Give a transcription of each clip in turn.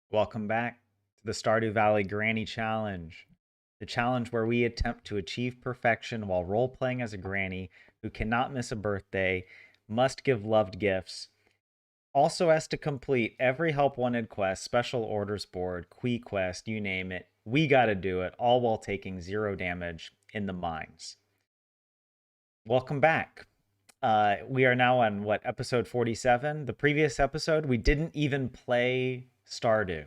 Welcome back to the Stardew Valley Granny Challenge, the challenge where we attempt to achieve perfection while role playing as a granny who cannot miss a birthday, must give loved gifts, also has to complete every help wanted quest, special orders board, quest, you name it. We got to do it, all while taking 0 damage in the mines. Welcome back. We are now on episode 47. The previous episode, we didn't even play Stardew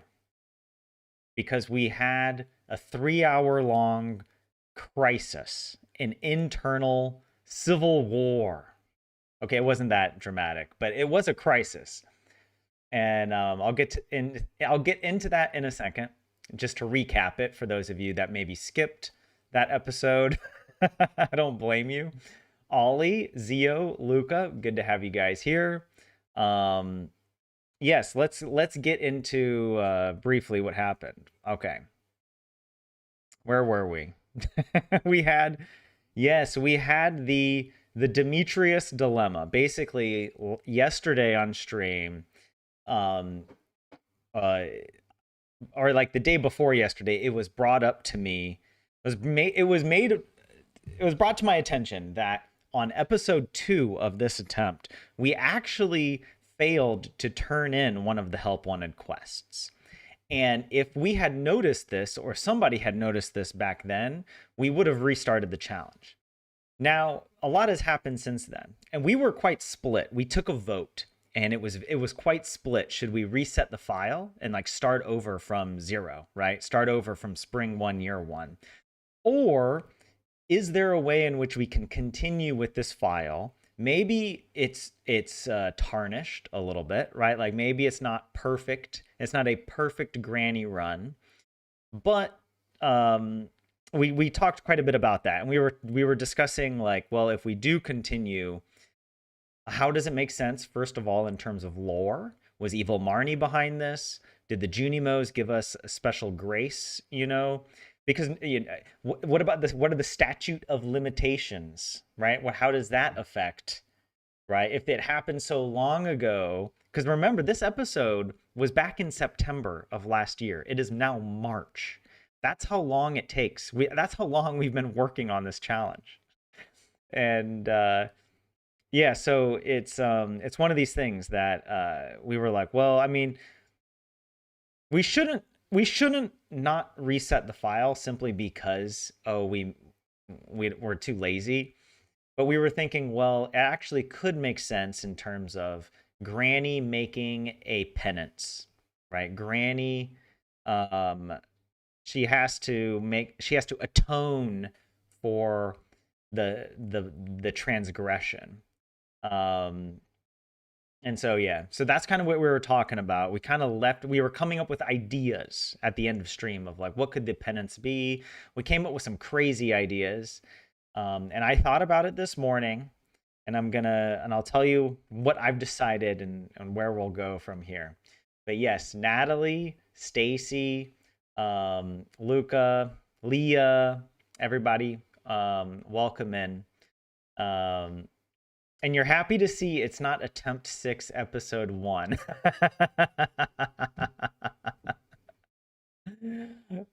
because we had a 3 hour long crisis, an internal civil war. Okay, it wasn't that dramatic, but it was a crisis, and I'll get into that in a second. Just to recap it for those of you that maybe skipped that episode, I don't blame you. Ollie, Zio, Luca, good to have you guys here. Yes, let's get into briefly what happened. Okay, where were we? we had we had the Demetrius dilemma. Basically, yesterday on stream, um, uh, or like the day before yesterday, it was brought up to me. It was brought to my attention that on episode 2 of this attempt, we actually failed to turn in one of the help wanted quests. And if we had noticed this, or somebody had noticed this back then, we would have restarted the challenge. Now, a lot has happened since then, and we were quite split. We took a vote, and it was quite split. Should we reset the file and like start over from zero, right? Start over from spring 1, year 1, or is there a way in which we can continue with this file? Maybe it's tarnished a little bit, right? Like maybe it's not perfect. It's not a perfect granny run, but we talked quite a bit about that, and we were discussing like, well, if we do continue, how does it make sense? First of all, in terms of lore, was Evil Marnie behind this? Did the Junimos give us a special grace? Because what about this? What are the statute of limitations, right? How does that affect, right? If it happened so long ago, because remember, this episode was back in September of last year. It is now March. That's how long it takes. That's how long we've been working on this challenge. And yeah, so it's one of these things that we were like, well, I mean, we shouldn't not reset the file simply because we're too lazy. But we were thinking, well, it actually could make sense in terms of Granny making a penance, right? Granny, um, she has to atone for the transgression. Um, and so yeah, so that's kind of what we were talking about. We were coming up with ideas at the end of stream of like, what could the penance be? We came up with some crazy ideas. And I thought about it this morning, and I'll tell you what I've decided and where we'll go from here. But yes, Natalie, Stacy, Luca, Leah, everybody, welcome in. Um, and you're happy to see it's not attempt 6, episode 1.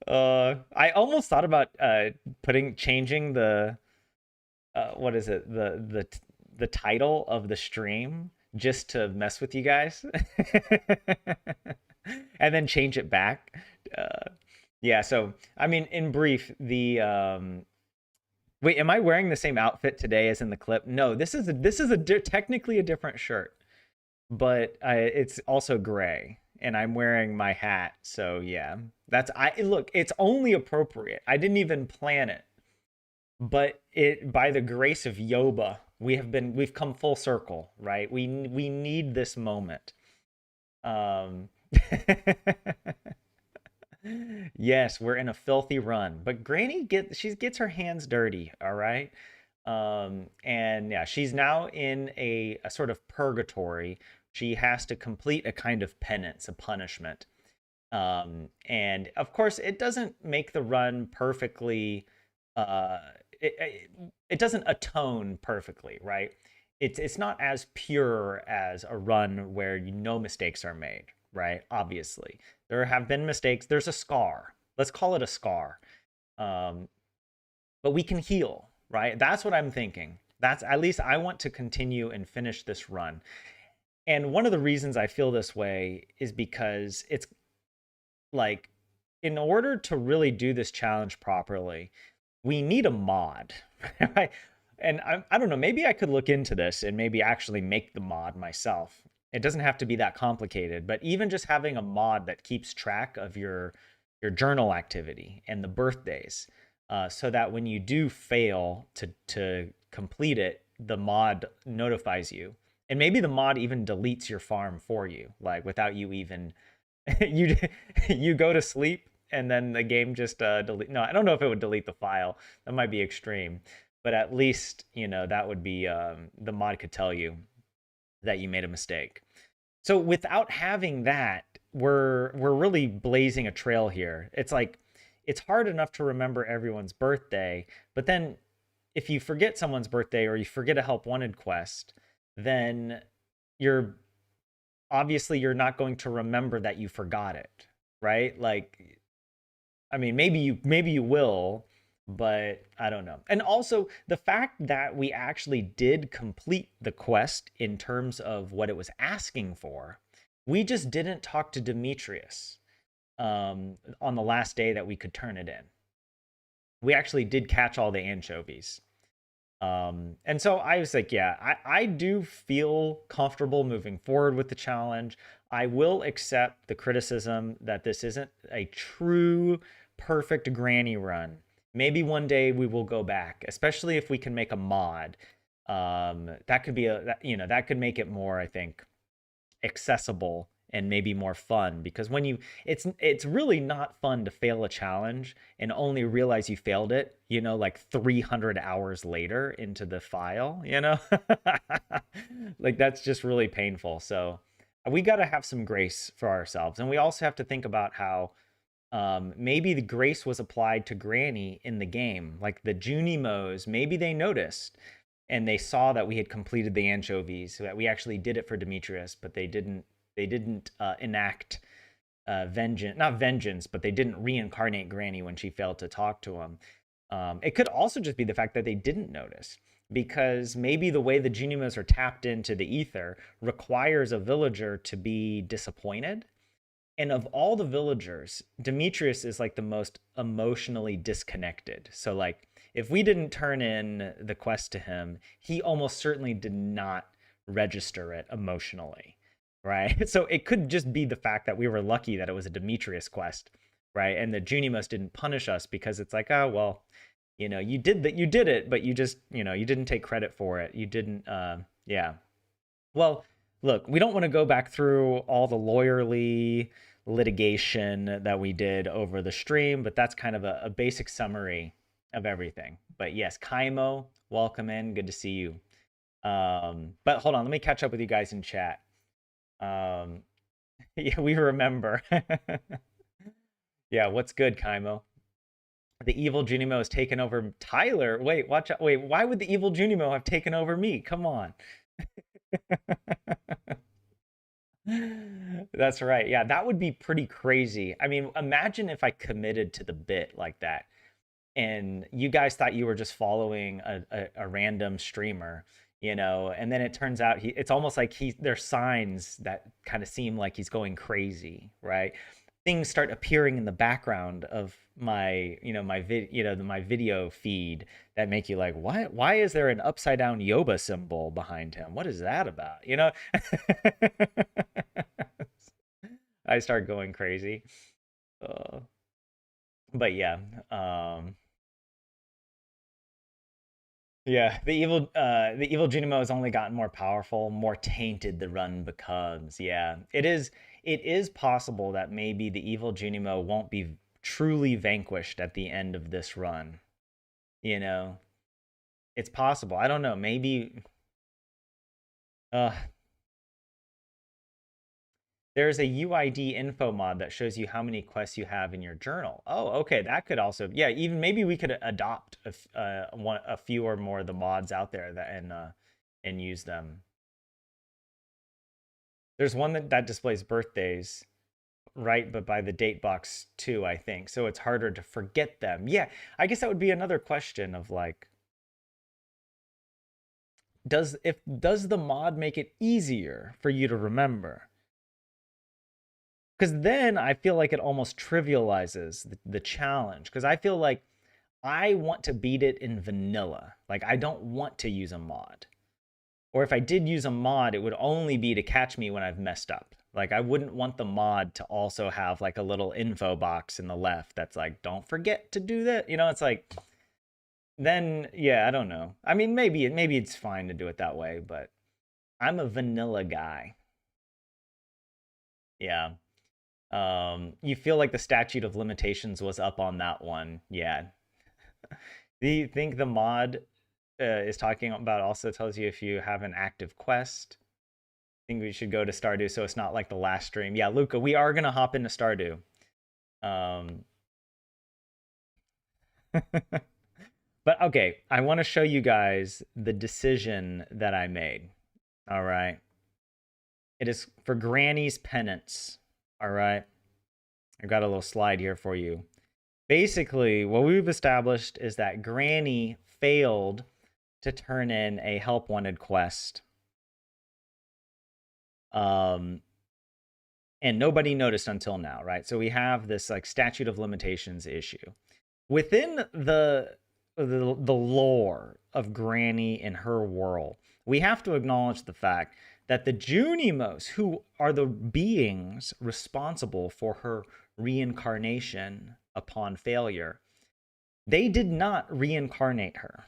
I almost thought about changing the what is it, the title of the stream just to mess with you guys, and then change it back. Uh, yeah, so I mean, in brief, the wait, am I wearing the same outfit today as in the clip? No, technically a different shirt, but it's also gray, and I'm wearing my hat. So yeah, look. It's only appropriate. I didn't even plan it, but it by the grace of Yoba, we've come full circle, right? We need this moment. Um, yes, we're in a filthy run, but Granny gets her hands dirty, all right? And yeah, she's now in a sort of purgatory. She has to complete a kind of penance, a punishment. And of course, it doesn't make the run perfectly. Uh, it doesn't atone perfectly, right? It's not as pure as a run where no mistakes are made, right? Obviously, there have been mistakes. There's a scar. Let's call it a scar. Um, but we can heal, right? That's what I'm thinking. That's at least I want to continue and finish this run. And one of the reasons I feel this way is because it's like, in order to really do this challenge properly, we need a mod, right? And I don't know, maybe I could look into this and maybe actually make the mod myself. It doesn't have to be that complicated, but even just having a mod that keeps track of your journal activity and the birthdays, so that when you do fail to complete it, the mod notifies you. And maybe the mod even deletes your farm for you, like without you even you you go to sleep and then the game just delete. No, I don't know if it would delete the file. That might be extreme, but at least that would be the mod could tell you that you made a mistake. So without having that, we're really blazing a trail here. It's like it's hard enough to remember everyone's birthday, but then if you forget someone's birthday or you forget a help wanted quest, then you're obviously you're not going to remember that you forgot it, right? Like, I mean, maybe you will, but I don't know. And also the fact that we actually did complete the quest in terms of what it was asking for, we just didn't talk to Demetrius on the last day that we could turn it in. We actually did catch all the anchovies. And so I was like, yeah, I do feel comfortable moving forward with the challenge. I will accept the criticism that this isn't a true perfect granny run. Maybe one day we will go back, especially if we can make a mod. That could be that could make it more, I think, accessible and maybe more fun, because when you it's really not fun to fail a challenge and only realize you failed it, like 300 hours later into the file. Like that's just really painful. So we got to have some grace for ourselves, and we also have to think about how maybe the grace was applied to Granny in the game, like the Junimos. Maybe they noticed and they saw that we had completed the anchovies, so that we actually did it for Demetrius, but they didn't enact vengeance, not vengeance, but they didn't reincarnate Granny when she failed to talk to him. It could also just be the fact that they didn't notice, because maybe the way the Junimos are tapped into the ether requires a villager to be disappointed. And of all the villagers, Demetrius is like the most emotionally disconnected. So like if we didn't turn in the quest to him, he almost certainly did not register it emotionally, right? So it could just be the fact that we were lucky that it was a Demetrius quest, right? And the Junimos didn't punish us because it's like, oh well, you did it, but you just, you didn't take credit for it. You didn't yeah. Well, look, we don't want to go back through all the lawyerly litigation that we did over the stream, but that's kind of a basic summary of everything. But yes, Kaimo, welcome in. Good to see you. But hold on, let me catch up with you guys in chat. Um, yeah, we remember. Yeah, what's good, Kaimo? The evil Junimo has taken over Tyler. Wait, watch out. Wait, why would the evil Junimo have taken over me? Come on. That's right. Yeah, that would be pretty crazy. I mean, imagine if I committed to the bit like that and you guys thought you were just following a random streamer, and then it turns out it's almost like there's signs that kind of seem like he's going crazy, right? Things start appearing in the background of my video feed that make you like, why is there an upside down Yoba symbol behind him? What is that about? I start going crazy. uh, but yeah, um yeah, the evil Junimo has only gotten more powerful, more tainted the run becomes. Yeah, it is possible that maybe the evil Junimo won't be truly vanquished at the end of this run. You know, it's possible. I don't know. Maybe uh there's a UID info mod that shows you how many quests you have in your journal. Oh, okay, that could also, yeah, even maybe we could adopt a few or more of the mods out there that and use them. There's one that displays birthdays, right? But by the date box too, I think. So it's harder to forget them. Yeah, I guess that would be another question of like, does the mod make it easier for you to remember? Because then I feel like it almost trivializes the challenge. Because I feel like I want to beat it in vanilla. Like I don't want to use a mod. Or if I did use a mod, it would only be to catch me when I've messed up. Like I wouldn't want the mod to also have like a little info box in the left that's like, don't forget to do that. You know, it's like, then yeah, I don't know. I mean, maybe it's fine to do it that way, but I'm a vanilla guy. Yeah. You feel like the statute of limitations was up on that one. Yeah. Do you think the mod is talking about also tells you if you have an active quest? I think we should go to Stardew so it's not like the last stream. Yeah, Luca, we are gonna hop into Stardew. Um, but okay, I want to show you guys the decision that I made. All right. It is for Granny's penance. All right. I got a little slide here for you. Basically, what we've established is that Granny failed to turn in a help wanted quest. And nobody noticed until now, right? So we have this like statute of limitations issue. Within the lore of Granny and her world, we have to acknowledge the fact that the Junimos, who are the beings responsible for her reincarnation upon failure, they did not reincarnate her.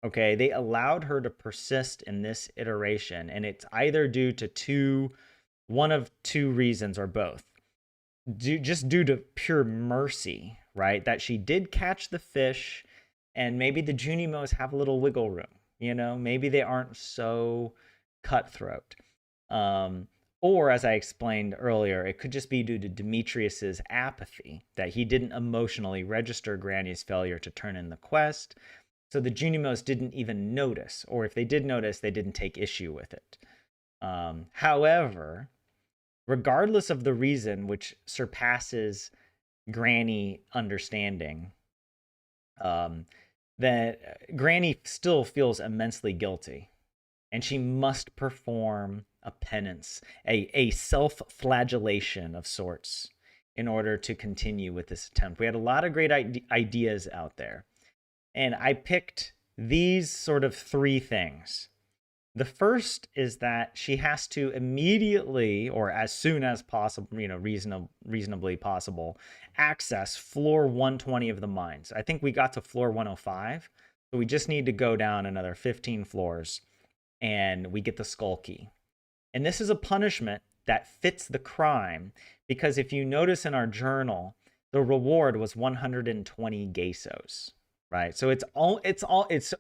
Okay, they allowed her to persist in this iteration, and it's either due to one of two reasons or both. Just due to pure mercy, right? That she did catch the fish, and maybe the Junimos have a little wiggle room. You know, maybe they aren't so cutthroat. Or, as I explained earlier, it could just be due to Demetrius's apathy, that he didn't emotionally register Granny's failure to turn in the quest. So the Junimos didn't even notice, or if they did notice, they didn't take issue with it. However, regardless of the reason, which surpasses Granny understanding, that Granny still feels immensely guilty, and she must perform a penance, a self-flagellation of sorts, in order to continue with this attempt. We had a lot of great ideas out there, and I picked these sort of three things. The first is that she has to immediately, or as soon as possible, you know, reasonably possible, access floor 120 of the mines. I think we got to floor 105, so we just need to go down another 15 floors, and we get the skull key. And this is a punishment that fits the crime, because if you notice in our journal, the reward was 120 gesos. Right, so it's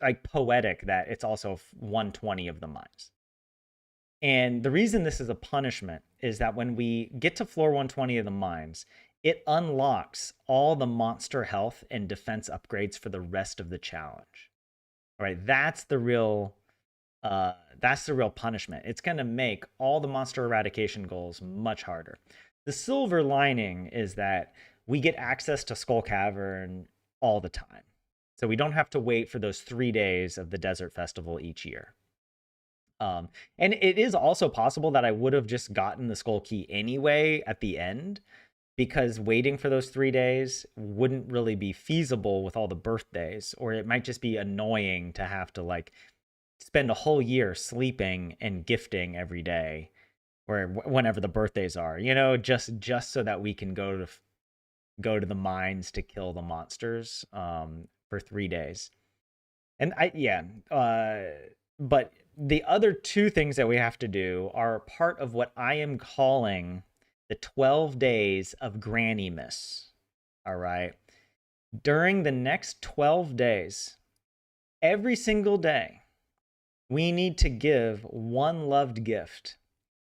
like poetic that it's also 120 of the mines. And the reason this is a punishment is that when we get to floor 120 of the mines, it unlocks all the monster health and defense upgrades for the rest of the challenge. All right, that's the real punishment. It's going to make all the monster eradication goals much harder. The silver lining is that we get access to Skull Cavern all the time. So we don't have to wait for those 3 days of the Desert Festival each year. And it is also possible that I would have just gotten the Skull Key anyway at the end, because waiting for those 3 days wouldn't really be feasible with all the birthdays, or it might just be annoying to have to like spend a whole year sleeping and gifting every day, or whenever the birthdays are, you know, just so that we can go to the mines to kill the monsters. For 3 days. And but the other two things that we have to do are part of what I am calling the 12 days of Granny Miss. All right. During the next 12 days, every single day, we need to give one loved gift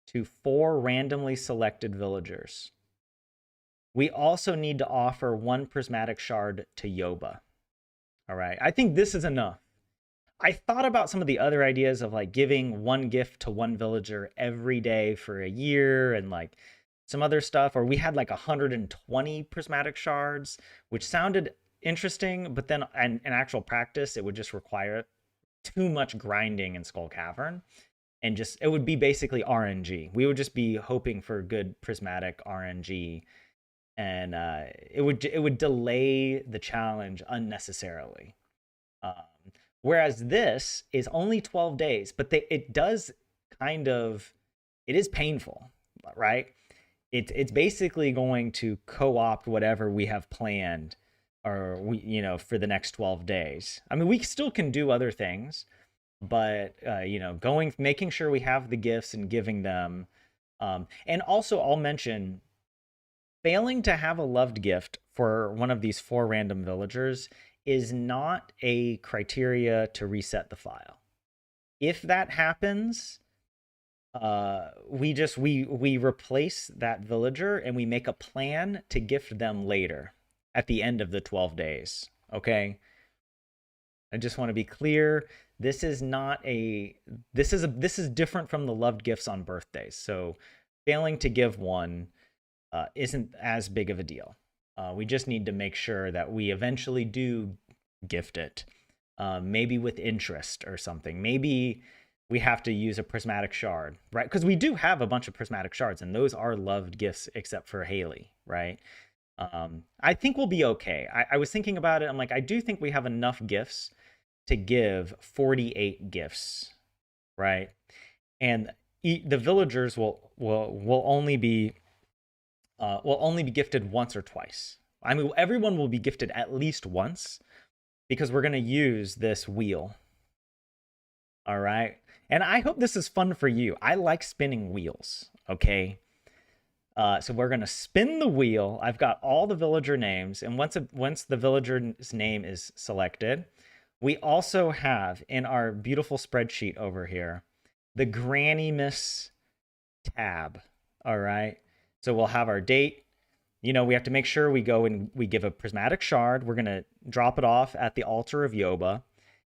to 4 randomly selected villagers. We also need to offer one prismatic shard to Yoba. All right. I think this is enough. I thought about some of the other ideas of like giving one gift to one villager every day for a year and like some other stuff, or we had like 120 prismatic shards, which sounded interesting, but then in actual practice, it would just require too much grinding in Skull Cavern. And just it would be basically RNG. We would just be hoping for good prismatic RNG, and it would delay the challenge unnecessarily. Um, Whereas this is only 12 days, but it does kind of it is painful, right? It's basically going to co-opt whatever we have planned or we for the next 12 days. I mean, we still can do other things, but going making sure we have the gifts and giving them. And also I'll mention failing to have a loved gift for one of these four random villagers is not a criteria to reset the file. If that happens, we replace that villager and we make a plan to gift them later at the end of the 12 days. Okay? I just want to be clear. This is not a this is different from the loved gifts on birthdays. So failing to give one isn't as big of a deal. We just need to make sure that we eventually do gift it, maybe with interest or something. Maybe we have to use a prismatic shard, right? Because we do have a bunch of prismatic shards, and those are loved gifts except for Haley, right? I think we'll be okay. I was thinking about it. I'm like, I do think we have enough gifts to give 48 gifts, right? And the villagers will only be gifted once or twice. I mean, everyone will be gifted at least once because we're going to use this wheel. All right. And I hope this is fun for you. I like spinning wheels. Okay. So we're going to spin the wheel. I've got all the villager names. And once the villager's name is selected, we also have in our beautiful spreadsheet over here, the Granny Miss tab. All right. So we'll have our date. We have to make sure we go and we give a prismatic shard. We're going to drop it off at the altar of Yoba.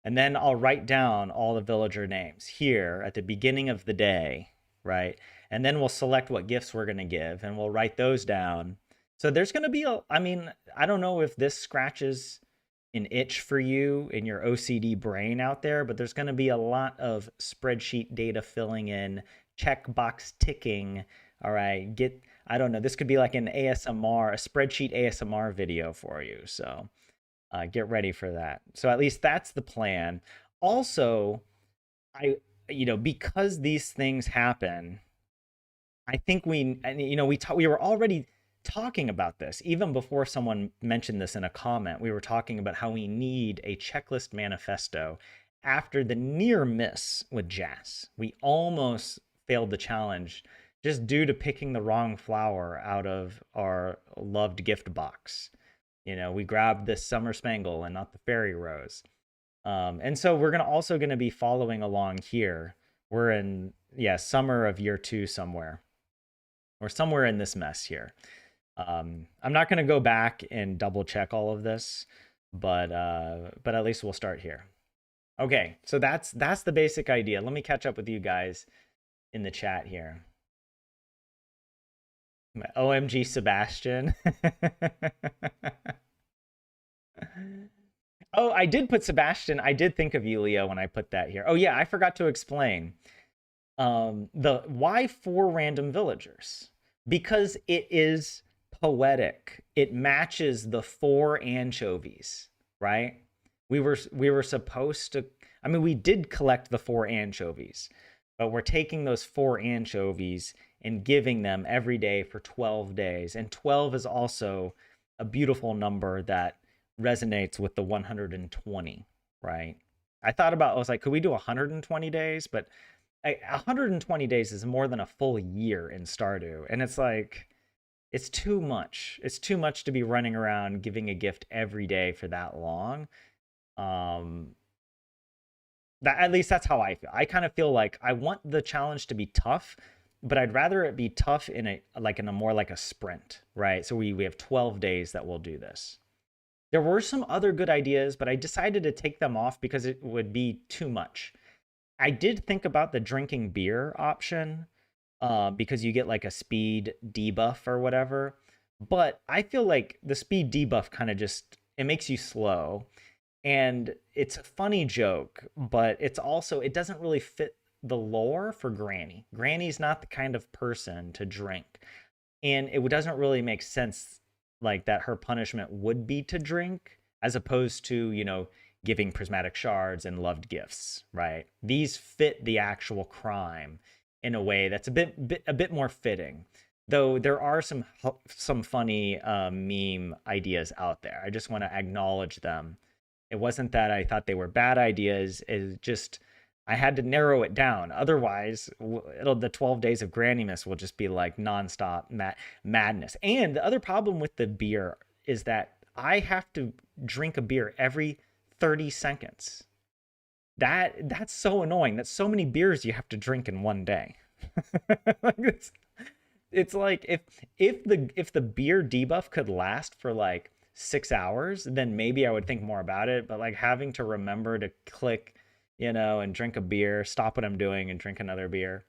And then I'll write down all the villager names here at the beginning of the day, right? And then we'll select what gifts we're going to give and we'll write those down. So there's going to be I don't know if this scratches an itch for you in your OCD brain out there, but there's going to be a lot of spreadsheet data filling in, checkbox ticking. All right, I don't know. This could be like an ASMR, a spreadsheet ASMR video for you. So get ready for that. So at least that's the plan. Also, because these things happen, I think we were already talking about this even before someone mentioned this in a comment. We were talking about how we need a checklist manifesto after the near miss with Jas. We almost failed the challenge just due to picking the wrong flower out of our loved gift box. We grabbed this summer spangle and not the fairy rose. And so we're also going to be following along here. We're in, summer of year 2 somewhere. Or somewhere in this mess here. I'm not going to go back and double check all of this, but at least we'll start here. Okay, so that's the basic idea. Let me catch up with you guys in the chat here. OMG Sebastian. Oh, I did put Sebastian. I did think of you, Leo, when I put that here. Oh yeah, I forgot to explain. The why 4 random villagers? Because it is poetic. It matches the 4 anchovies, right? We were supposed to, we did collect the 4 anchovies, but we're taking those 4 anchovies and giving them every day for 12 days. And 12 is also a beautiful number that resonates with the 120, right? I was like, could we do 120 days? But 120 days is more than a full year in Stardew. And it's like, it's too much. It's too much to be running around giving a gift every day for that long. At least that's how I feel. I kind of feel like I want the challenge to be tough, but I'd rather it be tough in a more like a sprint, right? So we have 12 days that we'll do this. There were some other good ideas, but I decided to take them off because it would be too much. I did think about the drinking beer option, because you get like a speed debuff or whatever. But I feel like the speed debuff kind of just it makes you slow, and it's a funny joke, but it's also it doesn't really fit the lore for Granny. Granny's not the kind of person to drink, and it doesn't really make sense like that her punishment would be to drink as opposed to giving prismatic shards and loved gifts, right? These fit the actual crime in a way that's a bit more fitting, though there are some funny meme ideas out there. I just want to acknowledge them. It wasn't that I thought they were bad ideas, it's just I had to narrow it down. Otherwise, the 12 days of Grannymas will just be like nonstop madness. And the other problem with the beer is that I have to drink a beer every 30 seconds. That's so annoying. That's so many beers you have to drink in one day. Like it's like if the beer debuff could last for like 6 hours, then maybe I would think more about it. But like having to remember to click, and drink a beer, stop what I'm doing and drink another beer.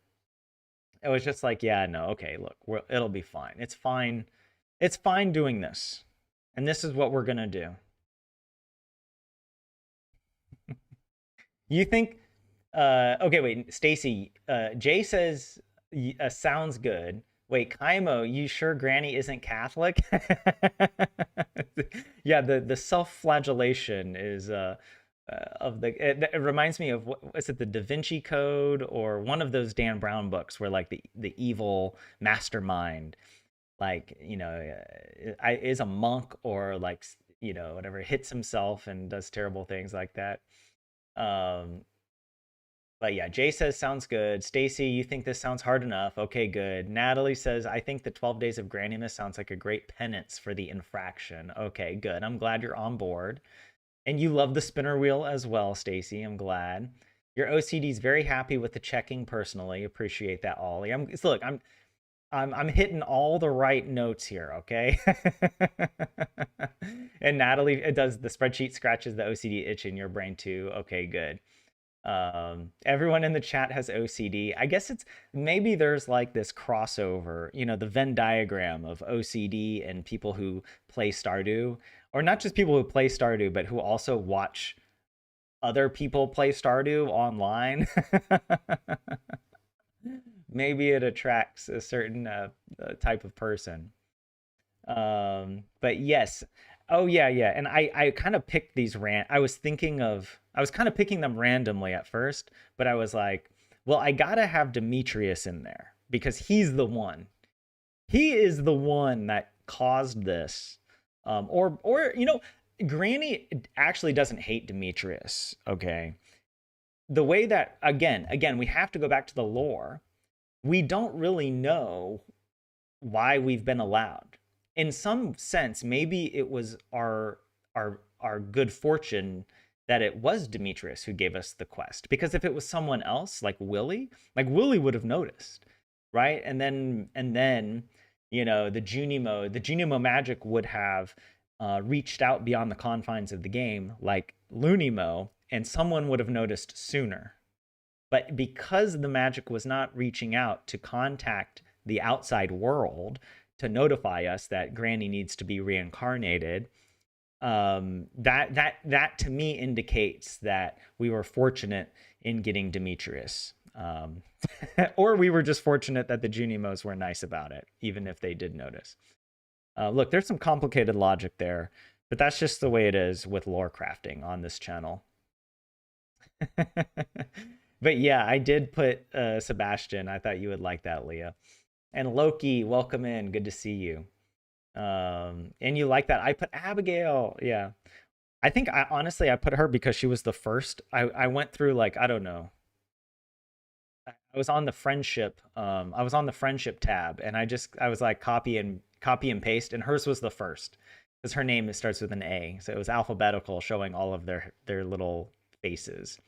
It was just like, yeah, no, okay, look, it'll be fine. It's fine. It's fine doing this. And this is what we're gonna do. You think okay, wait, Stacy, Jay says sounds good. Wait, Kaimo, you sure Granny isn't Catholic? Yeah, the self-flagellation is of the it reminds me of what is it, the Da Vinci Code or one of those Dan Brown books where like the evil mastermind like is a monk or like whatever hits himself and does terrible things like that. um but yeah, Jay says sounds good. Stacy, you think this sounds hard enough? Okay, good. Natalie says I think the 12 days of Grannymas sounds like a great penance for the infraction. Okay, good. I'm glad you're on board. And you love the spinner wheel as well, Stacy. I'm glad. Your OCD is very happy with the checking personally. Appreciate that, Ollie. Look, I'm hitting all the right notes here, okay? And Natalie, it does the spreadsheet scratches the OCD itch in your brain too. Okay, good. Everyone in the chat has OCD. I guess it's maybe there's like this crossover, the Venn diagram of OCD and people who play Stardew, or not just people who play Stardew, but who also watch other people play Stardew online. Maybe it attracts a certain type of person. But yes. Oh yeah, yeah. And I kind of picked these I was kind of picking them randomly at first, but I was like, well, I gotta have Demetrius in there because he's the one. He is the one that caused this. Or Granny actually doesn't hate Demetrius, okay? The way that again, we have to go back to the lore. We don't really know why we've been allowed. In some sense, maybe it was our good fortune that it was Demetrius who gave us the quest. Because if it was someone else, like Willie would have noticed, right? And then the Junimo magic would have reached out beyond the confines of the game, like Lunimo, and someone would have noticed sooner. But because the magic was not reaching out to contact the outside world to notify us that Granny needs to be reincarnated, that to me indicates that we were fortunate in getting Demetrius. Or we were just fortunate that the Junimos were nice about it, even if they did notice. Look, there's some complicated logic there, but that's just the way it is with lore crafting on this channel. But yeah, I did put Sebastian. I thought you would like that, Leah. And Loki, welcome in. Good to see you. And you like that? I put Abigail. Yeah. I think honestly I put her because she was the first. I went through like, I don't know. I was on the friendship. I was on the friendship tab, and I was like copy and paste, and hers was the first because her name starts with an A, so it was alphabetical, showing all of their little faces.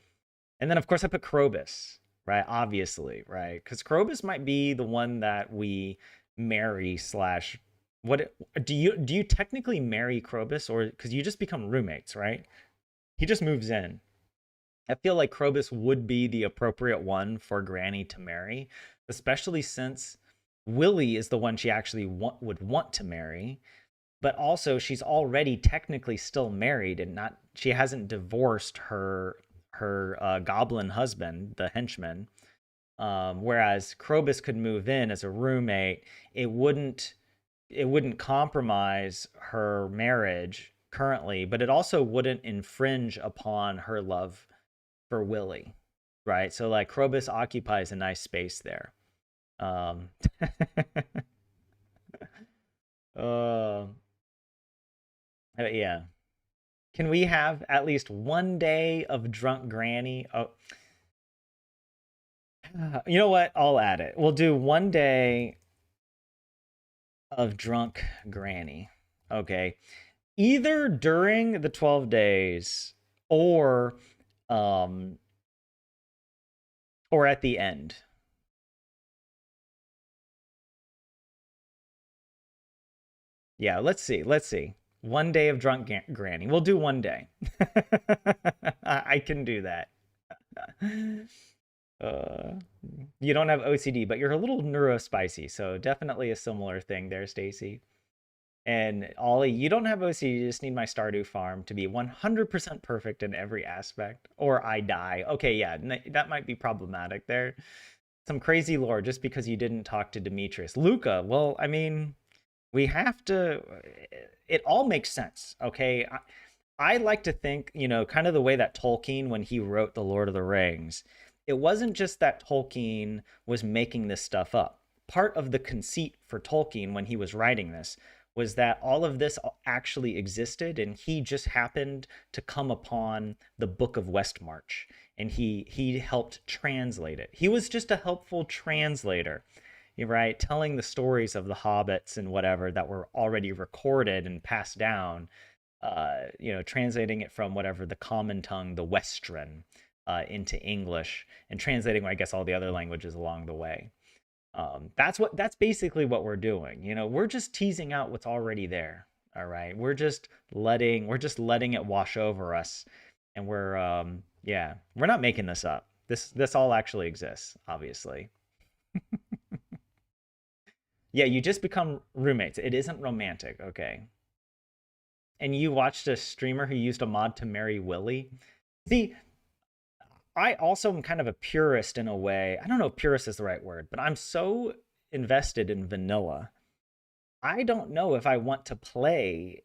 And then of course I put Krobus, right? Obviously, right? Because Krobus might be the one that we marry slash What do you technically marry Krobus, or because you just become roommates, right? He just moves in. I feel like Krobus would be the appropriate one for Granny to marry, especially since Willie is the one she actually would want to marry. But also, she's already technically still married, and not she hasn't divorced her goblin husband, the henchman. Whereas Krobus could move in as a roommate, it wouldn't it wouldn't compromise her marriage currently, but it also wouldn't infringe upon her love for Willie, right? So like Krobus occupies a nice space there. Um, uh, yeah. Can we have at least one day of drunk granny? Oh, you know what? I'll add it. We'll do one day of drunk granny. Okay. Either during the 12 days or um or at the end. Yeah, let's see. Let's see. One day of drunk granny. We'll do one day. I can do that. Uh, you don't have OCD, but you're a little neurospicy, so definitely a similar thing there, Stacy. And Ollie, you don't have OCD, you just need my Stardew farm to be 100% perfect in every aspect, or I die. Okay, yeah, that might be problematic there. Some crazy lore just because you didn't talk to Demetrius. Luca, well, I mean, we have to, it all makes sense, okay? I like to think, kind of the way that Tolkien, when he wrote The Lord of the Rings, it wasn't just that Tolkien was making this stuff up. Part of the conceit for Tolkien when he was writing this was that all of this actually existed, and he just happened to come upon the Book of Westmarch, and he helped translate it. He was just a helpful translator, right? Telling the stories of the hobbits and whatever that were already recorded and passed down, translating it from whatever the common tongue, the Westron, into English, and translating, I guess, all the other languages along the way. That's basically what we're doing. We're just teasing out what's already there. All right, we're just letting it wash over us, and we're not making this up. This all actually exists, obviously. Yeah, you just become roommates. It isn't romantic, okay? And you watched a streamer who used a mod to marry Willie. See, I also am kind of a purist in a way. I don't know if purist is the right word, but I'm so invested in vanilla. I don't know if I want to play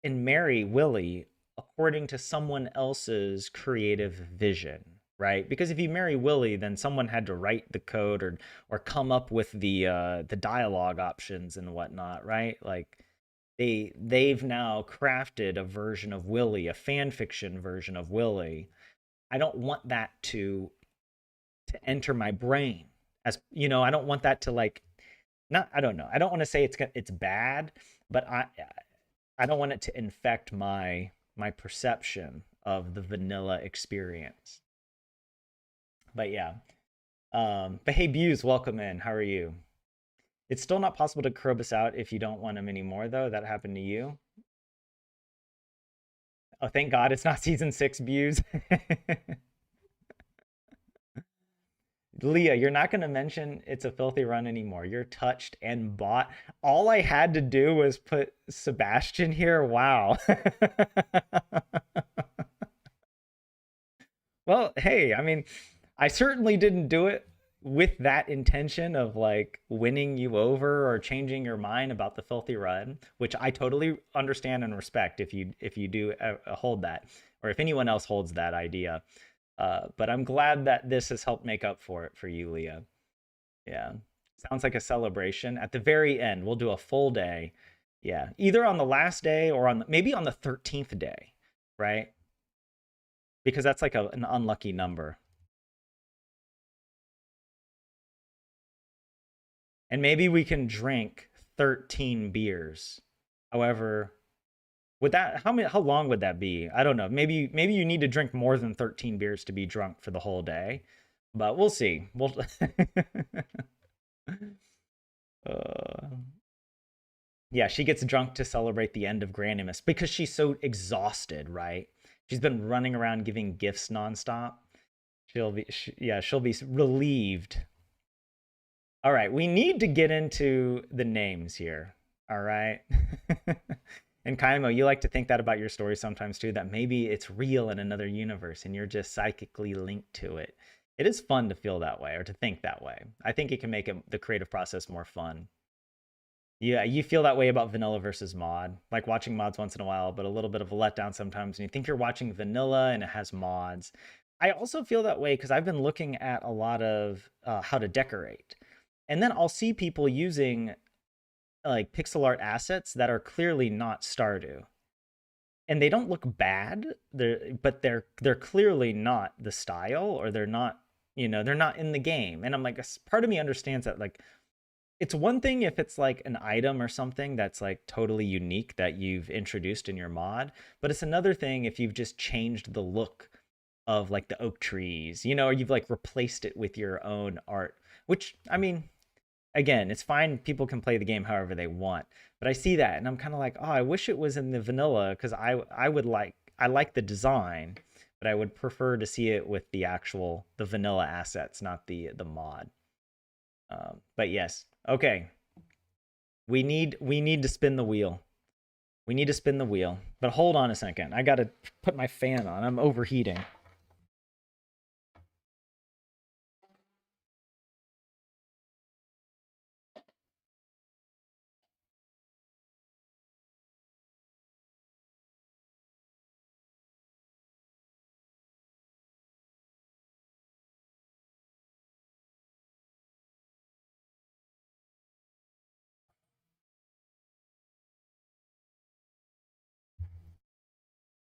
and marry Willie according to someone else's creative vision, right? Because if you marry Willie, then someone had to write the code or come up with the dialogue options and whatnot, right? Like they've now crafted a version of Willie, a fan fiction version of Willie. I don't want that to enter my brain. As I don't want that to, like, not, I don't know. I don't want to say it's bad, but I don't want it to infect my perception of the vanilla experience. But yeah. But hey, Buse, welcome in. How are you? It's still not possible to curb us out if you don't want him anymore, though. That happened to you. Oh, thank God it's not season six, Buse. Leah, you're not going to mention It's a Filthy Run anymore. You're touched and bought. All I had to do was put Sebastian here. Wow. Well, hey, I mean, I certainly didn't do it with that intention of like winning you over or changing your mind about the Filthy Run, which I totally understand and respect if you do hold that, or if anyone else holds that idea. But I'm glad that this has helped make up for it for you, Leah. Yeah. Sounds like a celebration. At the very end, we'll do a full day. Yeah. Either on the last day or maybe on the 13th day, right? Because that's like an unlucky number. And maybe we can drink 13 beers. However, would that how long would that be? I don't know. Maybe you need to drink more than 13 beers to be drunk for the whole day. But we'll see. We'll uh Yeah, she gets drunk to celebrate the end of Granimus because she's so exhausted, right? She's been running around giving gifts nonstop. Yeah, she'll be relieved. All right, we need to get into the names here. All right. And Kaimo, you like to think that about your story sometimes too, that maybe it's real in another universe and you're just psychically linked to it. It is fun to feel that way or to think that way. I think it can make the creative process more fun. Yeah, you feel that way about vanilla versus mod, like watching mods once in a while, but a little bit of a letdown sometimes. And you think you're watching vanilla and it has mods. I also feel that way because I've been looking at a lot of how to decorate. And then I'll see people using like pixel art assets that are clearly not Stardew. And they don't look bad, but they're clearly not the style or they're not, they're not in the game. And I'm like, part of me understands that like it's one thing if it's like an item or something that's like totally unique that you've introduced in your mod, but it's another thing if you've just changed the look of like the oak trees, or you've like replaced it with your own art, which I mean, again, it's fine. People can play the game however they want, but I see that and I'm kind of like, oh, I wish it was in the vanilla because I like the design, but I would prefer to see it with the vanilla assets, not the mod. But yes, okay. We need to spin the wheel. We need to spin the wheel. But hold on a second. I gotta put my fan on. I'm overheating.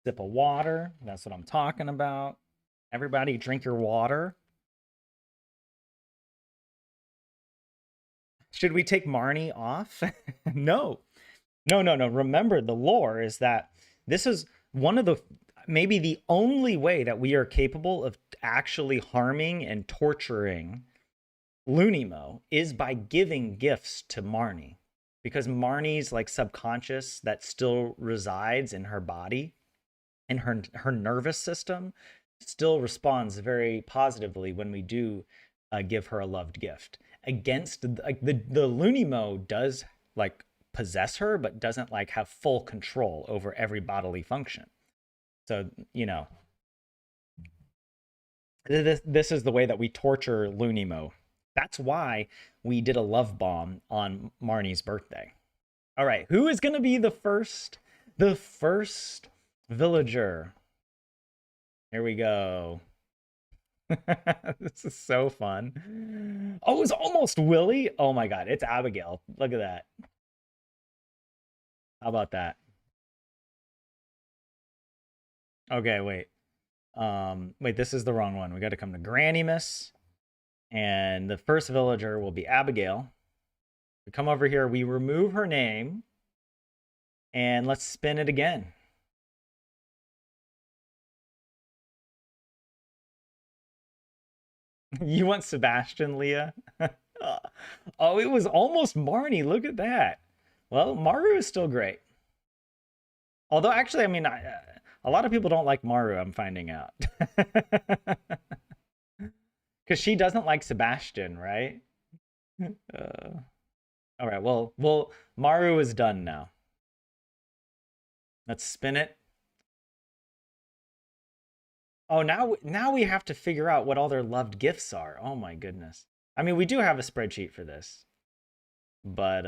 Sip of water. That's what I'm talking about. Everybody drink your water. Should we take Marnie off? No. No, no, no. Remember, the lore is that this is one of the maybe the only way that we are capable of actually harming and torturing Lunimo is by giving gifts to Marnie. Because Marnie's like subconscious that still resides in her body and her nervous system still responds very positively when we do give her a loved gift. Against like the Lunimo does like possess her, but doesn't like have full control over every bodily function. So this is the way that we torture Lunimo. That's why we did a love bomb on Marnie's birthday. All right, who is going to be the first villager? Here we go. This is so fun. Oh, it's almost Willie. Oh my god, it's Abigail. Look at that. How about that? Okay, wait. Wait, this is the wrong one. We got to come to Granny Miss, and the first villager will be Abigail. We come over here, we remove her name, and let's spin it again. You want Sebastian, Leah? Oh, it was almost Marnie. Look at that. Well, Maru is still great. Although, actually, I mean, a lot of people don't like Maru, I'm finding out. Because she doesn't like Sebastian, right? Uh, all right, well, Maru is done now. Let's spin it. Oh, now we have to figure out what all their loved gifts are. Oh my goodness. I mean, we do have a spreadsheet for this. But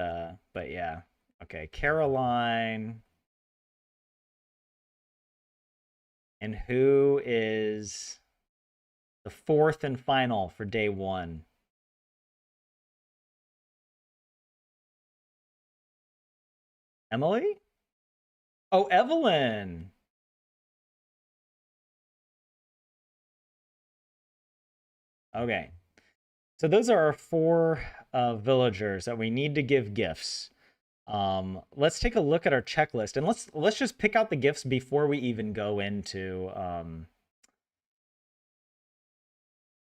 yeah. Okay, Caroline. And who is the fourth and final for day 1? Emily? Oh, Evelyn. Okay. So those are our 4 villagers that we need to give gifts. Let's take a look at our checklist and let's just pick out the gifts before we even go into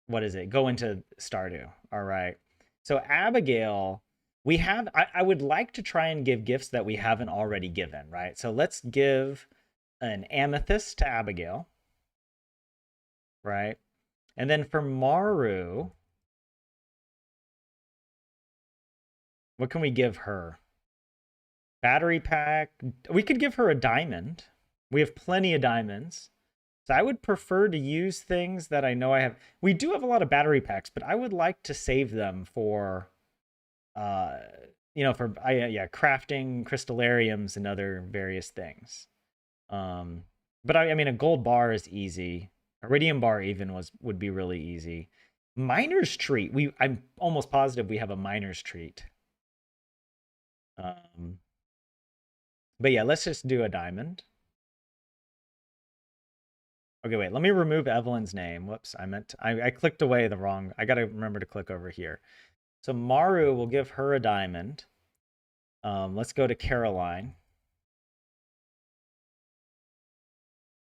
what is it? Go into Stardew. All right. So Abigail, We have, I would like to try and give gifts that we haven't already given, right? So let's give an amethyst to Abigail, right? And then for Maru, what can we give her? Battery pack. We could give her a diamond. We have plenty of diamonds. So I would prefer to use things that I know I have. We do have a lot of battery packs, but I would like to save them for, uh, for yeah, crafting crystallariums and other various things. But I mean, a gold bar is easy. Iridium bar even would be really easy. Miner's treat. I'm almost positive we have a miner's treat. But yeah, let's just do a diamond. Okay, wait, let me remove Evelyn's name. Whoops, I clicked away the wrong. I gotta remember to click over here. So Maru, will give her a diamond. Let's go to Caroline.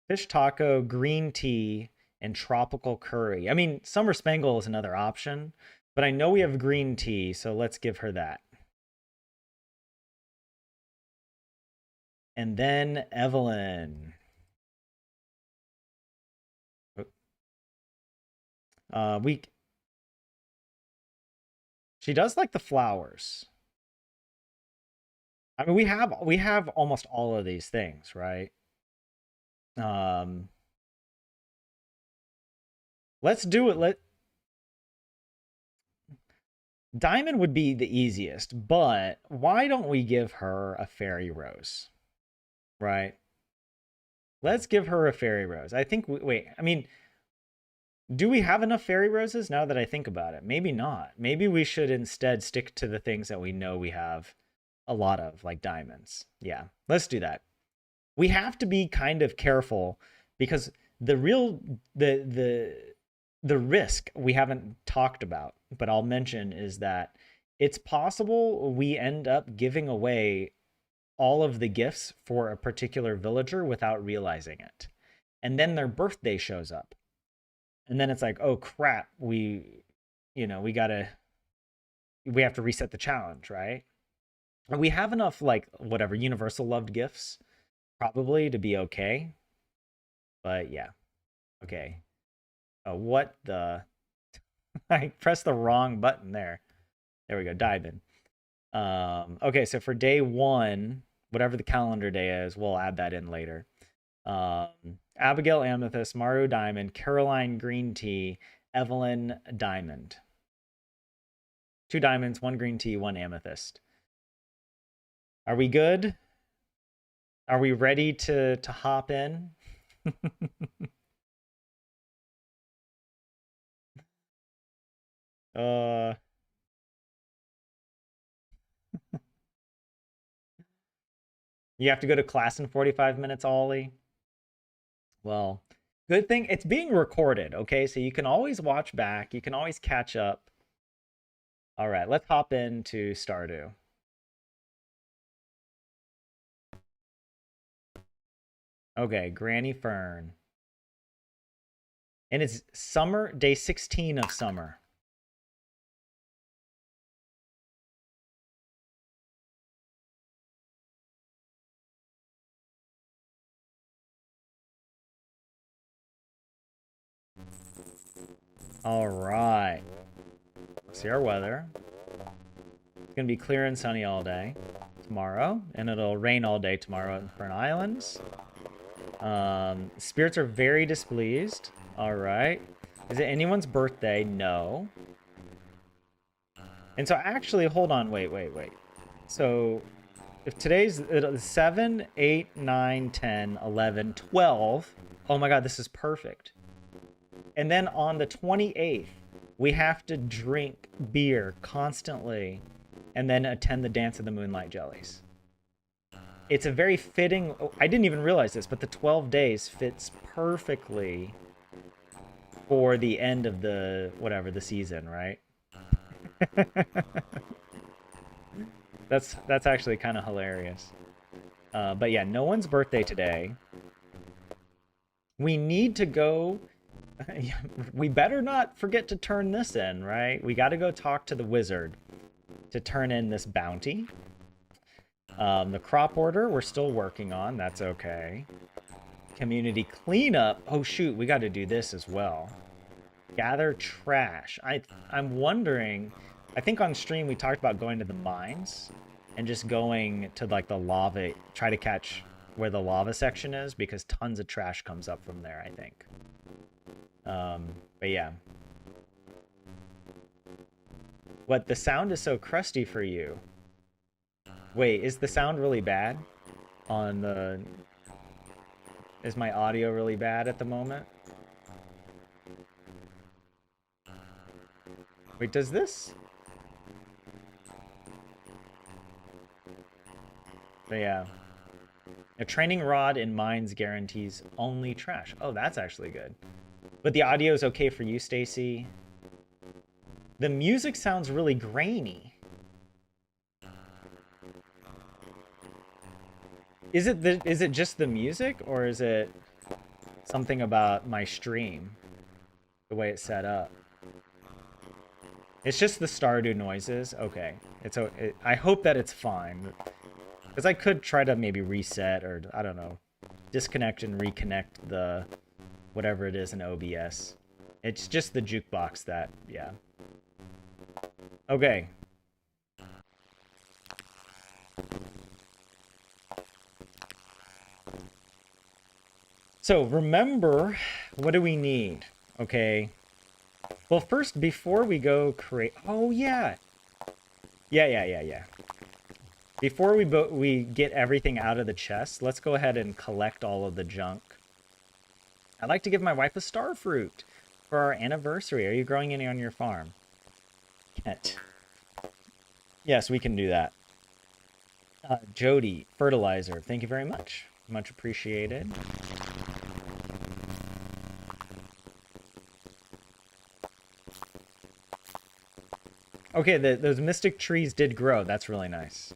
Fish taco, green tea, and tropical curry. I mean, summer spangle is another option, but I know we have green tea, so let's give her that. And then Evelyn. We She does like the flowers. I mean, we have almost all of these things, right? Um, let's do it. Diamond would be the easiest, but why don't we give her a fairy rose? Right? Let's give her a fairy rose. I think wait, I mean, do we have enough fairy roses now that I think about it? Maybe not. Maybe we should instead stick to the things that we know we have a lot of, like diamonds. Yeah, let's do that. We have to be kind of careful because the real the risk we haven't talked about, but I'll mention, is that it's possible we end up giving away all of the gifts for a particular villager without realizing it. And then their birthday shows up. And then it's like, "Oh crap, we have to reset the challenge, right?" And we have enough like whatever universal loved gifts probably to be okay. But yeah. Okay. What the I pressed the wrong button there. There we go. Dive in. Okay, so for day 1, whatever the calendar day is, we'll add that in later. Abigail amethyst, Maru diamond, Caroline green tea, Evelyn diamond. 2 diamonds, 1 green tea, 1 amethyst. Are we good? Are we ready to hop in? uh you have to go to class in 45 minutes, Ollie. Well, good thing it's being recorded, okay? So you can always watch back, you can always catch up. All right, let's hop into Stardew. Okay, Granny Fern. And it's summer, day 16 of summer. All right. See our weather. It's going to be clear and sunny all day tomorrow, and it'll rain all day tomorrow in Fern Islands. Spirits are very displeased. All right. Is it anyone's birthday? No. And so actually, hold on, wait. So if today's 7, 8, 9, 10, 11, 12. Oh my God, this is perfect. And then on the 28th, we have to drink beer constantly and then attend the Dance of the Moonlight Jellies. It's a very fitting, I didn't even realize this, but the 12 days fits perfectly for the end of the, whatever, the season, right? That's actually kind of hilarious. But yeah, no one's birthday today. We need to go. We better not forget to turn this in, right? We got to go talk to the wizard. to turn in this bounty. The crop order we're still working on. That's okay. Community cleanup. Oh shoot, we got to do this as well. Gather trash. I'm wondering. I think on stream we talked about going to the mines and just going to like the lava. Try to catch where the lava section is because tons of trash comes up from there. I think. But yeah. What, the sound is so crusty for you? Wait, is the sound really bad on the... Is my audio really bad at the moment? Wait, does this? But yeah. A training rod in mines guarantees only trash. Oh, that's actually good. But the audio is okay for you, Stacy? The music sounds really grainy. Is it just the music, or is it something about my stream? The way it's set up. It's just the Stardew noises. Okay. I hope that it's fine. Because I could try to maybe reset or, I don't know, disconnect and reconnect the whatever it is in OBS. It's just the jukebox that, yeah. Okay. So remember, what do we need? Okay. Well, first, before we go create... Oh, yeah. Yeah. Before we get everything out of the chest, let's go ahead and collect all of the junk. I'd like to give my wife a star fruit for our anniversary. Are you growing any on your farm? Can't. Yes, we can do that. Jody, fertilizer. Thank you very much. Much appreciated. Okay, those mystic trees did grow. That's really nice.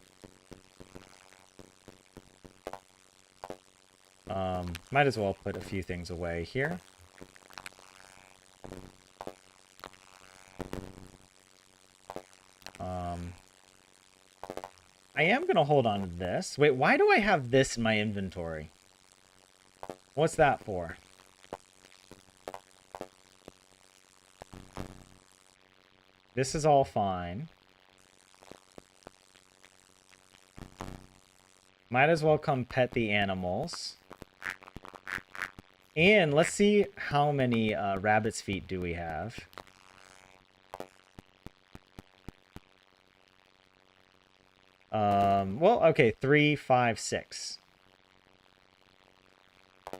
Might as well put a few things away here. I am going to hold on to this. Wait, why do I have this in my inventory? What's that for? This is all fine. Might as well come pet the animals. And let's see how many rabbit's feet do we have. Well, okay, 3, 5, 6. So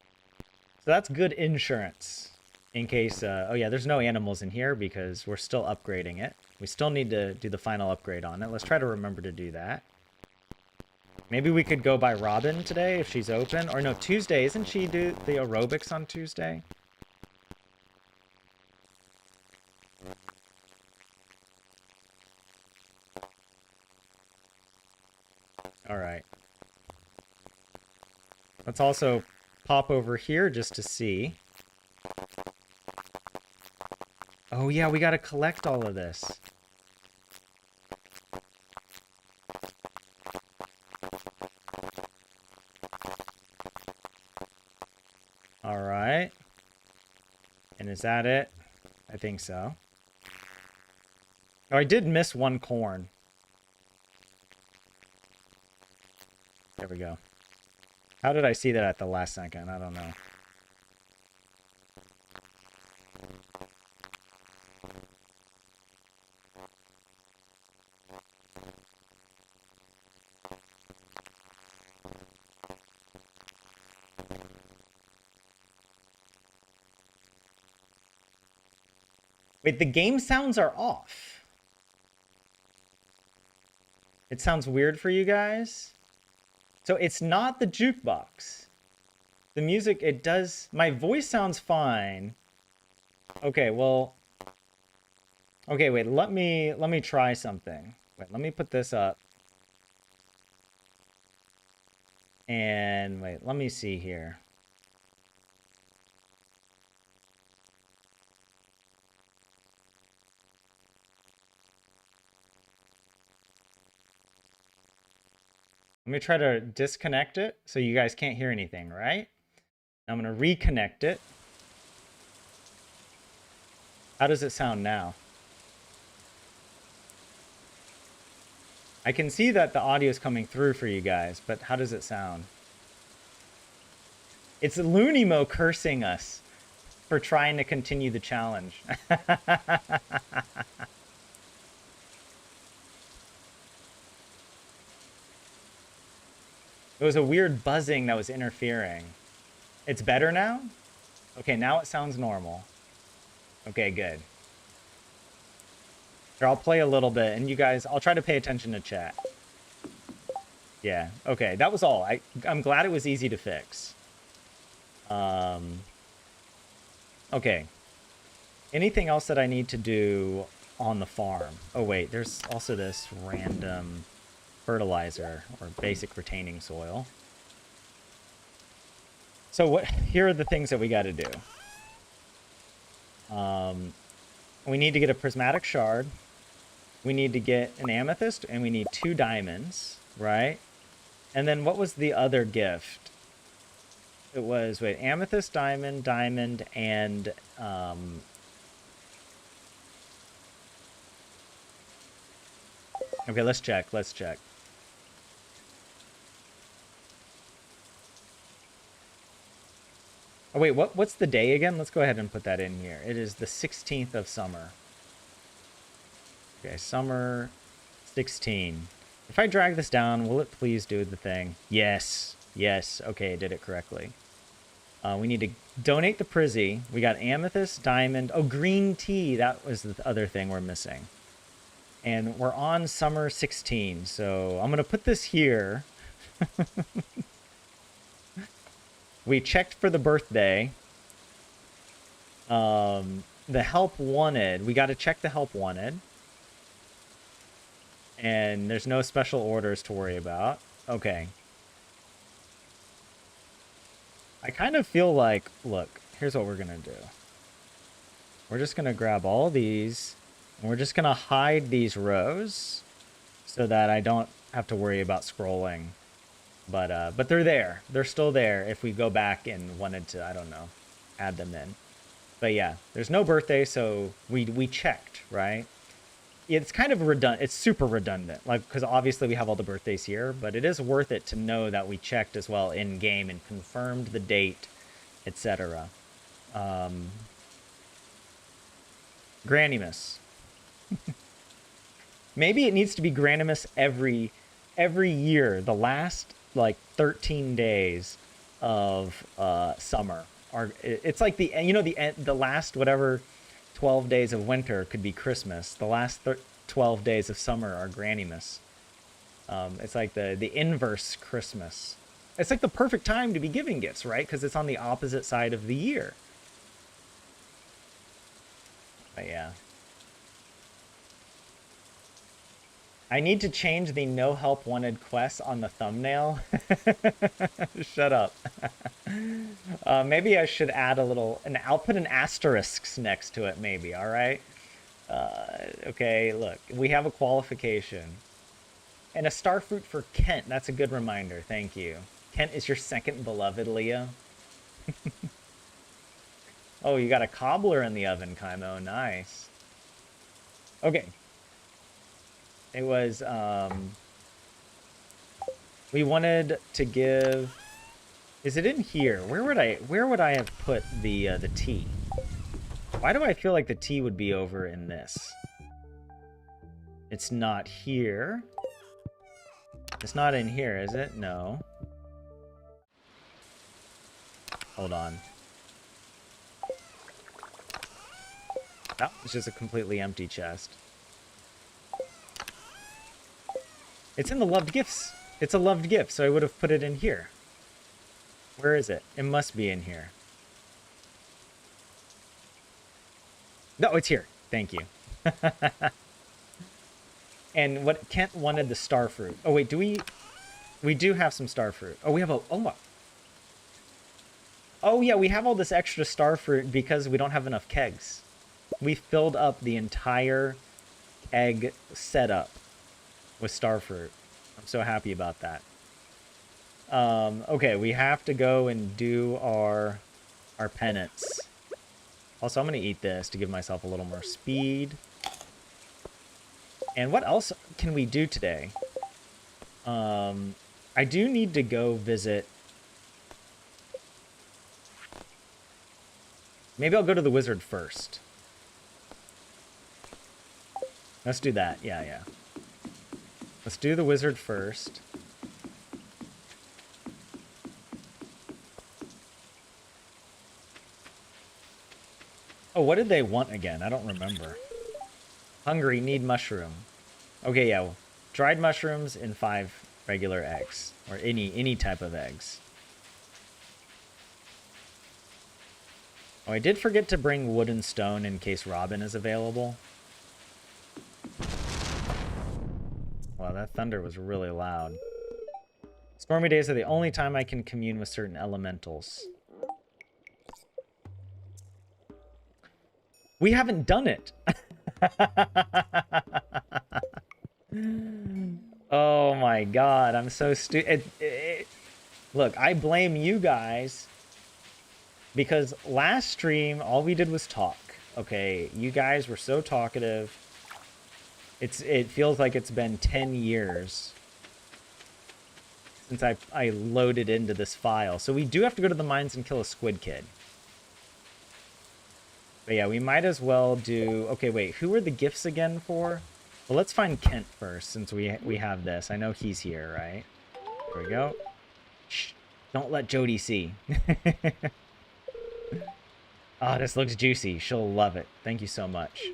that's good insurance. In case, oh yeah, there's no animals in here because we're still upgrading it. We still need to do the final upgrade on it. Let's try to remember to do that. Maybe we could go by Robin today if she's open. Or no, Tuesday. Isn't she do the aerobics on Tuesday? Alright. Let's also pop over here just to see. Oh yeah, we gotta collect all of this. Alright. And is that it? I think so. Oh, I did miss one corn. There we go. How did I see that at the last second? I don't know. Wait, the game sounds are off. It sounds weird for you guys? So it's not the jukebox. The music, it does... My voice sounds fine. Okay, well... Okay, wait, let me try something. Wait, let me put this up. And wait, let me see here. Let me try to disconnect it so you guys can't hear anything, right? I'm going to reconnect it. How does it sound now? I can see that the audio is coming through for you guys, but how does it sound? It's Loonimo cursing us for trying to continue the challenge. It was a weird buzzing that was interfering. It's better now? Okay, now it sounds normal. Okay, good. Here, I'll play a little bit, and you guys, I'll try to pay attention to chat. Yeah, okay, that was all. I'm glad it was easy to fix. Okay. Anything else that I need to do on the farm? Oh, wait, there's also this random fertilizer or basic retaining soil. So here are the things that we got to do. We need to get a prismatic shard. We need to get an amethyst, and we need 2 diamonds, right? And then what was the other gift? It was, wait, amethyst, diamond, and okay, let's check. Oh, wait, what's the day again? Let's go ahead and put that in here. It is the 16th of summer. Okay, summer 16. If I drag this down, will it please do the thing? Yes. Okay, I did it correctly. We need to donate the Prizzy. We got amethyst, diamond. Oh, green tea. That was the other thing we're missing. And we're on summer 16, so I'm going to put this here. We checked for the birthday. The help wanted. We got to check the help wanted. And there's no special orders to worry about. Okay. I kind of feel like, look, here's what we're going to do. We're just going to grab all these, and we're just going to hide these rows so that I don't have to worry about scrolling. But they're there. They're still there if we go back and wanted to, I don't know, add them in. But yeah, there's no birthday, so we checked, right? It's kind of redundant. It's super redundant, like, because obviously we have all the birthdays here, but it is worth it to know that we checked as well in game and confirmed the date, etc. Granimus. Maybe it needs to be Granimus every year. The last like 13 days of summer are. It's like the last whatever 12 days of winter could be Christmas. The last 12 days of summer are Granimus. It's like the inverse Christmas. It's like the perfect time to be giving gifts, right? Because it's on the opposite side of the year. But yeah. I need to change the no help wanted quest on the thumbnail. Shut up. Maybe I should add I'll put an asterisk next to it maybe, all right? Okay, look, we have a qualification. And a starfruit for Kent. That's a good reminder, thank you. Kent is your second beloved, Leah. Oh, you got a cobbler in the oven, Kaimo, nice. Okay. It was, we wanted to give, is it in here? Where would I have put the tea? Why do I feel like the tea would be over in this? It's not here. It's not in here, is it? No. Hold on. Oh, it's just a completely empty chest. It's in the loved gifts. It's a loved gift, so I would have put it in here. Where is it? It must be in here. No, it's here. Thank you. And what Kent wanted the starfruit. Oh wait, we do have some starfruit. Oh, we have oh yeah, we have all this extra starfruit because we don't have enough kegs. We filled up the entire egg setup with starfruit. I'm so happy about that. Okay, we have to go and do our penance. Also, I'm gonna eat this to give myself a little more speed. And what else can we do today? I do need to go visit. Maybe I'll go to the wizard first. Let's do that. Yeah, yeah. Let's do the wizard first. Oh, what did they want again? I don't remember. Hungry, need mushroom. Okay, yeah. Well, dried mushrooms and 5 regular eggs. Or any type of eggs. Oh, I did forget to bring wood and stone in case Robin is available. Wow, that thunder was really loud. Stormy days are the only time I can commune with certain elementals. We haven't done it. Oh my god, I'm so stupid. Look, I blame you guys because last stream all we did was talk. Okay, you guys were so talkative. It feels like it's been 10 years since I loaded into this file. So we do have to go to the mines and kill a squid kid. But yeah, we might as well do... Okay, wait, who are the gifts again for? Well, let's find Kent first, since we have this. I know he's here, right? There we go. Shh, don't let Jody see. Oh, this looks juicy. She'll love it. Thank you so much.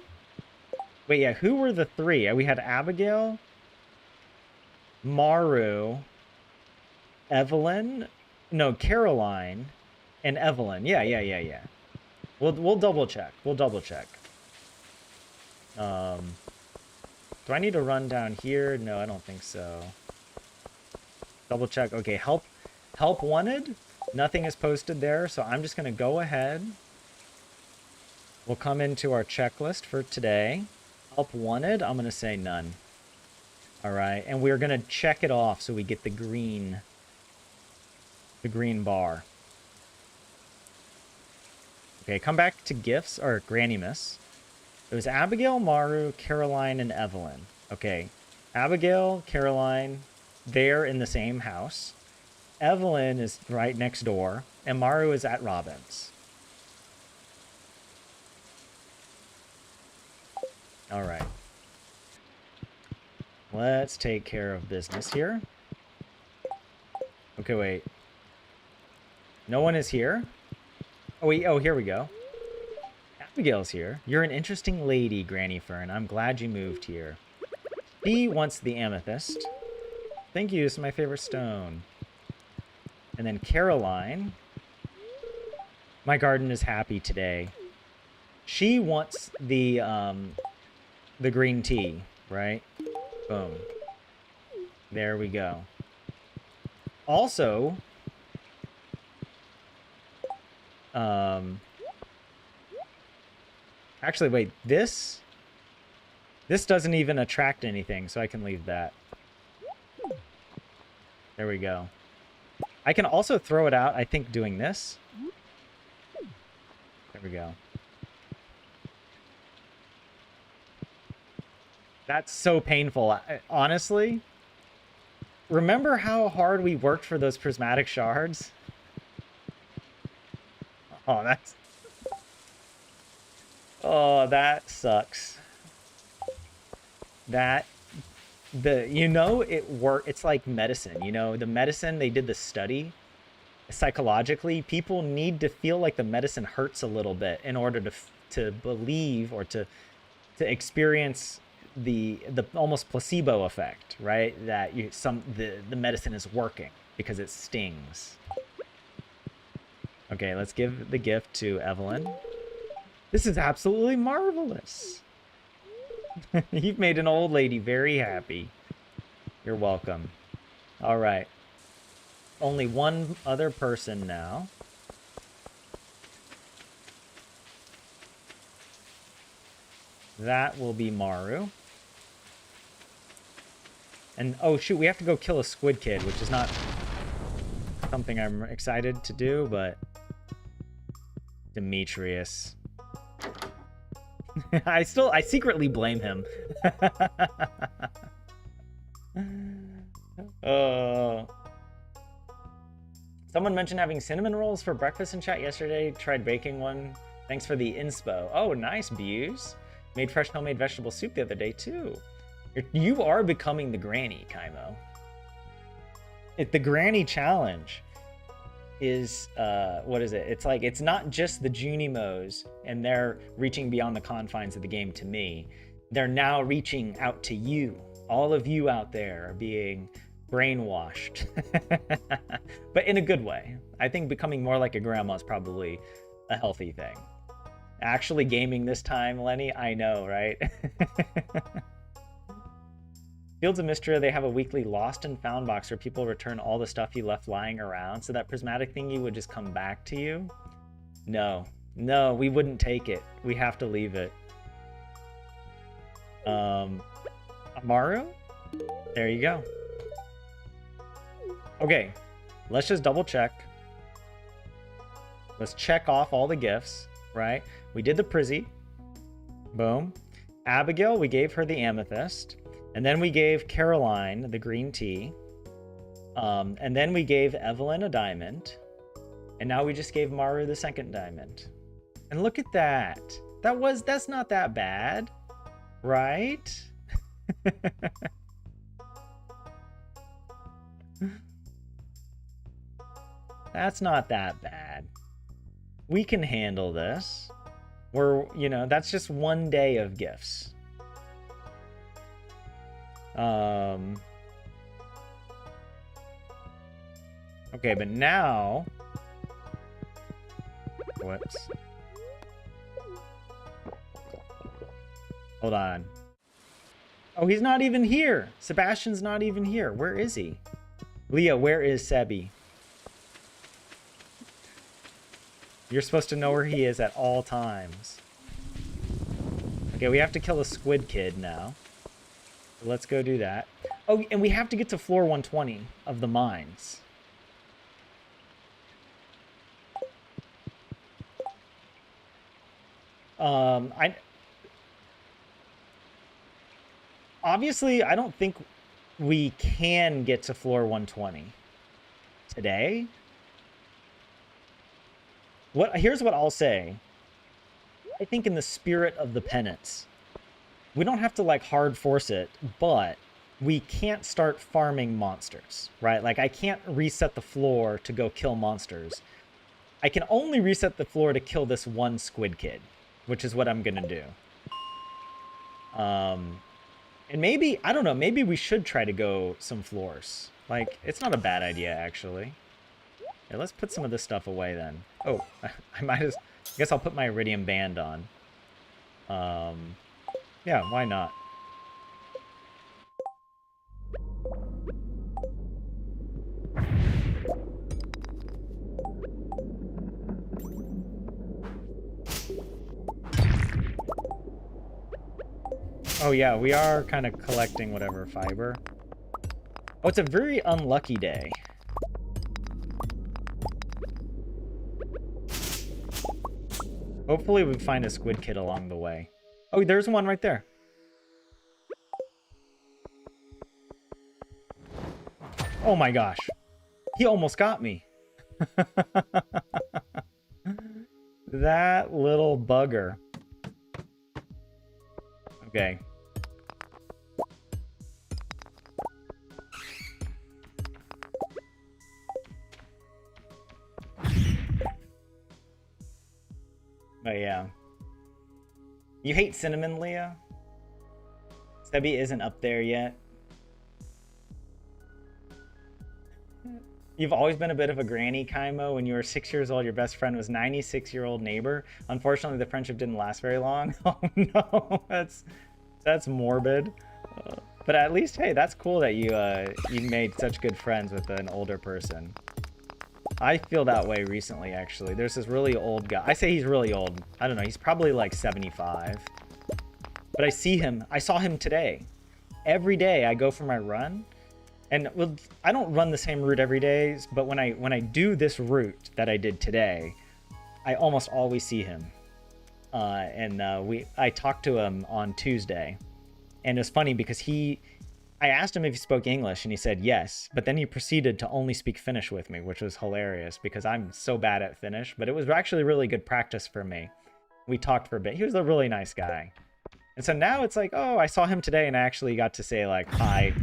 Wait, yeah, who were the 3? We had Abigail, Maru, Evelyn, no, Caroline, and Evelyn. Yeah. We'll double check. We'll double check. Do I need to run down here? No, I don't think so. Double check. Okay, help wanted. Nothing is posted there, so I'm just gonna go ahead. We'll come into our checklist for today. Help wanted, I'm gonna say none. All right, and we're gonna check it off so we get the green bar. Okay, come back to gifts, or Granny Miss. It was Abigail, Maru, Caroline, and Evelyn. Okay, Abigail, Caroline, they're in the same house. Evelyn is right next door, and Maru is at Robin's. All right. Let's take care of business here. Okay, wait. No one is here? Oh, wait. Oh, here we go. Abigail's here. You're an interesting lady, Granny Fern. I'm glad you moved here. She wants the amethyst. Thank you. It's my favorite stone. And then Caroline. My garden is happy today. She wants the green tea, right? Boom. There we go. Also, actually, wait, this doesn't even attract anything, so I can leave that. There we go. I can also throw it out, I think, doing this. There we go. That's so painful. Honestly, remember how hard we worked for those prismatic shards? Oh, that's... Oh, that sucks. That... You know, it's like medicine. You know, the medicine, they did the study. Psychologically, people need to feel like the medicine hurts a little bit in order to believe or to experience the almost placebo effect, right? That the medicine is working because it stings. Okay, let's give the gift to Evelyn. This is absolutely marvelous. You've made an old lady very happy. You're welcome. All right. Only one other person now. That will be Maru. And, oh shoot, we have to go kill a squid kid, which is not something I'm excited to do, but Demetrius. I secretly blame him. Someone mentioned having cinnamon rolls for breakfast in chat yesterday. Tried baking one. Thanks for the inspo. Oh, nice, Buse. Made fresh homemade vegetable soup the other day, too. You are becoming the granny, Kaimo. The granny challenge is, what is it? It's like, it's not just the Junimos and they're reaching beyond the confines of the game to me. They're now reaching out to you. All of you out there are being brainwashed. But in a good way. I think becoming more like a grandma is probably a healthy thing. Actually gaming this time, Lenny? I know, right? Fields of Mystria, they have a weekly lost and found box where people return all the stuff you left lying around, so that prismatic thingy would just come back to you? No. No, we wouldn't take it. We have to leave it. Amaru? There you go. Okay, let's just double check. Let's check off all the gifts, right? We did the Prizzy. Boom. Abigail, we gave her the amethyst. And then we gave Caroline the green tea. And then we gave Evelyn a diamond. And now we just gave Maru the second diamond. And look at that. That's not that bad, right? That's not that bad. We can handle this. That's just one day of gifts. Okay, but now... Whoops. Hold on. Oh, he's not even here. Sebastian's not even here. Where is he? Leah, where is Sebi? You're supposed to know where he is at all times. Okay, we have to kill a squid kid now. Let's go do that. Oh, and we have to get to floor 120 of the mines. Obviously, I don't think we can get to floor 120 today. Here's what I'll say. I think in the spirit of the penance, we don't have to like hard force it, but we can't start farming monsters, right? Like I can't reset the floor to go kill monsters. I can only reset the floor to kill this one squid kid, which is what I'm gonna do. And maybe, I don't know, maybe we should try to go some floors. Like, it's not a bad idea, actually. Yeah, let's put some of this stuff away then. Oh, I guess I'll put my iridium band on. Yeah, why not? Oh yeah, we are kind of collecting whatever fiber. Oh, it's a very unlucky day. Hopefully we find a squid kid along the way. Oh, there's one right there. Oh my gosh. He almost got me. That little bugger. Okay. But yeah. You hate cinnamon, Leah? Sebi isn't up there yet. You've always been a bit of a granny, Kaimo. When you were 6 years old, your best friend was 96-year-old neighbor. Unfortunately, the friendship didn't last very long. Oh no, that's morbid. But at least, hey, that's cool that you made such good friends with an older person. I feel that way recently, actually. There's this really old guy. I say he's really old. I don't know. He's probably like 75. But I saw him today. Every day I go for my run. And well, I don't run the same route every day, but when I do this route that I did today, I almost always see him. I talked to him on Tuesday, and it was funny because I asked him if he spoke English, and he said yes, but then he proceeded to only speak Finnish with me, which was hilarious because I'm so bad at Finnish, but it was actually really good practice for me. We talked for a bit. He was a really nice guy. And so now it's like, oh, I saw him today, and I actually got to say, like, hi,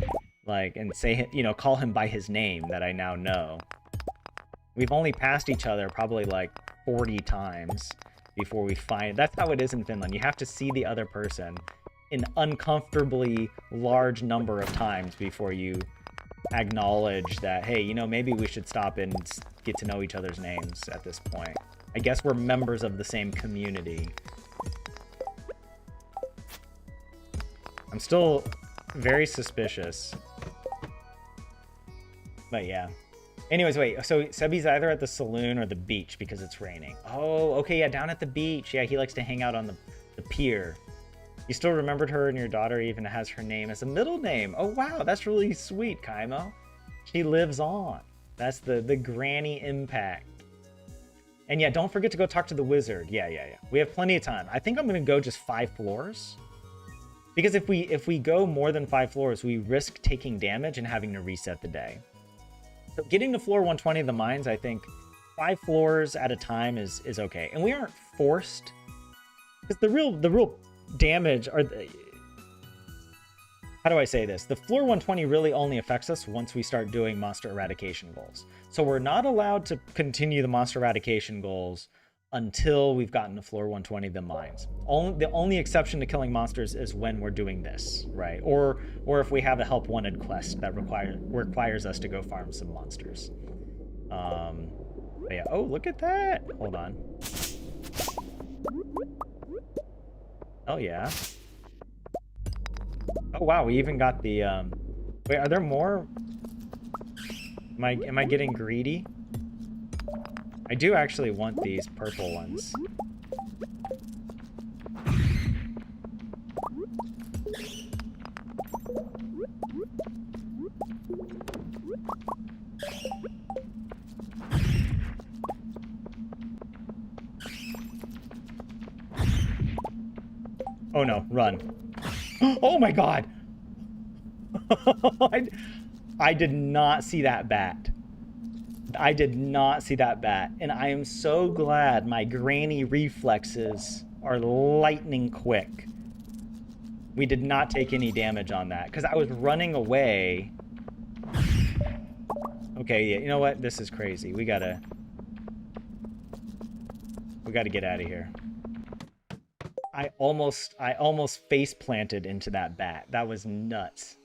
like, and say, you know, call him by his name that I now know. We've only passed each other probably like 40 times before we find... That's how it is in Finland. You have to see the other person an uncomfortably large number of times before you acknowledge that, hey, you know, maybe we should stop and get to know each other's names at this point. I guess we're members of the same community. I'm still very suspicious. But yeah. Anyways, wait, so Sebby's either at the saloon or the beach because it's raining. Oh, okay, yeah, down at the beach. Yeah, he likes to hang out on the pier. You still remembered her, and your daughter even has her name as a middle name. Oh, wow, that's really sweet, Kaimo. She lives on. That's the granny impact. And yeah, don't forget to go talk to the wizard. Yeah. We have plenty of time. I think I'm going to go just 5 floors. Because if we go more than 5 floors, we risk taking damage and having to reset the day. So getting to floor 120 of the mines, I think 5 floors at a time is okay. And we aren't forced, because the real damage are how do I say this? The floor 120 really only affects us once we start doing monster eradication goals. So we're not allowed to continue the monster eradication goals until we've gotten to floor 120 of the mines. The only exception to killing monsters is when we're doing this, right? Or if we have a help wanted quest that requires us to go farm some monsters. But yeah. Oh, look at that. Hold on. Oh yeah. Oh wow, we even got the wait, are there more? Am I getting greedy? I do actually want these purple ones. Oh no, run. Oh my god! I did not see that bat. I did not see that bat. And I am so glad my granny reflexes are lightning quick. We did not take any damage on that, because I was running away. Okay, yeah, you know what? This is crazy. We gotta get out of here. I almost face planted into that bat. That was nuts.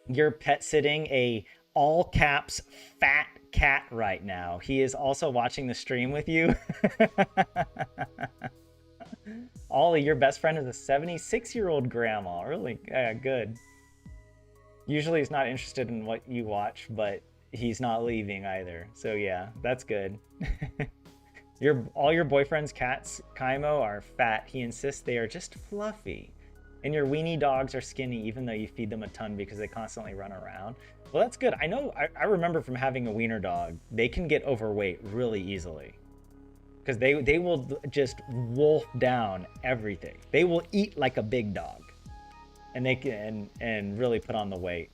You're pet sitting a all caps fat cat right now. He is also watching the stream with you. Ollie, your best friend is a 76-year-old grandma. Really good. Usually he's not interested in what you watch, but he's not leaving either. So yeah, that's good. All your boyfriend's cats, Kaimo, are fat. He insists they are just fluffy. And your weenie dogs are skinny, even though you feed them a ton because they constantly run around. Well, that's good. I remember from having a wiener dog, they can get overweight really easily. Because they will just wolf down everything. They will eat like a big dog. And they can and really put on the weight.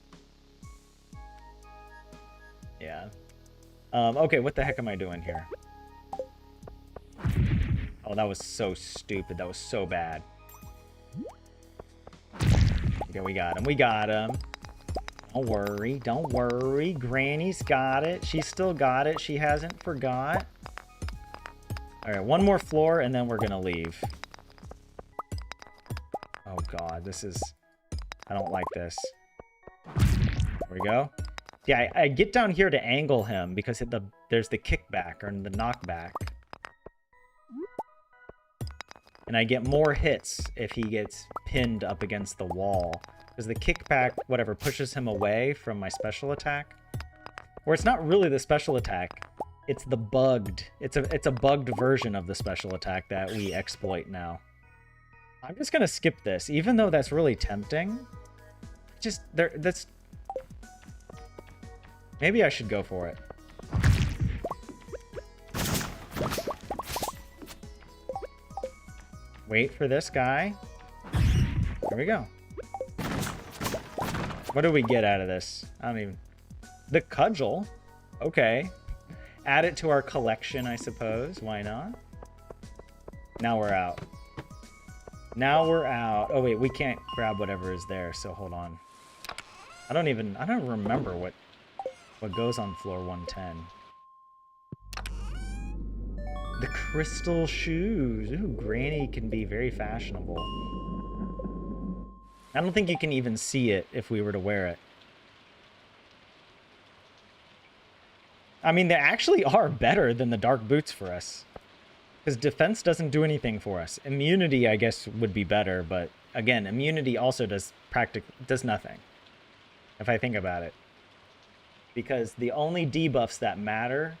Yeah. Okay, what the heck am I doing here? Oh, that was so stupid. That was so bad. Okay, we got him. We got him. Don't worry. Don't worry. Granny's got it. She's still got it. She hasn't forgot. All right, one more floor, and then we're going to leave. Oh, God. This is... I don't like this. There we go. Yeah, I get down here to angle him because there's the kickback or the knockback. And I get more hits if he gets pinned up against the wall. Because the kickback, whatever, pushes him away from my special attack. Or it's not really the special attack. It's the bugged. It's a bugged version of the special attack that we exploit now. I'm just gonna skip this, even though that's really tempting. Just there, that's. Maybe I should go for it. Wait for this guy. Here we go. What do we get out of this? I don't even... The cudgel. Okay. Add it to our collection, I suppose. Why not? Now we're out. Now we're out. Oh, wait. We can't grab whatever is there, so hold on. I don't remember what goes on floor 110. The crystal shoes. Ooh, Granny can be very fashionable. I don't think you can even see it if we were to wear it. I mean, they actually are better than the dark boots for us. Because defense doesn't do anything for us. Immunity, I guess, would be better, but again, immunity also does nothing. If I think about it. Because the only debuffs that matter...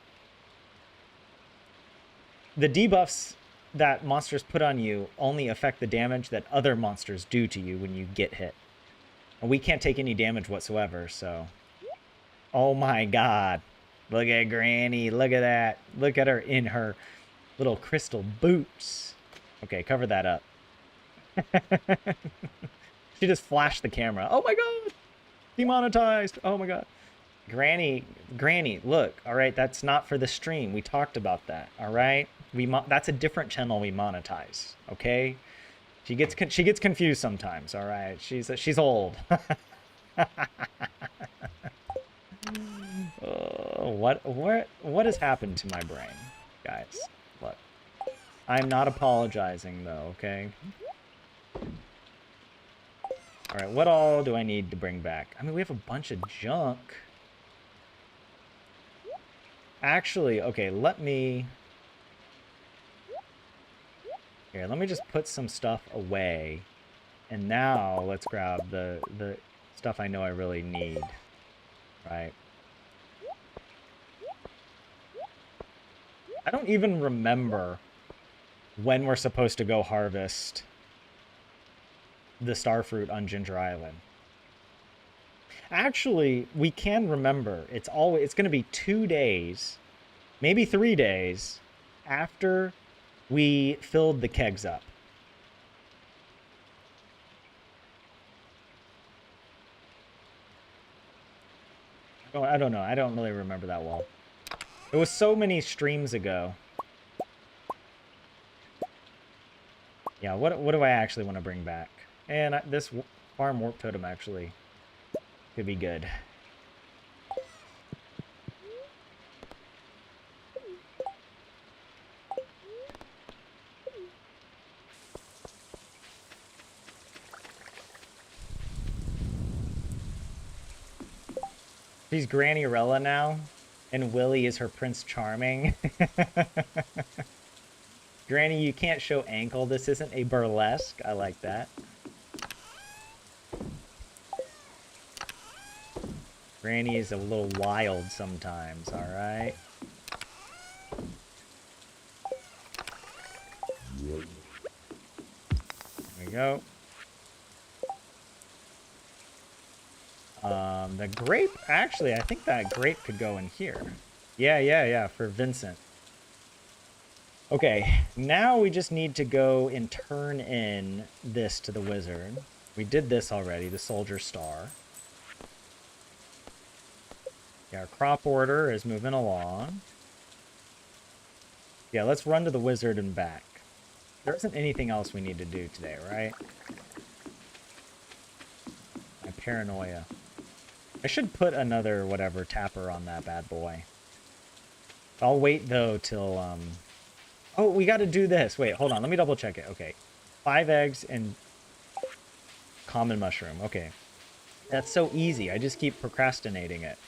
The debuffs that monsters put on you only affect the damage that other monsters do to you when you get hit. And we can't take any damage whatsoever, so... Oh my god. Look at Granny. Look at that. Look at her in her little crystal boots. Okay, cover that up. She just flashed the camera. Oh my god! Demonetized! Oh my god. Granny, look. Alright, that's not for the stream. We talked about that. Alright? That's a different channel we monetize. Okay? She gets confused sometimes. Alright? She's old. What has happened to my brain, guys? Look, I'm not apologizing though, okay? All right, what all do I need to bring back? I mean, we have a bunch of junk. Actually, okay, let me just put some stuff away, and now let's grab the stuff I know I really need, right? I don't even remember when we're supposed to go harvest the starfruit on Ginger Island. Actually, we can remember. It's going to be 2 days, maybe 3 days after we filled the kegs up. I don't know. I don't really remember that well. It was so many streams ago. Yeah, what do I actually want to bring back? And this farm warp totem actually could be good. She's Granny-rella now. And Willy is her Prince Charming. Granny, you can't show ankle. This isn't a burlesque. I like that. Granny is a little wild sometimes, alright? There we go. The grape, actually, I think that grape could go in here. Yeah, for Vincent. Okay, now we just need to go and turn in this to the wizard. We did this already, the soldier star. Yeah, our crop order is moving along. Yeah, let's run to the wizard and back. There isn't anything else we need to do today, right? My paranoia. I should put another, whatever, tapper on that bad boy. I'll wait, though, till, Oh, we gotta do this. Wait, hold on. Let me double check it. Okay. 5 eggs and common mushroom. Okay. That's so easy. I just keep procrastinating it.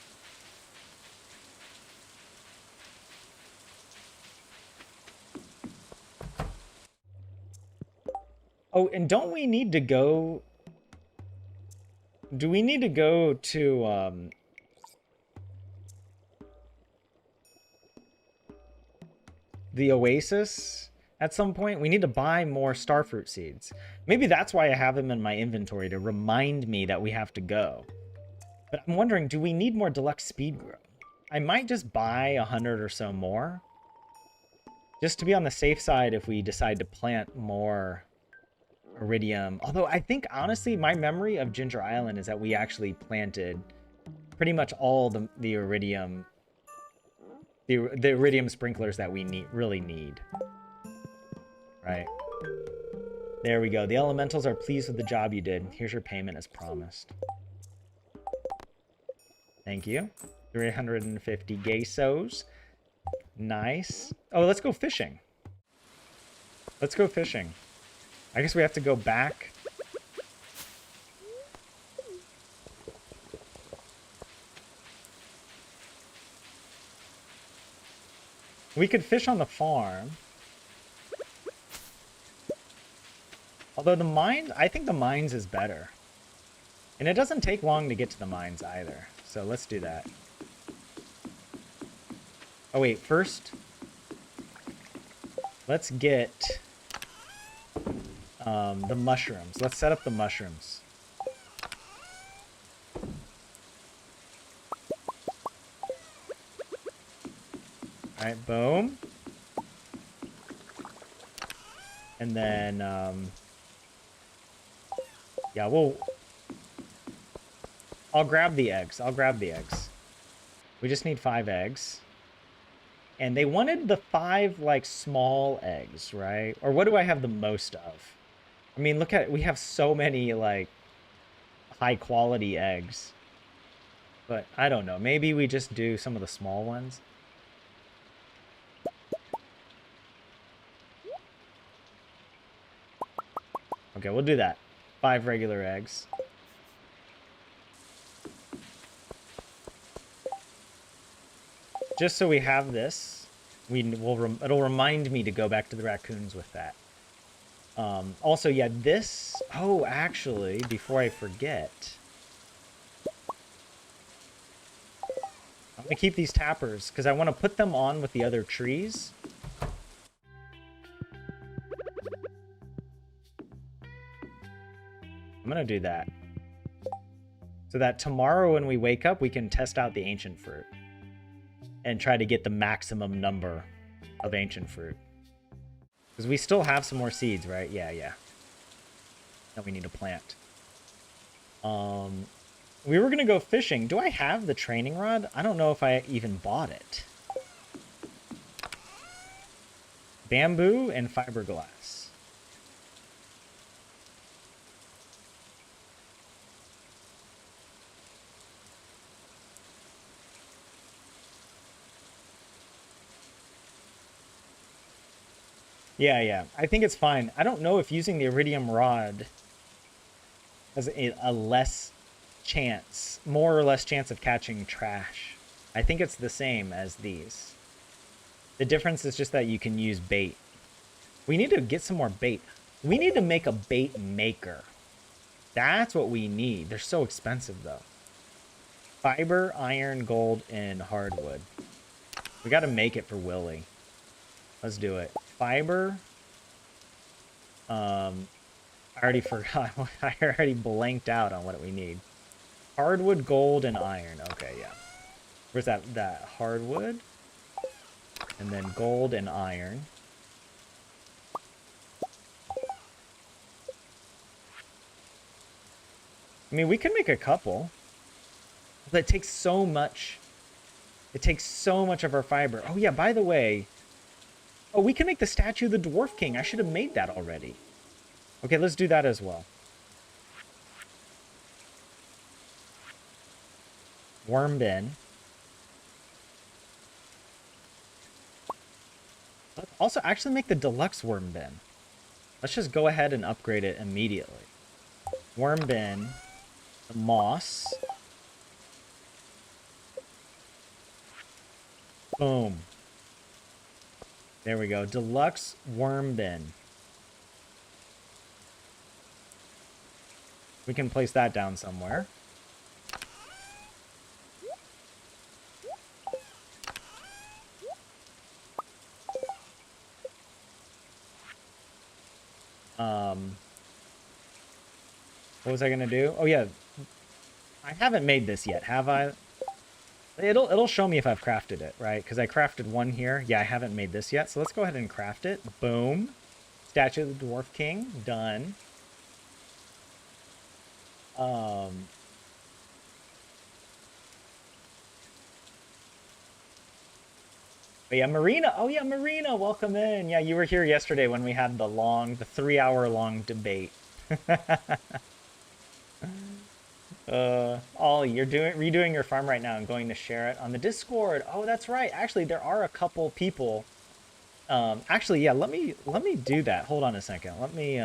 Oh, and don't we need to go... Do we need to go to, the Oasis at some point. We need to buy more starfruit seeds. Maybe that's why I have them in my inventory, to remind me that we have to go. But I'm wondering, do we need more deluxe speed growth? I might just buy 100 or so more, just to be on the safe side if we decide to plant more iridium. Although I think, honestly, my memory of Ginger Island is that we actually planted pretty much all the iridium, the iridium sprinklers that we really need. Right. There we go. The elementals are pleased with the job you did. Here's your payment as promised. Thank you. 350 geishos. Nice. Oh, let's go fishing. Let's go fishing. I guess we have to go back. We could fish on the farm. Although the mines, I think the mines is better. And it doesn't take long to get to the mines either. So let's do that. Oh wait, first, let's get the mushrooms. Let's set up the mushrooms. Alright, boom. And then, yeah, I'll grab the eggs. I'll grab the eggs. We just need 5 eggs. And they wanted the 5, like, small eggs, right? Or what do I have the most of? I mean, look at it. We have so many, like, high-quality eggs. But I don't know. Maybe we just do some of the small ones. Okay, we'll do that. 5 regular eggs. Just so we have this, it'll remind me to go back to the raccoons with that. Also, yeah, this... Oh, actually, before I forget... I'm going to keep these tappers, because I want to put them on with the other trees. I'm going to do that. So that tomorrow when we wake up, we can test out the ancient fruit. And try to get the maximum number of ancient fruit. Because we still have some more seeds, right? Yeah. That we need to plant. We were going to go fishing. Do I have the training rod? I don't know if I even bought it. Bamboo and fiberglass. Yeah. I think it's fine. I don't know if using the iridium rod has a less chance, more or less chance of catching trash. I think it's the same as these. The difference is just that you can use bait. We need to get some more bait. We need to make a bait maker. That's what we need. They're so expensive, though. Fiber, iron, gold, and hardwood. We got to make it for Willy. Let's do it. Fiber. I already forgot. I already blanked out on what we need. Hardwood, gold, and iron. Okay, yeah. Where's that hardwood? And then gold and iron. I mean, we can make a couple. But it takes so much. It takes so much of our fiber. Oh, yeah, by the way. Oh, we can make the statue of the Dwarf King. I should have made that already. Okay, let's do that as well. Worm bin. Let's also actually make the deluxe worm bin. Let's just go ahead and upgrade it immediately. Worm bin. The moss. Boom. There we go. Deluxe worm bin. We can place that down somewhere. What was I gonna do? Oh yeah, I haven't made this yet, have I? It'll show me if I've crafted it, right? Because I crafted one here. Yeah, I haven't made this yet, so let's go ahead and craft it. Boom. Statue of the Dwarf King, done. Um, but yeah, Marina. Oh yeah, Marina, welcome in. Yeah, you were here yesterday when we had the 3-hour long debate. Ollie, you're redoing your farm right now and going to share it on the Discord. Oh, that's right. Actually, there are a couple people. Actually, yeah, let me do that. Hold on a second. Let me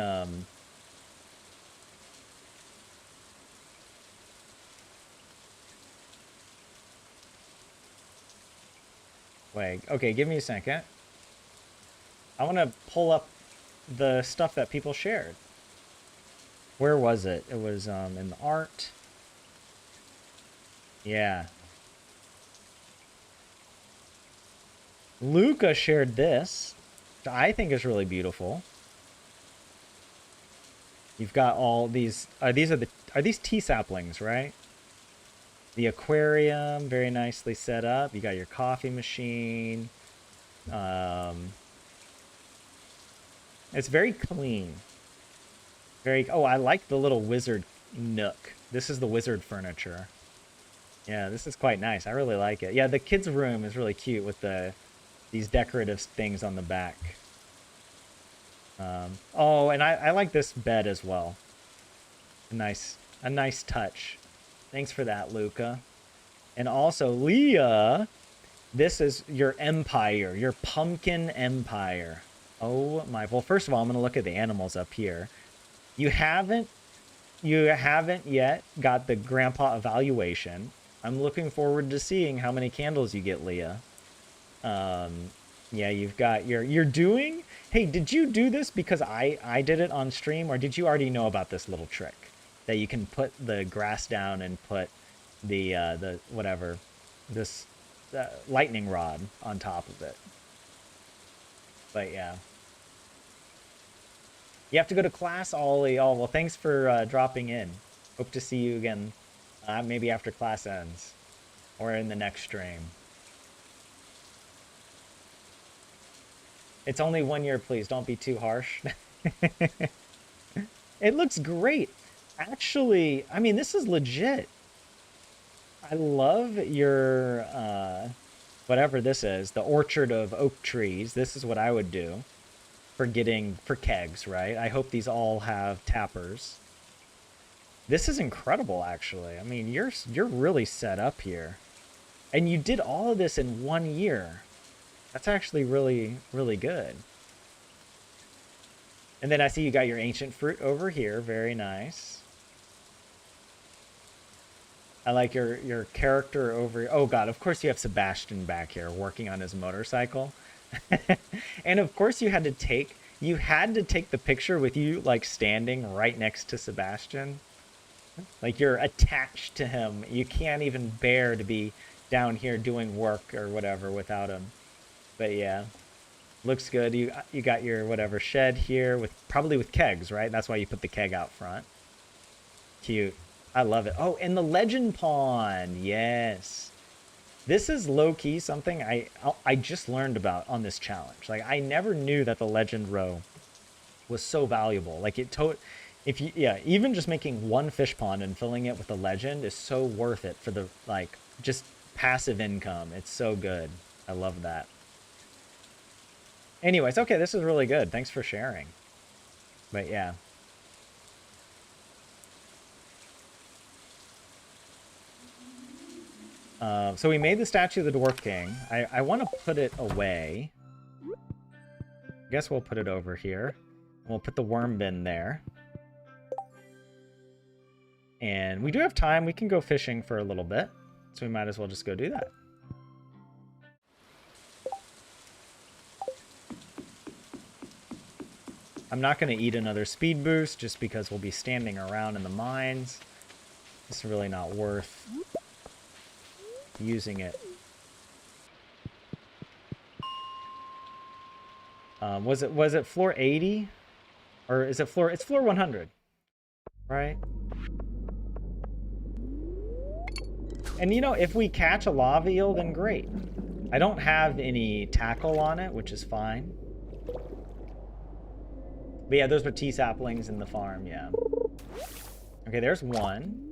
wait. Okay, give me a second. I want to pull up the stuff that people shared. Where was it? It was in the art. Yeah. Luca shared this, which I think is really beautiful. You've got all these. Are these tea saplings, right? The aquarium, very nicely set up. You got your coffee machine. Um, it's very clean. Very. Oh, I like the little wizard nook. This is the wizard furniture. Yeah, this is quite nice. I really like it. Yeah, the kids' room is really cute with these decorative things on the back. Oh, and I like this bed as well. A nice touch. Thanks for that, Luca. And also, Leah, this is your empire, your pumpkin empire. Oh my! Well, first of all, I'm gonna look at the animals up here. You haven't, you haven't yet got the grandpa evaluation. I'm looking forward to seeing how many candles you get, Leah. Yeah, you've got you're doing. Hey, did you do this because I did it on stream, or did you already know about this little trick that you can put the grass down and put the whatever this lightning rod on top of it? But yeah, you have to go to class, Ollie. Oh well, thanks for dropping in. Hope to see you again, maybe after class ends or in the next stream. It's only 1 year, please. Don't be too harsh. It looks great. Actually, I mean, this is legit. I love your, whatever this is, the orchard of oak trees. This is what I would do for kegs, right? I hope these all have tappers. This is incredible, actually. I mean, you're really set up here. And you did all of this in 1 year. That's actually really, really good. And then I see you got your ancient fruit over here. Very nice. I like your character over. Oh God, of course you have Sebastian back here working on his motorcycle. And of course you had to take the picture with you like standing right next to Sebastian. Like you're attached to him. You can't even bear to be down here doing work or whatever without him. But yeah, looks good. You got your whatever shed here with probably with kegs, right? That's why you put the keg out front. Cute. I love it. Oh, and the legend pawn. Yes. This is low key something I just learned about on this challenge. Like I never knew that the legend row was so valuable. Like if you yeah, even just making one fish pond and filling it with a legend is so worth it for the like just passive income. It's so good. I love that. Anyways, okay, this is really good. Thanks for sharing. But yeah. So we made the statue of the Dwarf King. I want to put it away. I guess we'll put it over here. We'll put the worm bin there. And we do have time. We can go fishing for a little bit. So we might as well just go do that. I'm not going to eat another speed boost just because we'll be standing around in the mines. It's really not worth using it. Was it floor 80? Or is it floor... It's floor 100. right? And you know, if we catch a lava eel, then great. I don't have any tackle on it, which is fine. But yeah, those were tea saplings in the farm, yeah. Okay, there's one.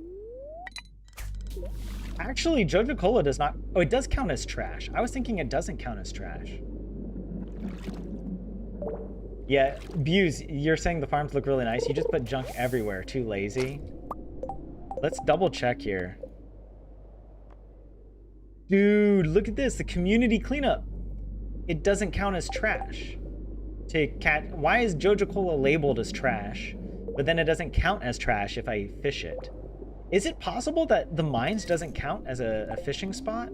Actually, Joja Cola does not... Oh, it does count as trash. I was thinking it doesn't count as trash. Yeah, Buse, you're saying the farms look really nice. You just put junk everywhere. Too lazy. Let's double check here. Dude, look at this. The community cleanup. It doesn't count as trash. Why is Joja Cola labeled as trash, but then it doesn't count as trash if I fish it? Is it possible that the mines doesn't count as a fishing spot?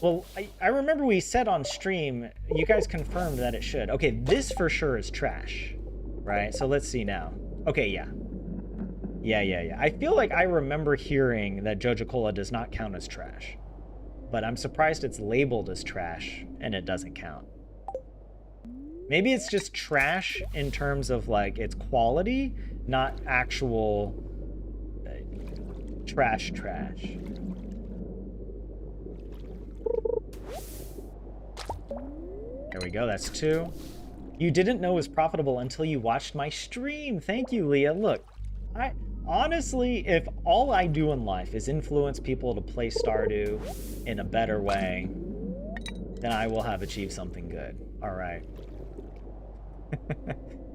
Well, I remember we said on stream, you guys confirmed that it should. Okay, this for sure is trash, right? So let's see now. Okay, yeah. Yeah. I feel like I remember hearing that Joja Cola does not count as trash, but I'm surprised it's labeled as trash and it doesn't count. Maybe it's just trash in terms of like its quality, not actual trash. There we go, that's 2. You didn't know it was profitable until you watched my stream. Thank you, Leah. Look, honestly, if all I do in life is influence people to play Stardew in a better way, then I will have achieved something good. All right.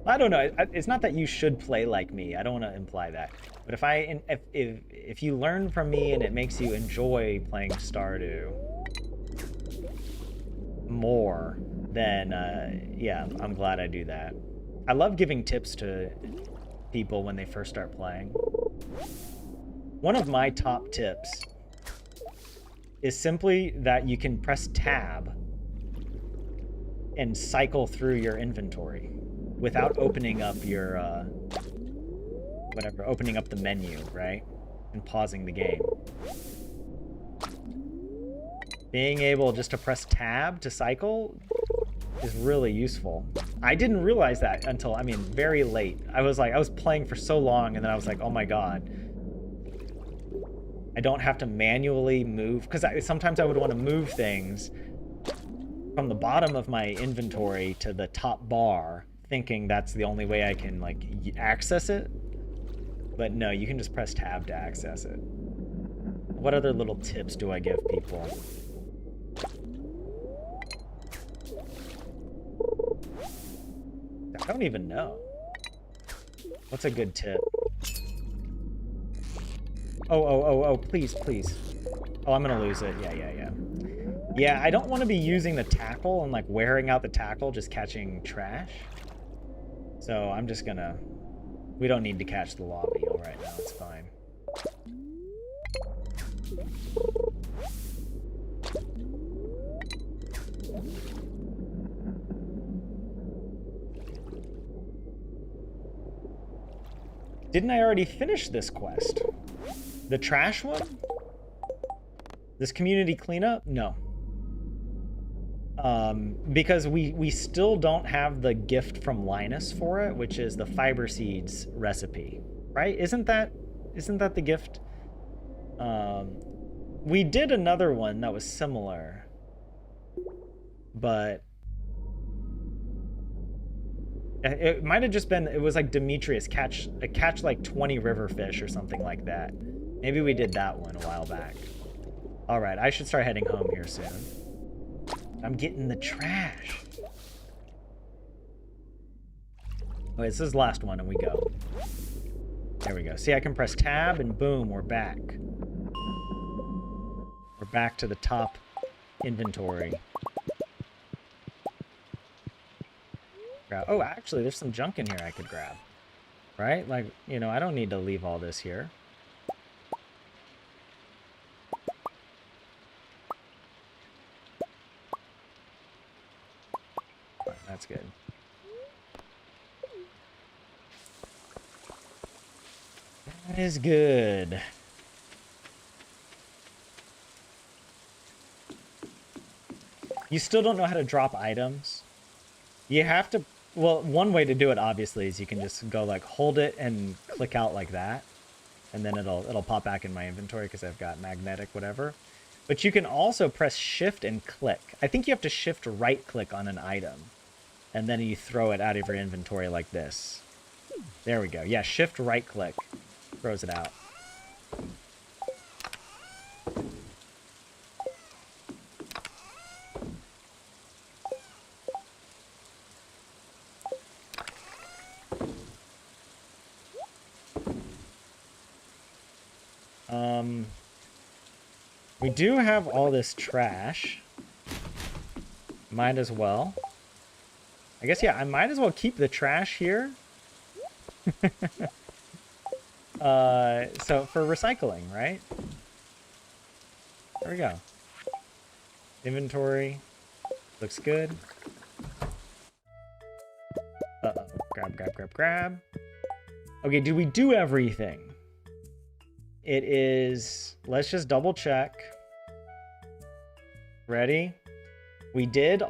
I don't know. It's not that you should play like me. I don't want to imply that. But if you learn from me and it makes you enjoy playing Stardew more, then yeah, I'm glad I do that. I love giving tips to people when they first start playing. One of my top tips is simply that you can press tab and cycle through your inventory without opening up your opening up the menu, right? And pausing the game. Being able just to press tab to cycle is really useful. I didn't realize that until, I mean, very late. I was playing for so long and then I was like, oh my god. I don't have to manually move, because sometimes I would want to move things from the bottom of my inventory to the top bar, thinking that's the only way I can like access it. But no, you can just press tab to access it. What other little tips do I give people? I don't even know. What's a good tip? Oh, please. Oh, I'm gonna lose it. Yeah. Yeah, I don't want to be using the tackle and like wearing out the tackle just catching trash. So I'm just gonna... We don't need to catch the lava eel right now, it's fine. Didn't I already finish this quest? The trash one? This community cleanup? No. Because we still don't have the gift from Linus for it, which is the fiber seeds recipe, right? Isn't that the gift? We did another one that was similar, but it might have just been, it was like Demetrius catch like 20 river fish or something like that. Maybe we did that one a while back. All right, I should start heading home here soon. I'm getting the trash. Okay, this is the last one and we go. There we go. See, I can press tab and boom, we're back. We're back to the top inventory. Oh, actually, there's some junk in here I could grab. Right? Like, you know, I don't need to leave all this here. That's good. That is good. You still don't know how to drop items? You have to Well, one way to do it obviously is you can just go like hold it and click out like that, and then it'll pop back in my inventory because I've got magnetic whatever. But you can also press shift and click. I think you have to shift right click on an item, and then you throw it out of your inventory like this. There we go. Yeah, shift right click throws it out. We do have all this trash. Might as well. I guess, yeah, I might as well keep the trash here. So for recycling, right? There we go. Inventory. Looks good. Uh-oh. Grab, grab, grab, grab. Okay, do we do everything? It is... Let's just double check. Ready? We did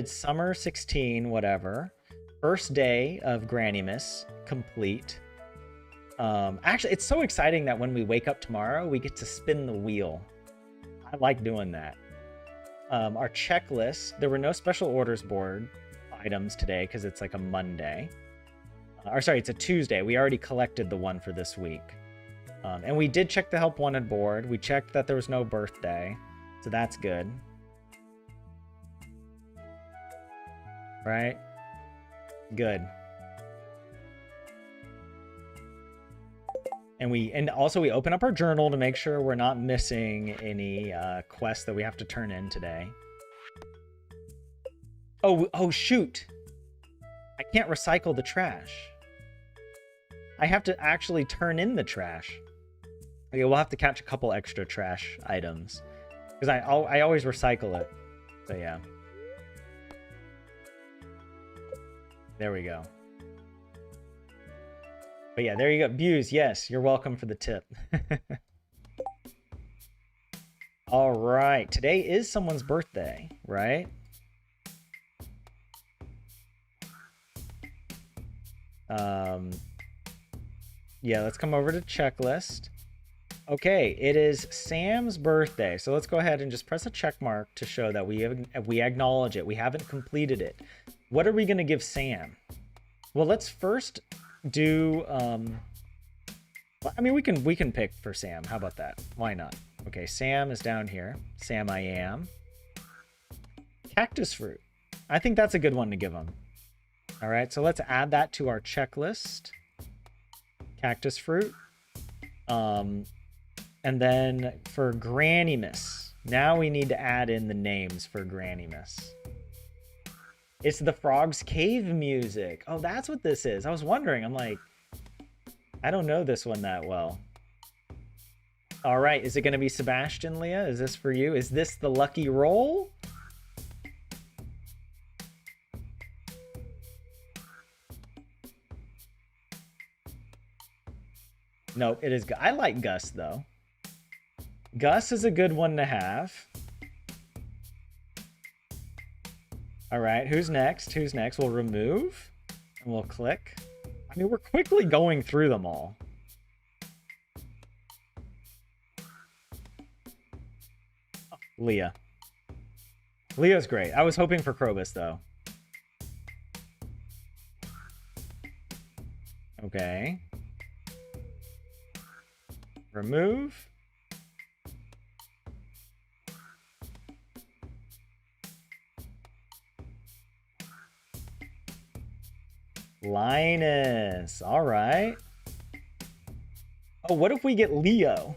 summer 16, whatever. First day of Grannymas, complete. Actually, it's so exciting that when we wake up tomorrow, we get to spin the wheel. I like doing that. Our checklist, there were no special orders board items today because it's like a Monday. Sorry, it's a Tuesday. We already collected the one for this week. And we did check the help wanted board. We checked that there was no birthday. So that's good. Right? Good. And also we open up our journal to make sure we're not missing any quests that we have to turn in today. Oh shoot. I can't recycle the trash. I have to actually turn in the trash. Okay, we'll have to catch a couple extra trash items. Because I always recycle it. So yeah. There we go. But yeah, there you go. Buse, yes, you're welcome for the tip. All right. Today is someone's birthday, right? Yeah, let's come over to checklist. Okay, it is Sam's birthday. So let's go ahead and just press a check mark to show that we acknowledge it. We haven't completed it. What are we going to give Sam? Well, let's first do I mean, we can pick for Sam. How about that? Why not? Okay, Sam is down here. Sam I am. Cactus fruit. I think that's a good one to give him. All right, so let's add that to our checklist. Cactus fruit. And then for Grannymas, now we need to add in the names for Grannymas. It's the Frog's Cave music. Oh, that's what this is. I was wondering. I'm like, I don't know this one that well. All right, is it going to be Sebastian, Leah? Is this for you? Is this the lucky roll? No, it is. I like Gus, though. Gus is a good one to have. All right, who's next? Who's next? We'll remove and we'll click. I mean, we're quickly going through them all. Oh, Leah. Leah's great. I was hoping for Krobus, though. Okay. Remove. Linus. All right. Oh, what if we get Leo?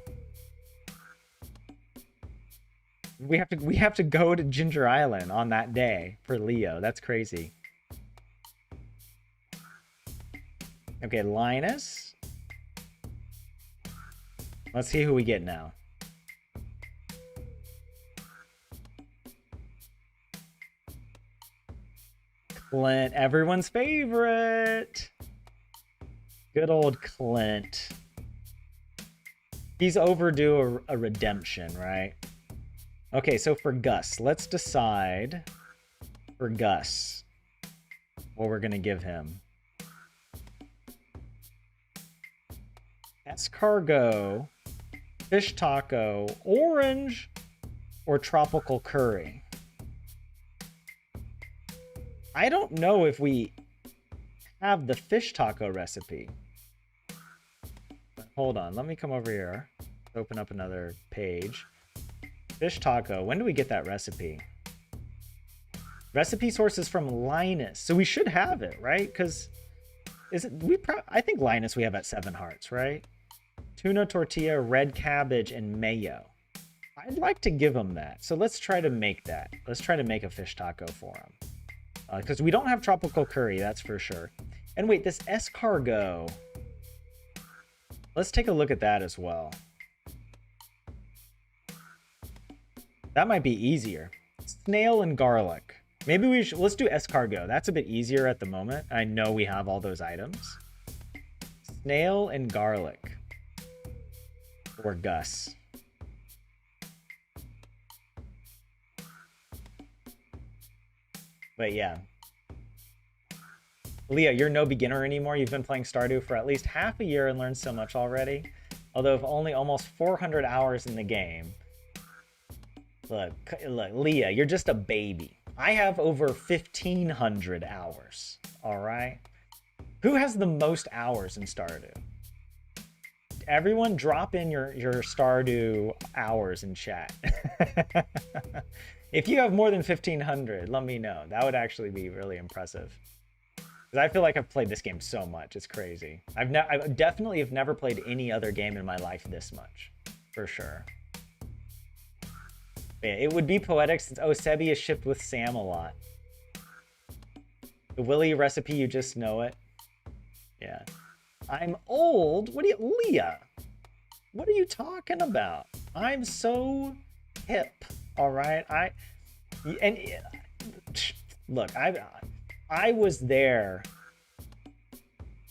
We have to go to Ginger Island on that day for Leo. That's crazy. Okay, Linus. Let's see who we get now. Clint, everyone's favorite. Good old Clint. He's overdue a redemption, right? Okay, so for Gus, let's decide for Gus. what we're gonna give him. Escargot, fish taco, orange, or tropical curry. I don't know if we have the fish taco recipe. But hold on, let me come over here. Open up another page. Fish taco, when do we get that recipe? Recipe sources from Linus. So we should have it, right? Because is it I think Linus we have at 7 hearts, right? Tuna tortilla, red cabbage, and mayo. I'd like to give him that. So let's try to make that. Let's try to make a fish taco for him. Because we don't have tropical curry, that's for sure. And wait, this escargot. Let's take a look at that as well. That might be easier. Snail and garlic. Maybe we should, let's do escargot. That's a bit easier at the moment. I know we have all those items. Snail and garlic. Or Gus. But yeah. Leah, you're no beginner anymore. You've been playing Stardew for at least half a year and learned so much already. Although of only almost 400 hours in the game. Look, Leah, you're just a baby. I have over 1,500 hours. All right? Who has the most hours in Stardew? Everyone drop in your Stardew hours in chat. If you have more than 1,500, let me know. That would actually be really impressive. Because I feel like I've played this game so much. It's crazy. I definitely have never played any other game in my life this much. For sure. But yeah, it would be poetic since Sebi is shipped with Sam a lot. The Willy recipe, you just know it. Yeah. I'm old? What are you... Leah! What are you talking about? I'm so hip. All right? Look, I was there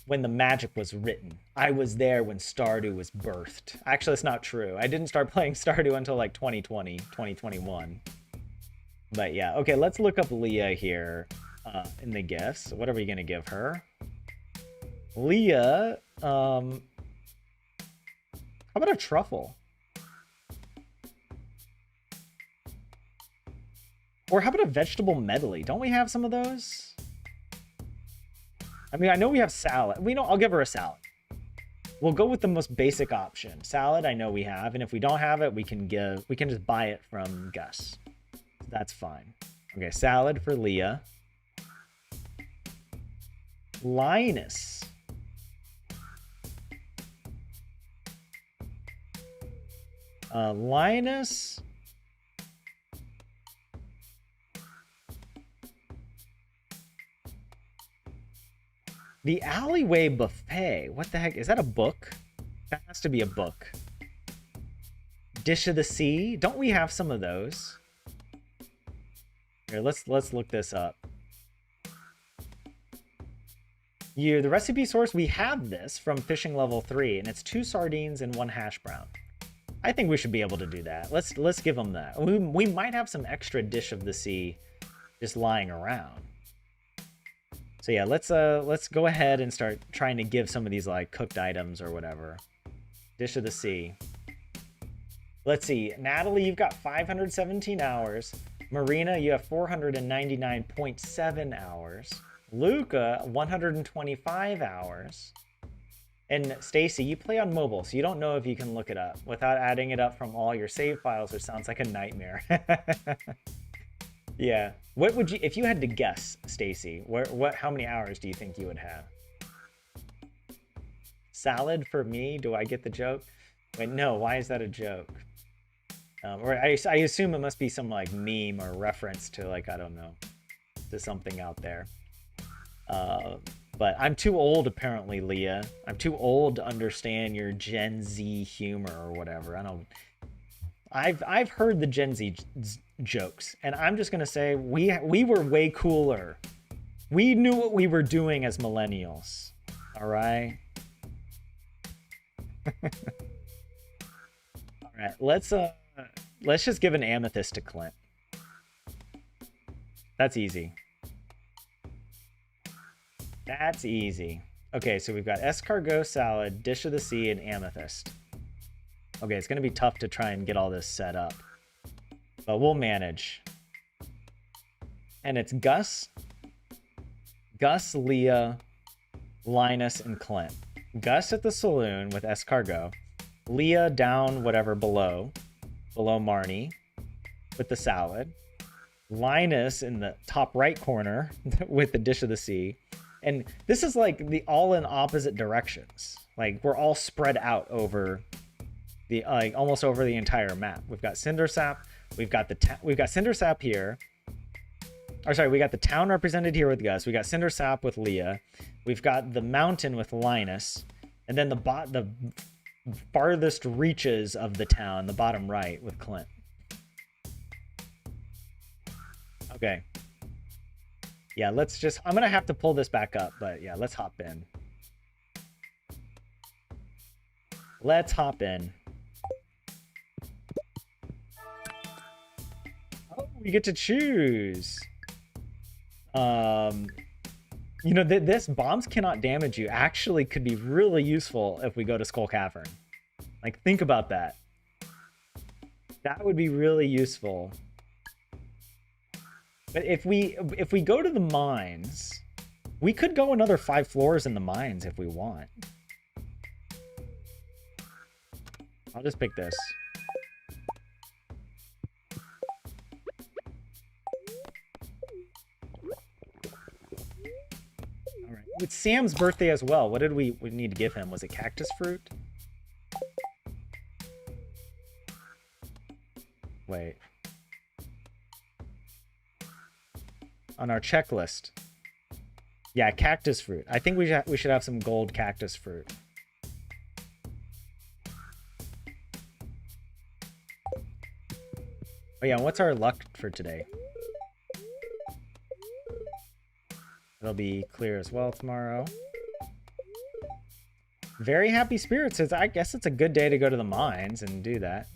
when the magic was written. I was there when Stardew was birthed. Actually, that's not true. I didn't start playing Stardew until like 2020, 2021. But yeah, okay, let's look up Leah here in the gifts. What are we going to give her? Leah, how about a truffle? Or how about a vegetable medley? Don't we have some of those? I mean, I know we have salad. I'll give her a salad. We'll go with the most basic option. Salad, I know we have, and if we don't have it, we can just buy it from Gus. That's fine. Okay, salad for Leah. Linus. Linus. The Alleyway Buffet. What the heck? Is that a book? That has to be a book. Dish of the Sea. Don't we have some of those? Here, let's look this up. The recipe source, we have this from Fishing Level 3, and it's 2 sardines and 1 hash brown. I think we should be able to do that. Let's give them that. We might have some extra Dish of the Sea just lying around. So yeah, let's go ahead and start trying to give some of these like cooked items or whatever. Dish of the Sea. Let's see. Natalie, you've got 517 hours. Marina, you have 499.7 hours. Luca, 125 hours. And Stacy, you play on mobile, so you don't know if you can look it up. Without adding it up from all your save files, it sounds like a nightmare. Yeah. What would you, if you had to guess, Stacy, how many hours do you think you would have? Salad for me? Do I get the joke? Wait, no. Why is that a joke? Or I assume it must be some like meme or reference to like, I don't know, to something out there. But I'm too old, apparently, Leah. I'm too old to understand your Gen Z humor or whatever. I've heard the Gen Z jokes, and I'm just gonna say we were way cooler. We knew what we were doing as millennials. All right. All right. Let's just give an amethyst to Clint. That's easy. That's easy. Okay, so we've got escargot salad, dish of the sea, and amethyst. Okay, it's going to be tough to try and get all this set up, but we'll manage. And it's Gus, Leah, Linus, and Clint. Gus at the saloon with escargot. Leah down whatever below Marnie with the salad. Linus in the top right corner with the dish of the sea. And this is like the all in opposite directions. Like we're all spread out over the like almost over the entire map. We've got Cindersap. We've got Cindersap here. Or sorry, we got the town represented here with Gus. We got Cindersap with Leah. We've got the mountain with Linus, and then the farthest reaches of the town, the bottom right with Clint. Okay. Yeah, let's just... I'm going to have to pull this back up, but yeah, let's hop in. Let's hop in. Oh, we get to choose. You know, this bombs cannot damage you actually could be really useful if we go to Skull Cavern. Like, think about that. That would be really useful. But if we go to the mines, we could go another 5 floors in the mines if we want. I'll just pick this. All right. It's Sam's birthday as well. What did we need to give him? Was it cactus fruit? Wait. On our checklist. Yeah, cactus fruit. I think we should have some gold cactus fruit. Oh yeah, what's our luck for today? It'll be clear as well tomorrow. Very happy spirits says, I guess it's a good day to go to the mines and do that.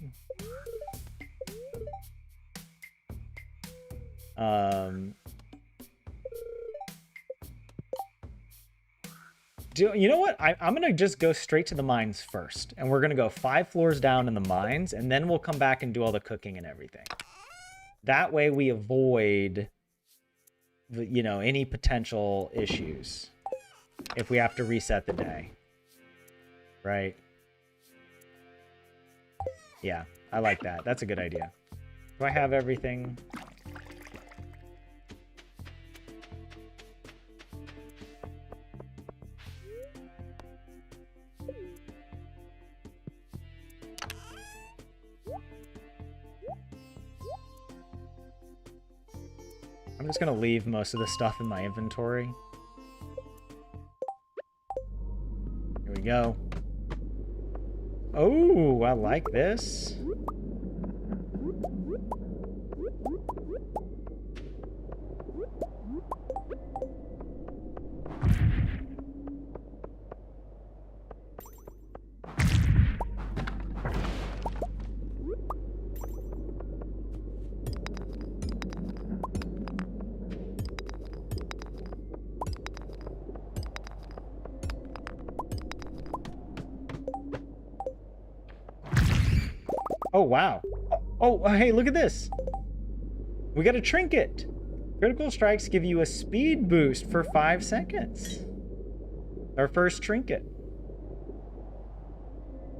You know what? I'm going to just go straight to the mines first. And we're going to go 5 floors down in the mines. And then we'll come back and do all the cooking and everything. That way we avoid, you know, any potential issues. If we have to reset the day. Right? Yeah, I like that. That's a good idea. Do I have everything? I'm just gonna leave most of the stuff in my inventory. Here we go. Oh, I like this. Oh, wow. Oh, hey, look at this. We got a trinket. Critical strikes give you a speed boost for 5 seconds. Our first trinket.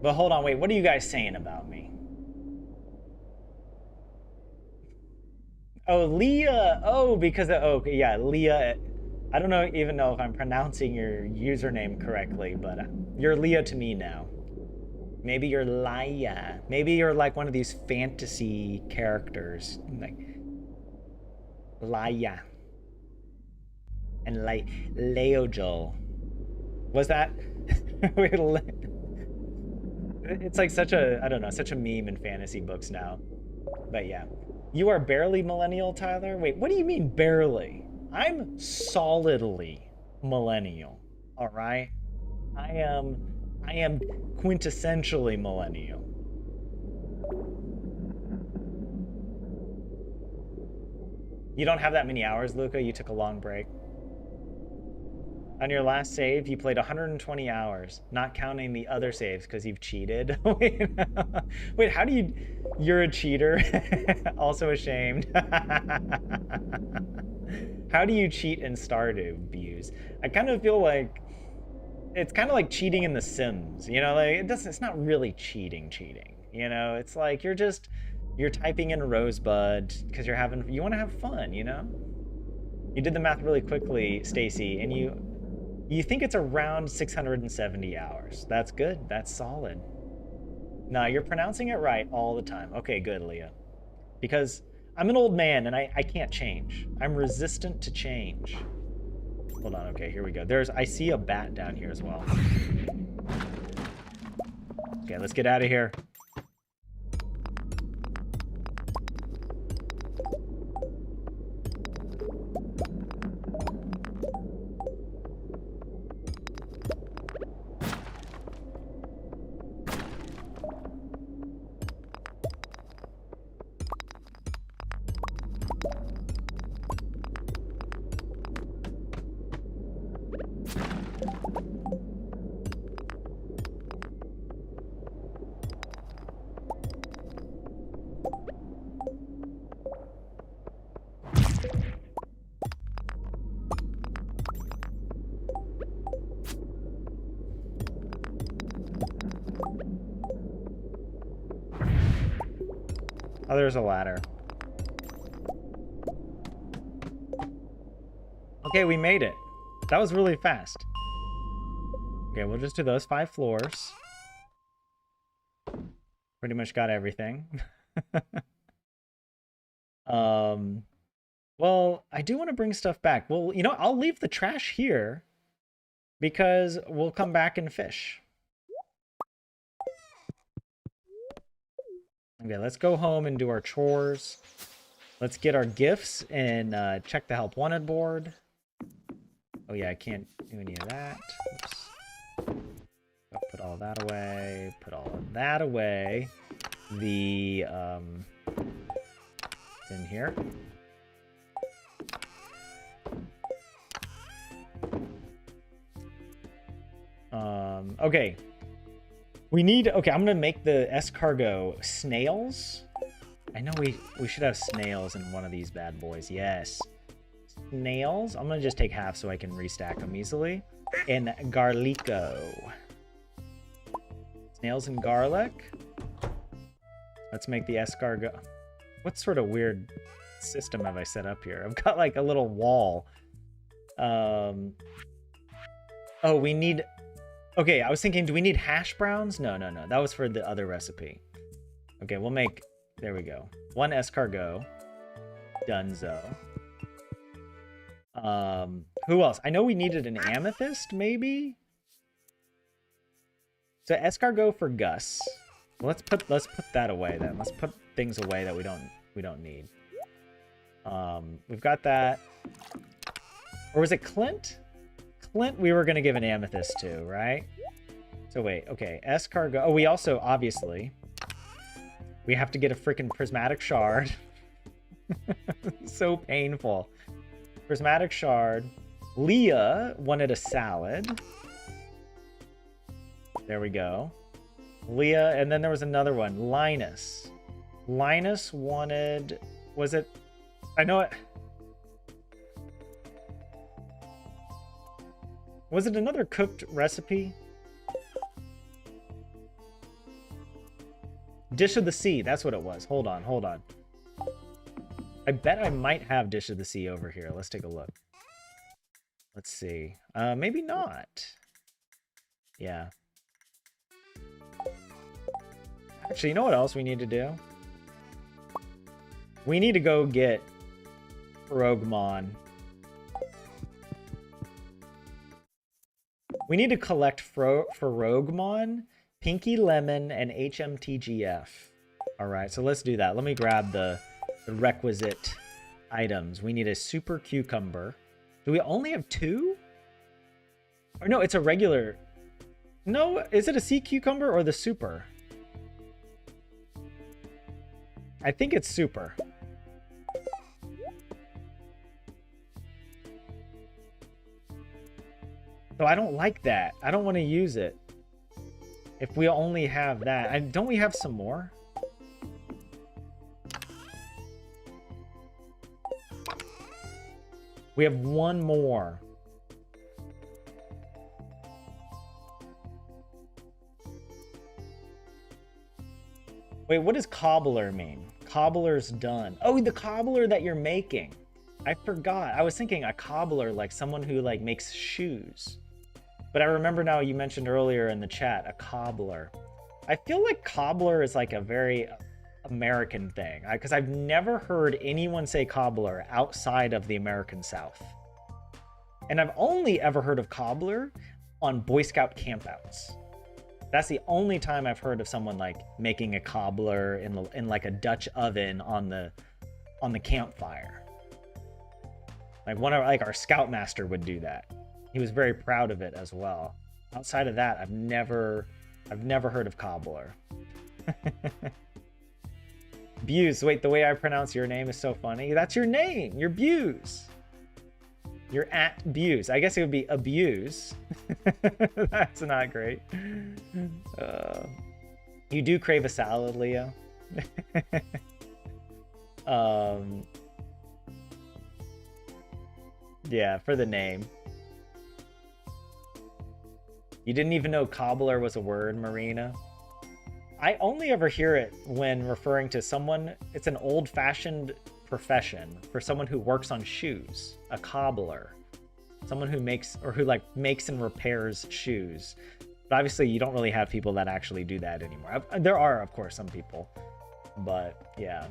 But hold on, wait, what are you guys saying about me? Oh, Leah. Oh, because of, oh, yeah, Leah. I don't even know if I'm pronouncing your username correctly, but you're Leah to me now. Maybe you're Laia. Maybe you're like one of these fantasy characters, like Laia and Leojol. Was that? It's like such a, I don't know, such a meme in fantasy books now. But yeah, you are barely millennial, Tyler. Wait, what do you mean barely? I'm solidly millennial. All right, I am quintessentially millennial. You don't have that many hours, Luca? You took a long break? On your last save, you played 120 hours, not counting the other saves because you've cheated. Wait, wait, how do you... You're a cheater. Also ashamed. How do you cheat in Stardew Views? I kind of feel like it's kind of like cheating in The Sims. You know, like it's not really cheating. You know, it's like you're typing in Rosebud because you want to have fun. You know. You did the math really quickly, Stacy, and you think it's around 670 hours. That's good. That's solid. No, you're pronouncing it right all the time. Okay, good, Leah. Because I'm an old man and I can't change. I'm resistant to change. Hold on, okay, here we go. I see a bat down here as well. Okay, let's get out of here. Oh, there's a ladder. Okay, we made it. That was really fast. Okay, we'll just do those 5 floors. Pretty much got everything. Well, I do want to bring stuff back. Well, you know, I'll leave the trash here because we'll come back and fish. Okay, let's go home and do our chores. Let's get our gifts and check the help wanted board. Oh yeah, I can't do any of that. Oops. I'll put all that away. Put all of that away. The it's in here. Okay. Okay, I'm gonna make the escargot snails. I know we should have snails in one of these bad boys. Yes. Snails. I'm gonna just take half so I can restack them easily. And garlico. Snails and garlic. Let's make the escargot. What sort of weird system have I set up here? I've got like a little wall. Oh, we need... Okay, I was thinking, do we need hash browns? No. That was for the other recipe. Okay, we'll make... There we go. 1 escargot. Dunzo. Who else? I know we needed an amethyst, maybe? So escargot for Gus. Let's put that away then. Let's put things away that we don't need. We've got that. Or was it Clint? Clint we were gonna give an amethyst to, right? So wait, okay, escargot. Oh, we also obviously we have to get a freaking prismatic shard. So painful. Prismatic shard. Leah wanted a salad. There we go. Leah, and then there was another one, Linus. Linus wanted, was it? I know it. Was it another cooked recipe? Dish of the Sea, that's what it was. Hold on. I bet I might have Dish of the Sea over here. Let's take a look. Let's see. Maybe not. Yeah. Actually, you know what else we need to do? We need to go get Frogmon. We need to collect Frogmon, Pinky Lemon, and HMTGF. Alright, so let's do that. Let me grab the requisite items. We need a super cucumber. Do we only have 2? Or no, it's a regular... No, is it a sea cucumber or the super? I think it's super. So I don't like that. I don't want to use it. If we only have that. Don't we have some more? We have one more. Wait, what does cobbler mean? Cobbler's done. Oh, the cobbler that you're making. I forgot. I was thinking a cobbler, like someone who like makes shoes. But I remember now you mentioned earlier in the chat, a cobbler. I feel like cobbler is like a very American thing, because I've never heard anyone say cobbler outside of the American South. And I've only ever heard of cobbler on Boy Scout campouts. That's the only time I've heard of someone like making a cobbler in like a Dutch oven on the campfire. Like our scoutmaster would do that. He was very proud of it as well. Outside of that, I've never heard of cobbler. Buse. Wait, the way I pronounce your name is so funny. That's your name. You're Buse. You're at Buse. I guess it would be abuse. That's not great. You do crave a salad, Leo. Yeah, for the name. You didn't even know cobbler was a word, Marina? I only ever hear it when referring to someone. It's an old-fashioned profession for someone who works on shoes. A cobbler. Someone who makes and repairs shoes. But obviously you don't really have people that actually do that anymore. There are, of course, some people. But yeah.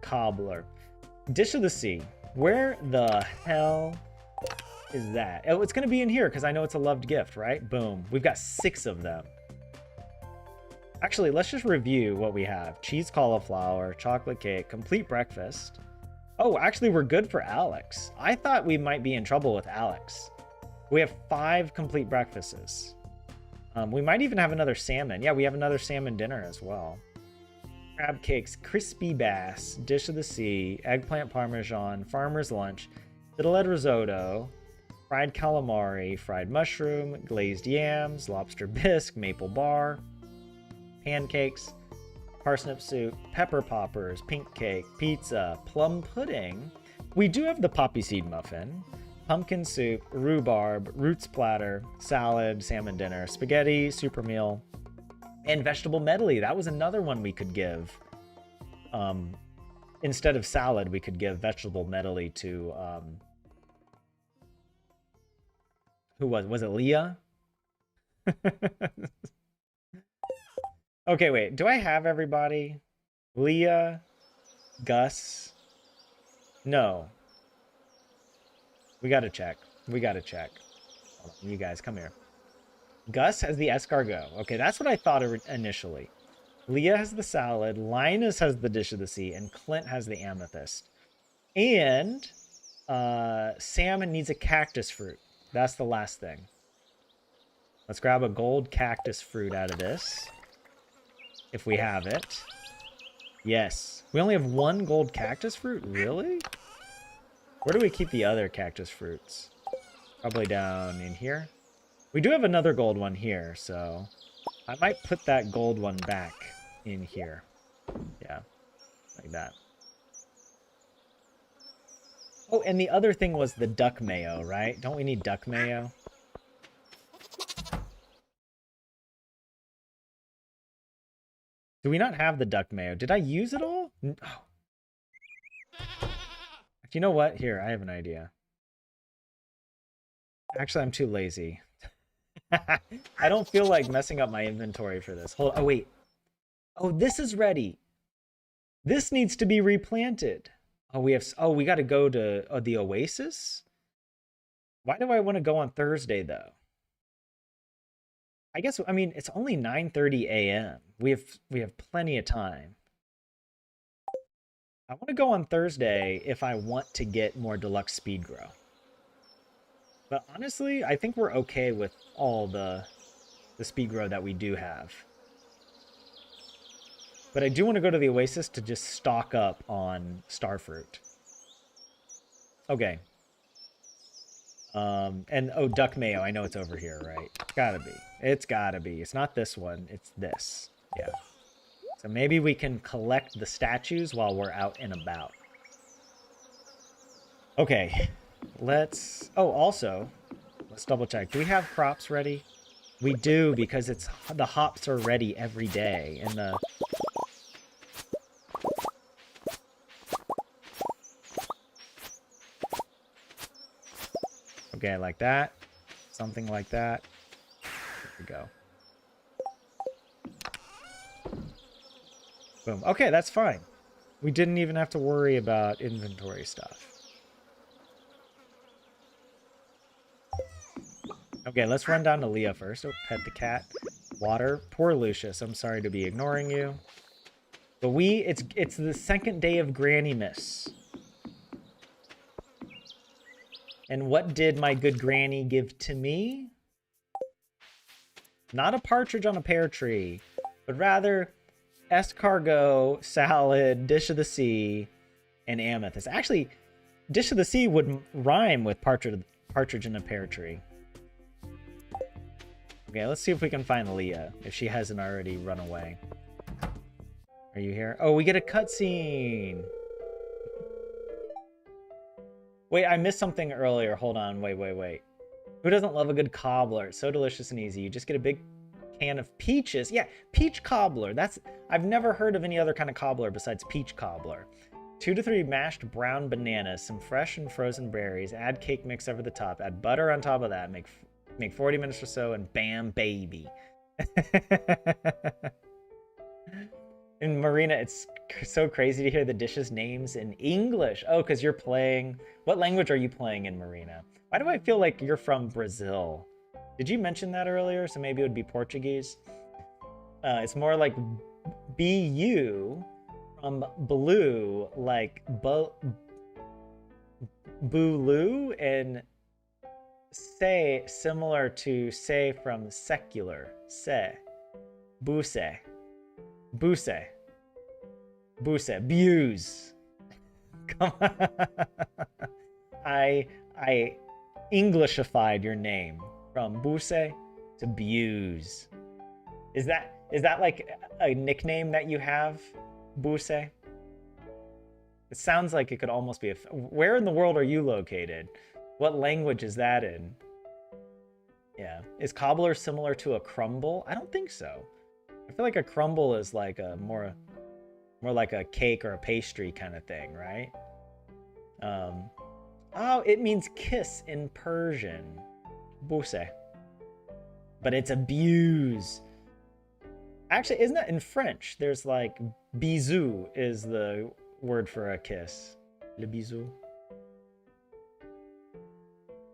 Cobbler. Dish of the Sea. Where the hell is that? Oh, it's going to be in here because I know it's a loved gift, right? Boom. We've got 6 of them. Actually, let's just review what we have. Cheese cauliflower, chocolate cake, complete breakfast. Oh, actually, we're good for Alex. I thought we might be in trouble with Alex. We have 5 complete breakfasts. We might even have another salmon. Yeah, we have another salmon dinner as well. Crab cakes, crispy bass, dish of the sea, eggplant parmesan, farmer's lunch, fiddlehead risotto, fried calamari, fried mushroom, glazed yams, lobster bisque, maple bar, pancakes, parsnip soup, pepper poppers, pink cake, pizza, plum pudding. We do have the poppy seed muffin, pumpkin soup, rhubarb, roots platter, salad, salmon dinner, spaghetti, super meal, and vegetable medley. That was another one we could give. Instead of salad, we could give vegetable medley to who was it, Leah? Okay, wait. Do I have everybody? Leah, Gus. No. We gotta check. We gotta check. Hold on, you guys, come here. Gus has the escargot. Okay, that's what I thought initially. Leah has the salad, Linus has the dish of the sea, and Clint has the amethyst. And Sam needs a cactus fruit. That's the last thing. Let's grab a gold cactus fruit out of this. If we have it. Yes. We only have 1 gold cactus fruit? Really? Where do we keep the other cactus fruits? Probably down in here. We do have another gold one here, so I might put that gold one back in here. Yeah, like that. Oh, and the other thing was the duck mayo, right? Don't we need duck mayo? Do we not have the duck mayo? Did I use it all? Oh. You know what? Here, I have an idea. Actually, I'm too lazy. I don't feel like messing up my inventory for this. Oh, wait. Oh, this is ready. This needs to be replanted. Oh, we got to go to the Oasis? Why do I want to go on Thursday, though? I mean, it's only 9:30 a.m. We have plenty of time. I want to go on Thursday if I want to get more deluxe speed grow. But honestly, I think we're okay with all the speed grow that we do have. But I do want to go to the Oasis to just stock up on starfruit. Okay. And oh, duck mayo. I know it's over here, right? Gotta be. It's gotta be. It's not this one. It's this. Yeah. So maybe we can collect the statues while we're out and about. Okay. Let's... Oh, also, let's double check. Do we have crops ready? We do, because it's the hops are ready every day. And the... Okay, like that. Something like that. There we go. Boom. Okay, that's fine. We didn't even have to worry about inventory stuff. Okay, let's run down to Leah first. Oh, pet the cat. Water. Poor Lucius. I'm sorry to be ignoring you. But it's the second day of Granny Miss. And what did my good granny give to me? Not a partridge on a pear tree, but rather escargot, salad, dish of the sea, and amethyst. Actually, dish of the sea would rhyme with partridge in a pear tree. Okay, let's see if we can find Leah, if she hasn't already run away. Are you here? Oh, we get a cutscene. Wait, I missed something earlier. Hold on. Wait. Who doesn't love a good cobbler? It's so delicious and easy. You just get a big can of peaches. Yeah, peach cobbler. I've never heard of any other kind of cobbler besides peach cobbler. 2 to 3 mashed brown bananas, some fresh and frozen berries, add cake mix over the top, add butter on top of that, make 40 minutes or so, and bam, baby. In Marina, it's so crazy to hear the dishes' names in English. Oh, because you're playing... What language are you playing in Marina? Why do I feel like you're from Brazil? Did you mention that earlier? So maybe it would be Portuguese? It's more like BU from blue, like Bulu, and say similar to say from secular. Say. Buse. Buse. Buse. Buse. Come on. I Englishified your name from Buse to Buse. Is that like a nickname that you have? Buse? It sounds like it could almost be where in the world are you located? What language is that in? Yeah. Is cobbler similar to a crumble? I don't think so. I feel like a crumble is like a more like a cake or a pastry kind of thing, right? Oh, it means kiss in Persian. Buse. But it's a buse. Actually, isn't that in French? There's like bisou is the word for a kiss. Le bisou.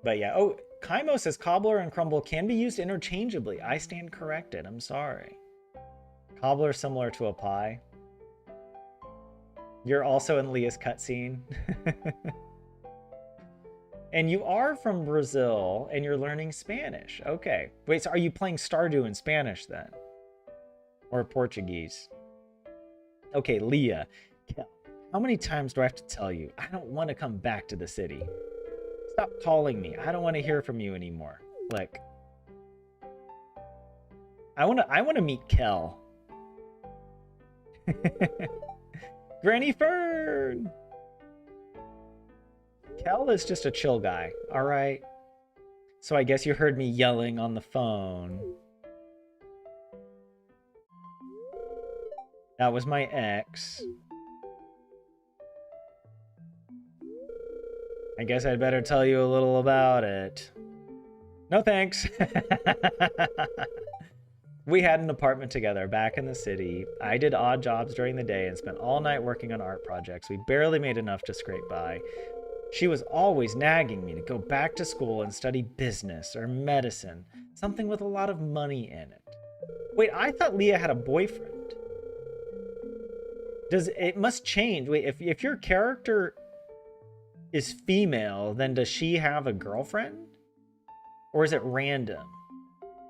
But yeah, oh, Kaimo says cobbler and crumble can be used interchangeably. I stand corrected. I'm sorry. Cobbler similar to a pie. You're also in Leah's cutscene. And you are from Brazil, and you're learning Spanish. Okay. Wait, so are you playing Stardew in Spanish then? Or Portuguese? Okay, Leah. How many times do I have to tell you? I don't want to come back to the city. Stop calling me. I don't want to hear from you anymore. Like, I want to meet Kel. Granny Fern! Kel is just a chill guy, alright? So I guess you heard me yelling on the phone. That was my ex. I guess I'd better tell you a little about it. No thanks. We had an apartment together back in the city. I did odd jobs during the day and spent all night working on art projects. We barely made enough to scrape by. She was always nagging me to go back to school and study business or medicine, something with a lot of money in it. Wait, I thought Leah had a boyfriend. It must change. Wait, if your character is female, then does she have a girlfriend? Or is it random?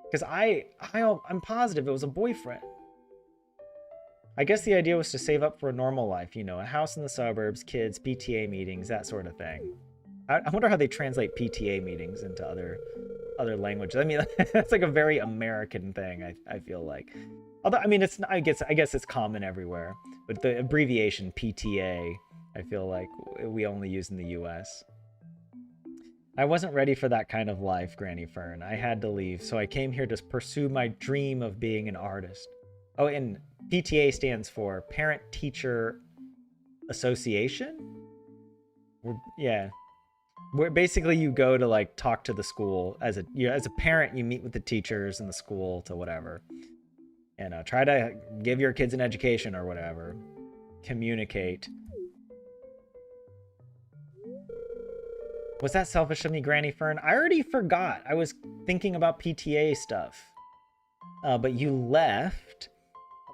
Because I'm positive it was a boyfriend. I guess the idea was to save up for a normal life, you know, a house in the suburbs, kids, PTA meetings, that sort of thing. I wonder how they translate PTA meetings into other languages. I mean, that's like a very American thing. I feel like, although I mean, it's I guess it's common everywhere, but the abbreviation PTA, I feel like we only use in the U.S. I wasn't ready for that kind of life, Granny Fern. I had to leave, so I came here to pursue my dream of being an artist. Oh, and PTA stands for Parent Teacher Association? Yeah. Where basically you go to like talk to the school as a parent, you meet with the teachers in the school to whatever. And try to give your kids an education or whatever. Communicate. Was that selfish of me, Granny Fern? I already forgot. I was thinking about PTA stuff. But you left.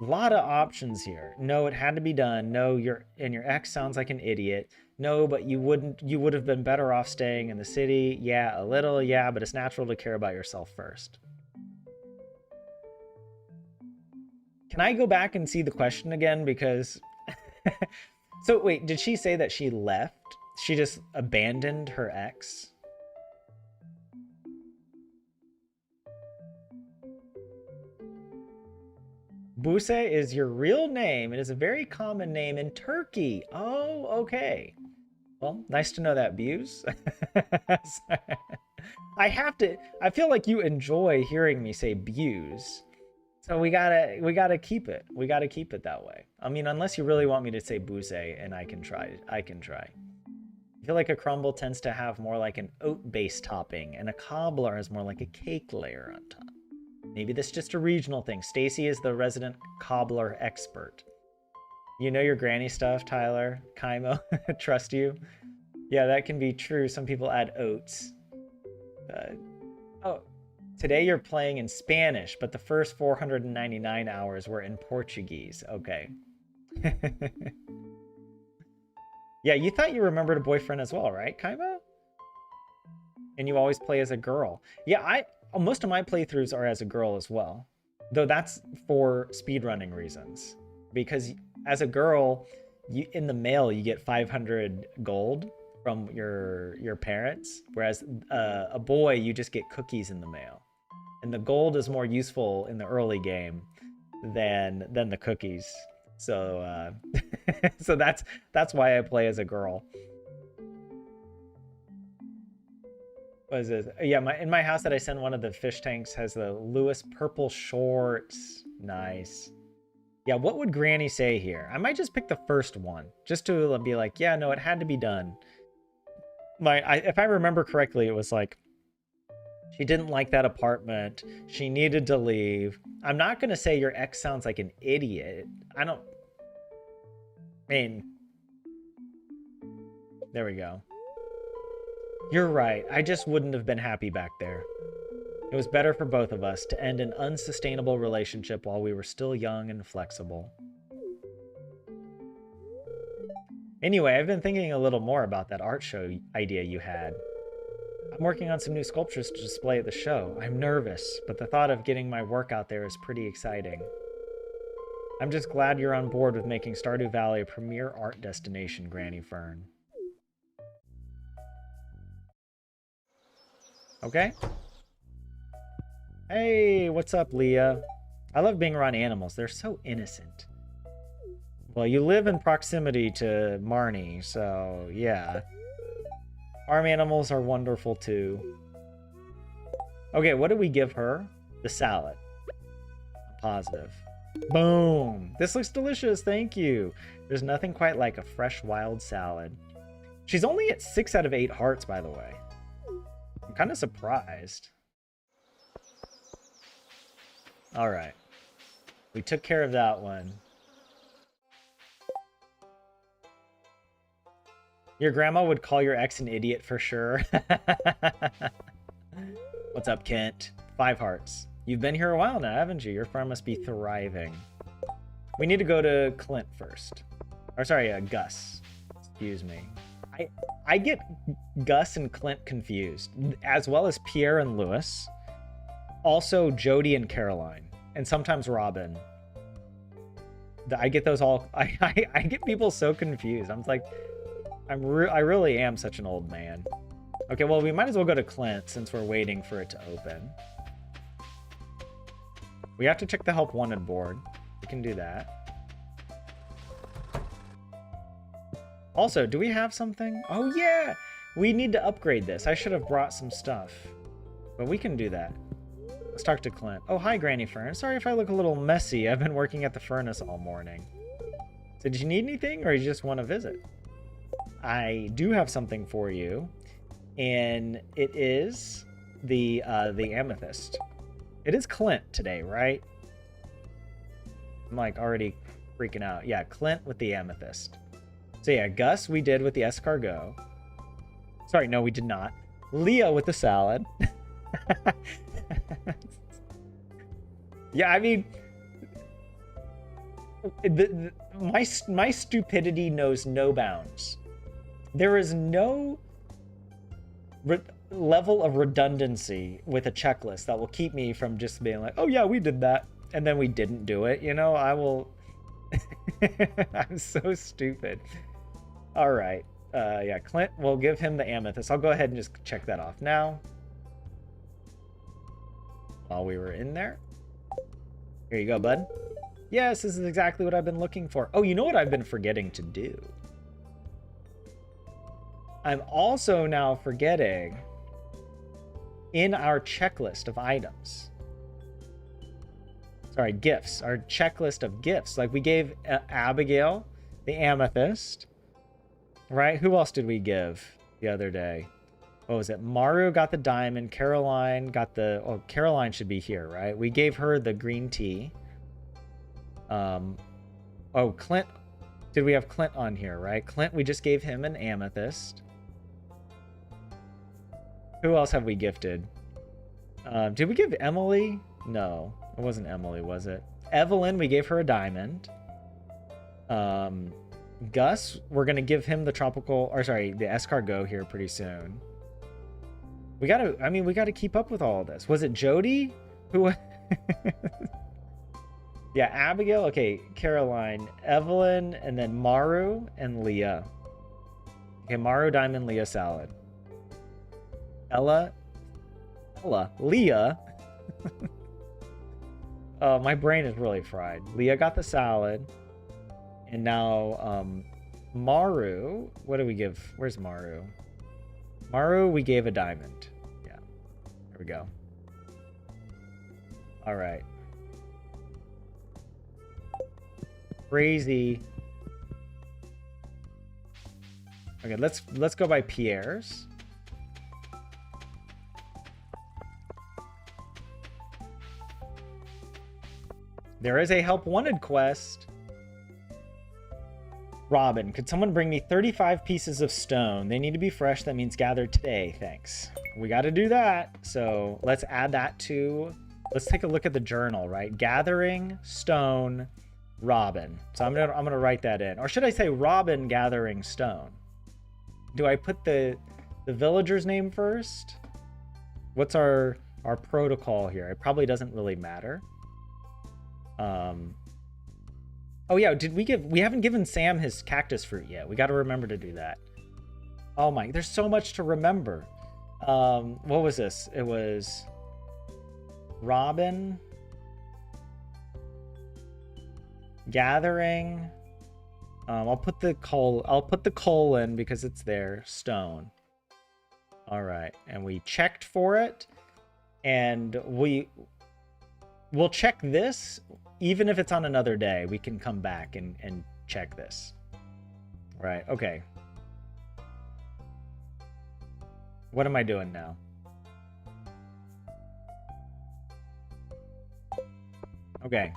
A lot of options here. No, it had to be done. No, your ex sounds like an idiot. No, but you would have been better off staying in the city. Yeah, a little, yeah, but it's natural to care about yourself first. Can I go back and see the question again? Because so wait, did she say that she left? She just abandoned her ex? Buse is your real name. It is a very common name in Turkey. Oh, okay. Well, nice to know that, Buse. I feel like you enjoy hearing me say Buse. So we gotta keep it. We gotta keep it that way. I mean, unless you really want me to say Buse, and I can try. I feel like a crumble tends to have more like an oat-based topping, and a cobbler has more like a cake layer on top. Maybe that's just a regional thing. Stacy is the resident cobbler expert. You know your granny stuff, Tyler. Kaimo, trust you. Yeah, that can be true. Some people add oats. Oh, today you're playing in Spanish, but the first 499 hours were in Portuguese. Okay. Yeah, you thought you remembered a boyfriend as well, right, Kaimo? And you always play as a girl. Yeah, most of my playthroughs are as a girl as well. Though that's for speedrunning reasons. Because as a girl, in the mail, you get 500 gold from your parents. Whereas a boy, you just get cookies in the mail. And the gold is more useful in the early game than the cookies. So so that's why I play as a girl. What is this? Yeah, in my house that I send one of the fish tanks has the Lewis purple shorts. Nice. Yeah, what would Granny say here? I might just pick the first one, just to be like, yeah, no, it had to be done. If I remember correctly, it was like, she didn't like that apartment. She needed to leave. I'm not going to say your ex sounds like an idiot. I mean, there we go. You're right. I just wouldn't have been happy back there. It was better for both of us to end an unsustainable relationship while we were still young and flexible. Anyway, I've been thinking a little more about that art show idea you had. I'm working on some new sculptures to display at the show. I'm nervous, but the thought of getting my work out there is pretty exciting. I'm just glad you're on board with making Stardew Valley a premier art destination, Granny Fern. Okay. Hey, what's up, Leah? I love being around animals. They're so innocent. Well, you live in proximity to Marnie, so yeah. Farm animals are wonderful too. Okay, what do we give her? The salad. Positive. Boom! This looks delicious, thank you. There's nothing quite like a fresh wild salad. She's only at 6 out of 8 hearts, by the way. I'm kind of surprised. Alright. We took care of that one. Your grandma would call your ex an idiot for sure. What's up, Kent? 5 hearts. You've been here a while now, haven't you? Your farm must be thriving. We need to go to Clint first. Or sorry, Gus. Excuse me. I get Gus and Clint confused, as well as Pierre and Lewis. Also Jody and Caroline. And sometimes Robin. I get those all... I get people so confused. I'm like... I really am such an old man. Okay, well, we might as well go to Clint since we're waiting for it to open. We have to check the help wanted board. We can do that. Also, do we have something? Oh, yeah! We need to upgrade this. I should have brought some stuff. But we can do that. Let's talk to Clint. Oh, hi, Granny Fern. Sorry if I look a little messy. I've been working at the furnace all morning. So did you need anything, or you just want to visit? I do have something for you, and it is the amethyst. It is Clint today, right? I'm like already freaking out. Yeah, Clint with the amethyst. So yeah, Gus we did with the escargot. Sorry, no, we did not. Leah with the salad. Yeah, I mean, my stupidity knows no bounds. There is no level of redundancy with a checklist that will keep me from just being like, oh yeah, we did that, and then we didn't do it. You know, I will. I'm so stupid. All right. Yeah, Clint, we'll give him the amethyst. I'll go ahead and just check that off now. While we were in there. Here you go, bud. Yes, this is exactly what I've been looking for. Oh, you know what I've been forgetting to do? I'm also now forgetting in our checklist of items. Sorry, gifts. Our checklist of gifts. Like we gave Abigail the amethyst. Right? Who else did we give the other day? What was it? Maru got the diamond. Caroline got the... Oh, Caroline should be here, right? We gave her the green tea. Oh, Clint. Did we have Clint on here, right? Clint, we just gave him an amethyst. Who else have we gifted? Did we give Emily? No, it wasn't Emily, was it? Evelyn, we gave her a diamond. Gus, we're going to give him the tropical... Or sorry, the escargot here pretty soon. We gotta keep up with all of this. Was it Jody? Who... Yeah, Abigail, okay, Caroline, Evelyn, and then Maru and Leah. Okay, Maru, diamond, Leah, salad. Leah. Oh, my brain is really fried. Leah got the salad. And now, Maru, what do we give? Where's Maru? Maru, we gave a diamond. Yeah, there we go. All right. Crazy. Okay, let's go by Pierre's. There is a help wanted quest. Robin, could someone bring me 35 pieces of stone? They need to be fresh. That means gathered today. Thanks. We got to do that. So let's add that to... Let's take a look at the journal, right? Gathering stone, Robin. So I'm gonna write that in. Or should I say Robin gathering stone? Do I put the villager's name first? What's our protocol here? It probably doesn't really matter. Oh yeah, we haven't given Sam his cactus fruit yet. We got to remember to do that. Oh my, there's so much to remember. What was this? It was Robin gathering. I'll put the colon because it's there. Stone. All right, and we checked for it, and we'll check this. Even if it's on another day, we can come back and check this. Right, okay. What am I doing now? Okay.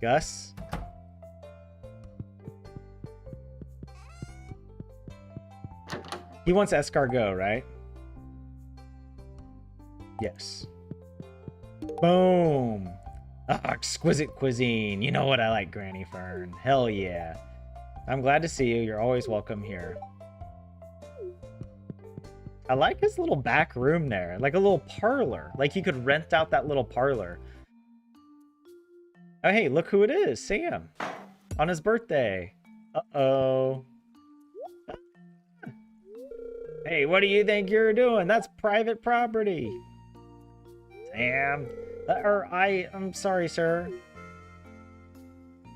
Gus? He wants escargot, right? Yes. Boom. Oh, exquisite cuisine. You know what I like, Granny Fern. Hell yeah. I'm glad to see you. You're always welcome here. I like his little back room there. Like a little parlor. Like he could rent out that little parlor. Oh, hey, look who it is. Sam. On his birthday. Uh-oh. Hey, what do you think you're doing? That's private property. Sam. I'm sorry, sir.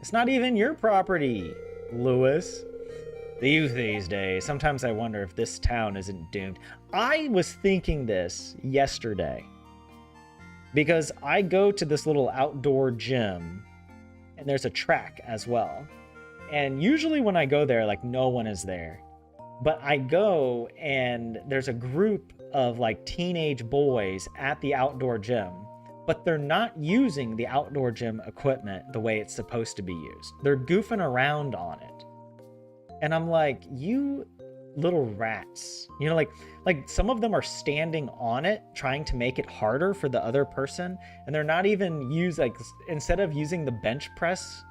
It's not even your property, Lewis. The youth these days. Sometimes I wonder if this town isn't doomed. I was thinking this yesterday because I go to this little outdoor gym and there's a track as well. And usually when I go there, like no one is there. But I go and there's a group of like teenage boys at the outdoor gym, but they're not using the outdoor gym equipment the way it's supposed to be used. They're goofing around on it. And I'm like, you little rats. You know, like some of them are standing on it, trying to make it harder for the other person. And they're not even instead of using the bench press,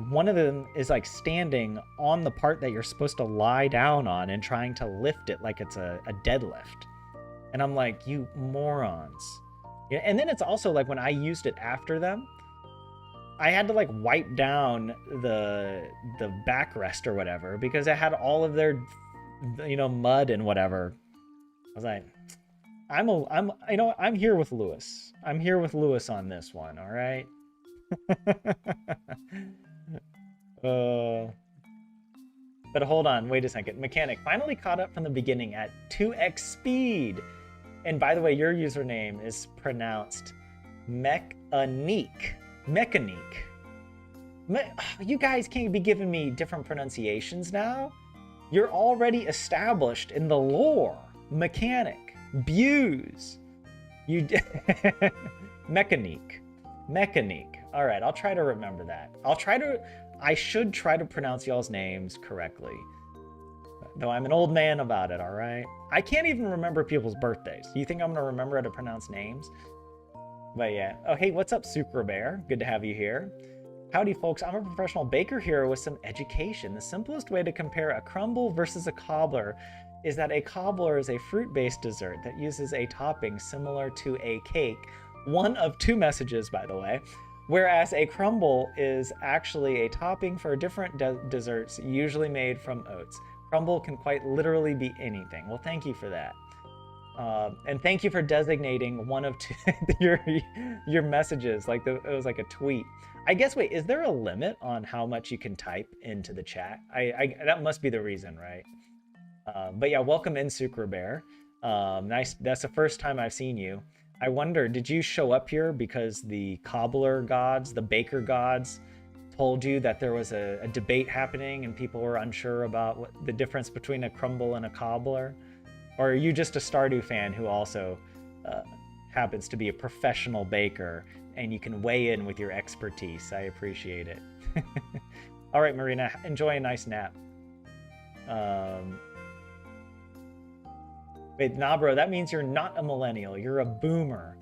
one of them is like standing on the part that you're supposed to lie down on and trying to lift it like it's a deadlift. And I'm like, you morons. Yeah, and then it's also like when I used it after them, I had to like wipe down the backrest or whatever because it had all of their, mud and whatever. I was like, I'm here with Lewis. I'm here with Lewis on this one. All right. But hold on, wait a second. Mechanic finally caught up from the beginning at 2x speed. And by the way, your username is pronounced Mechanique. You guys can't be giving me different pronunciations now. You're already established in the lore. Mechanic. Buse. Mechanique. All right, I'll try to remember that. I should try to pronounce y'all's names correctly. Though I'm an old man about it, all right? I can't even remember people's birthdays. You think I'm gonna remember how to pronounce names? But yeah. Oh, hey, what's up, Sucre Bear? Good to have you here. Howdy, folks. I'm a professional baker here with some education. The simplest way to compare a crumble versus a cobbler is that a cobbler is a fruit-based dessert that uses a topping similar to a cake. One of two messages, by the way. Whereas a crumble is actually a topping for different desserts, usually made from oats. Crumble can quite literally be anything. Well, thank you for that. And thank you for designating one of two your messages. Like it was like a tweet. I guess, wait, is there a limit on how much you can type into the chat? That must be the reason, right? But yeah, welcome in, Sucre Bear. Nice. That's the first time I've seen you. I wonder, did you show up here because the cobbler gods, the baker gods, told you that there was a debate happening and people were unsure about what the difference between a crumble and a cobbler? Or are you just a Stardew fan who also happens to be a professional baker and you can weigh in with your expertise? I appreciate it. All right, Marina, enjoy a nice nap. Wait, nah, bro, that means you're not a millennial. You're a boomer.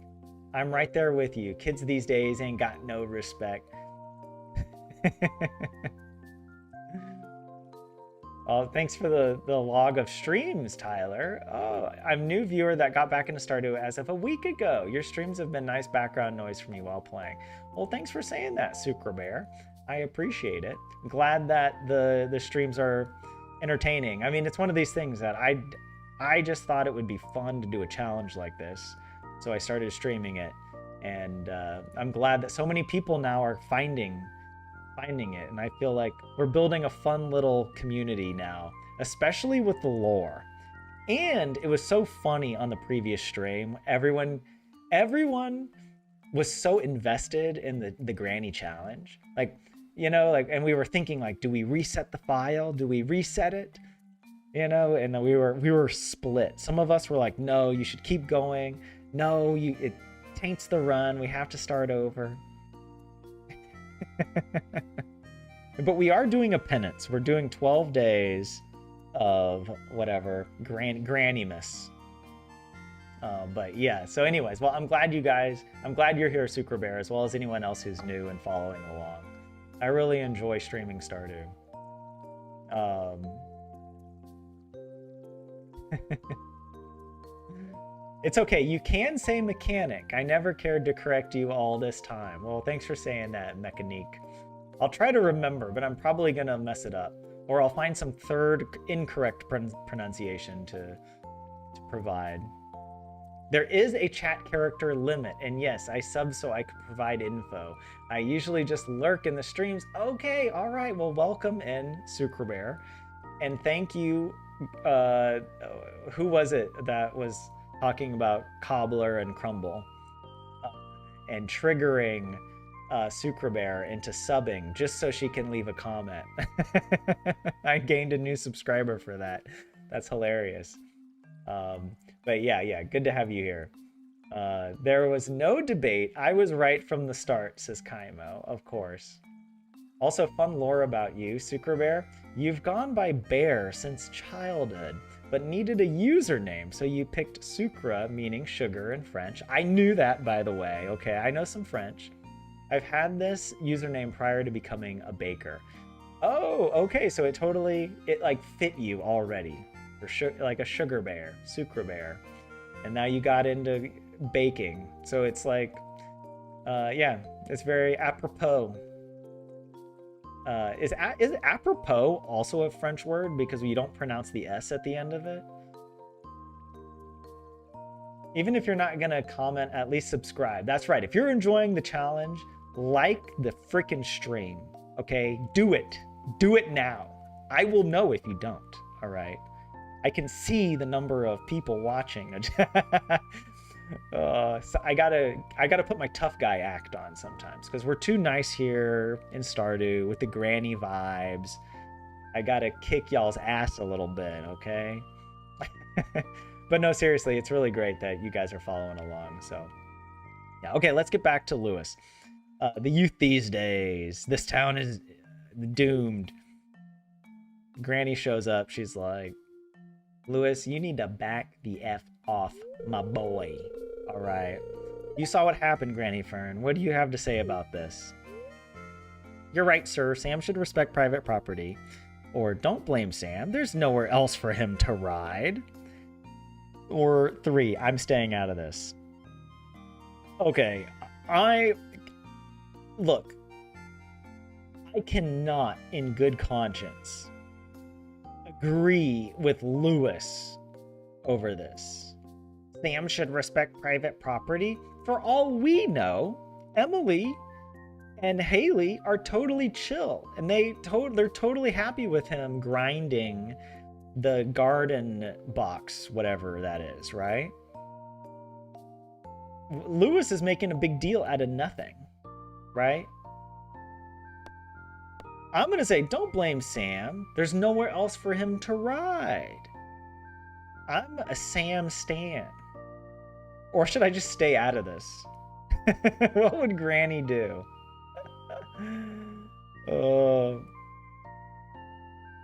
I'm right there with you. Kids these days ain't got no respect. Oh, thanks for the log of streams, Tyler. Oh, I'm a new viewer that got back into Stardew as of a week ago. Your streams have been nice background noise for me while playing. Well, thanks for saying that, Sucre Bear. I appreciate it. I'm glad that the streams are entertaining. I mean, it's one of these things that I just thought it would be fun to do a challenge like this, so I started streaming it, and I'm glad that so many people now are finding it, and I feel like we're building a fun little community now, especially with the lore. And it was so funny on the previous stream. Everyone was so invested in the granny challenge, and we were thinking, like, do we reset the file? Do we reset it? And we were split. Some of us were like, no, you should keep going. No, it taints the run. We have to start over. But we are doing a penance. We're doing 12 days of whatever, Grannymas. But yeah, so anyways, well, I'm glad you're here, Sucre Bear, as well as anyone else who's new and following along. I really enjoy streaming Stardew. It's okay, you can say mechanic. I never cared to correct you all this time. Well, thanks for saying that, Mechanique. I'll try to remember, but I'm probably gonna mess it up. Or I'll find some third incorrect pronunciation to provide. There is a chat character limit, and yes, I sub so I could provide info. I usually just lurk in the streams. Okay, all right, well, welcome in, Sucre Bear. And thank you, who was it that was talking about Cobbler and Crumble? And triggering Sucre Bear into subbing just so she can leave a comment. I gained a new subscriber for that. That's hilarious. But yeah, good to have you here. There was no debate. I was right from the start, says Kaimo, of course. Also, fun lore about you, Sucre Bear. You've gone by Bear since childhood, but needed a username, so you picked Sucre, meaning sugar in French. I knew that, by the way. Okay, I know some French. I've had this username prior to becoming a baker. Oh, okay, so it like fit you already. Like a sugar bear, Sucre Bear. And now you got into baking. So it's like, yeah, it's very apropos. Is apropos also a French word because you don't pronounce the S at the end of it? Even if you're not gonna comment, at least subscribe. That's right. If you're enjoying the challenge, like the freaking stream, okay? Do it. Do it now. I will know if you don't, all right? I can see the number of people watching. So I gotta put my tough guy act on sometimes because we're too nice here in Stardew with the granny vibes. I gotta kick y'all's ass a little bit, okay? But no, seriously, it's really great that you guys are following along. So yeah, okay, let's get back to Lewis. The youth these days. This town is doomed. Granny shows up. She's like, Lewis, you need to back the F off, my boy. All right. You saw what happened, Granny Fern. What do you have to say about this? You're right, sir. Sam should respect private property. Or don't blame Sam. There's nowhere else for him to ride. Or 3, I'm staying out of this. Okay. Look. I cannot, in good conscience, agree with Lewis over this. Sam should respect private property. For all we know, Emily and Haley are totally chill, and they're totally happy with him grinding the garden box, whatever that is, right? Lewis is making a big deal out of nothing, right? I'm going to say, don't blame Sam. There's nowhere else for him to ride. I'm a Sam stan. Or should I just stay out of this? What would Granny do?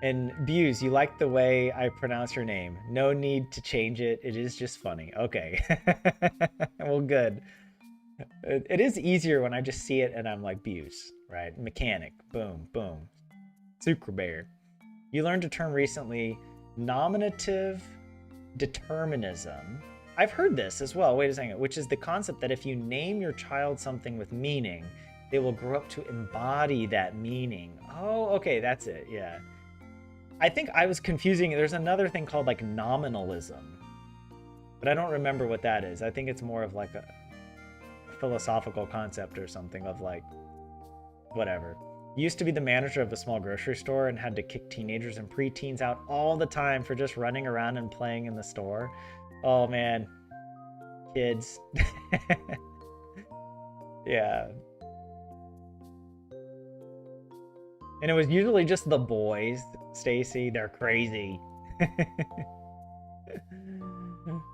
And Buse, you like the way I pronounce your name. No need to change it. It is just funny. Okay. Well, good. It is easier when I just see it and I'm like, Buse, right? Mechanic. Boom, boom. Sucre Bear. You learned a term recently, nominative determinism. I've heard this as well. Wait a second. Which is the concept that if you name your child something with meaning, they will grow up to embody that meaning. Oh, okay. That's it. Yeah. I think I was confusing. There's another thing called like nominalism, but I don't remember what that is. I think it's more of like a philosophical concept or something of like, whatever. Used to be the manager of a small grocery store and had to kick teenagers and preteens out all the time for just running around and playing in the store. Oh man, kids. Yeah. And it was usually just the boys, Stacy. They're crazy.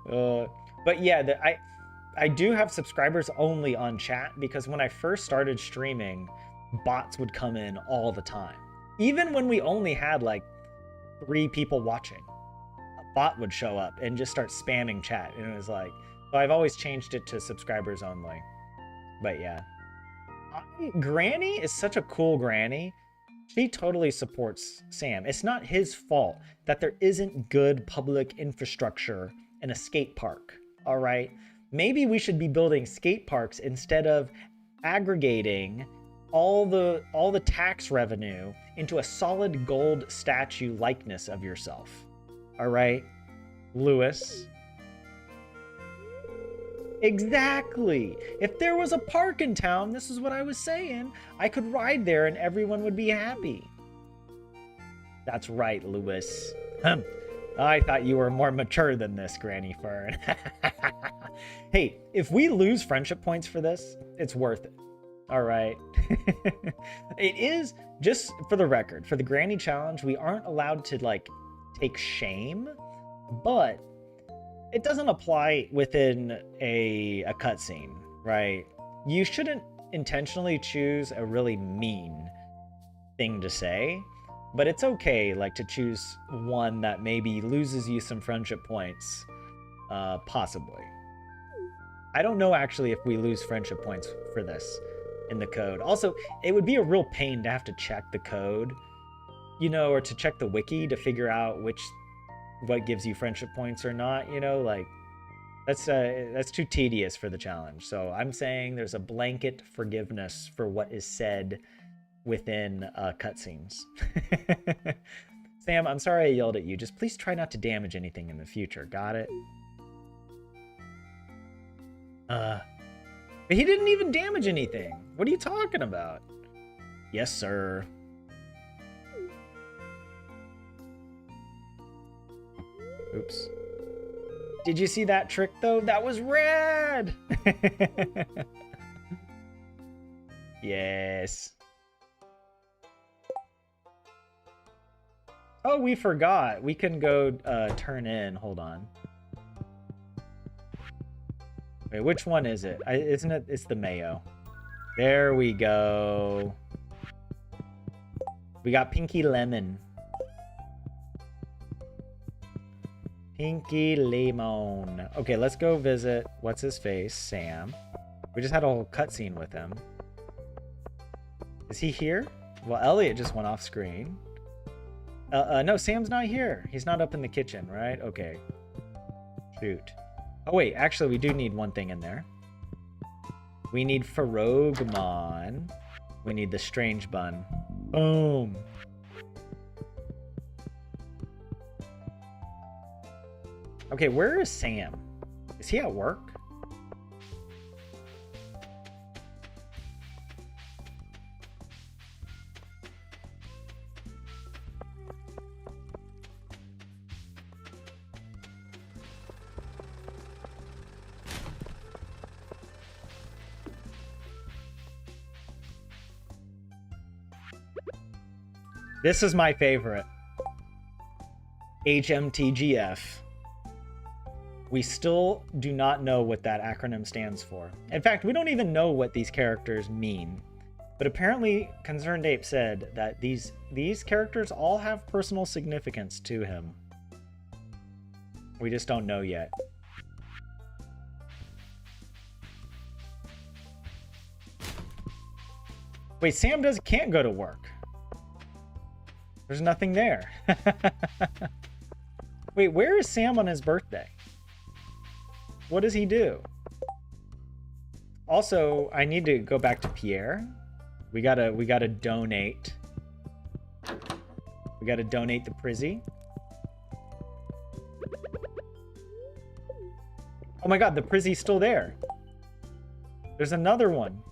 But yeah, I do have subscribers only on chat because when I first started streaming, bots would come in all the time. Even when we only had like 3 people watching, a bot would show up and just start spamming chat. And it was like, so I've always changed it to subscribers only. But yeah. Granny is such a cool granny. She totally supports Sam. It's not his fault that there isn't good public infrastructure in a skate park. All right. Maybe we should be building skate parks instead of aggregating all the tax revenue into a solid gold statue likeness of yourself. All right, Lewis. Exactly. If there was a park in town, this is what I was saying, I could ride there and everyone would be happy. That's right, Lewis. I thought you were more mature than this, Granny Fern. Hey, if we lose friendship points for this, it's worth it. All right. It is, just for the record, for the Granny Challenge, we aren't allowed to, like, take shame, but it doesn't apply within a cutscene, right? You shouldn't intentionally choose a really mean thing to say, but it's okay, like, to choose one that maybe loses you some friendship points, possibly. I don't know, actually, if we lose friendship points for this in the code. Also, it would be a real pain to have to check the code, you know, or to check the wiki to figure out what gives you friendship points or not, you know, like, that's too tedious for the challenge. So I'm saying there's a blanket forgiveness for what is said within cutscenes. Sam, I'm sorry I yelled at you. Just please try not to damage anything in the future. Got it? But he didn't even damage anything. What are you talking about? Yes, sir. Oops. Did you see that trick, though? That was rad! Yes. Oh, we forgot. We can go turn in. Hold on. Wait, which one is it? Isn't it? It's the mayo. There we go. We got Pinky Lemon. Pinky Lemon. Okay, let's go visit, what's his face, Sam. We just had a whole cutscene with him. Is he here? Well, Elliot just went off screen. No, Sam's not here. He's not up in the kitchen, right? Okay. Shoot. Oh, wait, actually, we do need one thing in there. We need Ferogmon. We need the Strange Bun. Boom. Okay, where is Sam? Is he at work? This is my favorite. HMTGF. We still do not know what that acronym stands for. In fact, we don't even know what these characters mean. But apparently, Concerned Ape said that these characters all have personal significance to him. We just don't know yet. Wait, Sam can't go to work. There's nothing there. Wait, where is Sam on his birthday? What does he do? Also, I need to go back to Pierre. We gotta donate. We gotta donate the Prizzy. Oh my god, the Prizzy's still there. There's another one.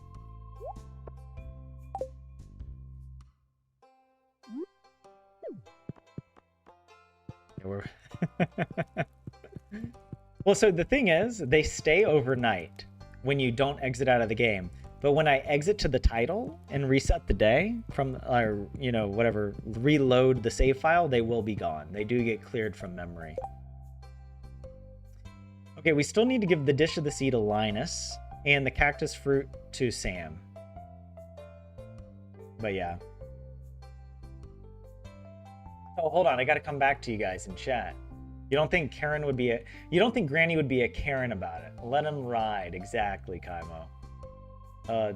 Well, so the thing is, they stay overnight when you don't exit out of the game. But when I exit to the title and reset the day from, you know, whatever, reload the save file, they will be gone. They do get cleared from memory. Okay, we still need to give the Dish of the Sea to Linus and the Cactus Fruit to Sam. But yeah. Oh, hold on. I got to come back to you guys in chat. You don't think Karen would be you don't think Granny would be a Karen about it? Let him ride. Exactly, Kaimo.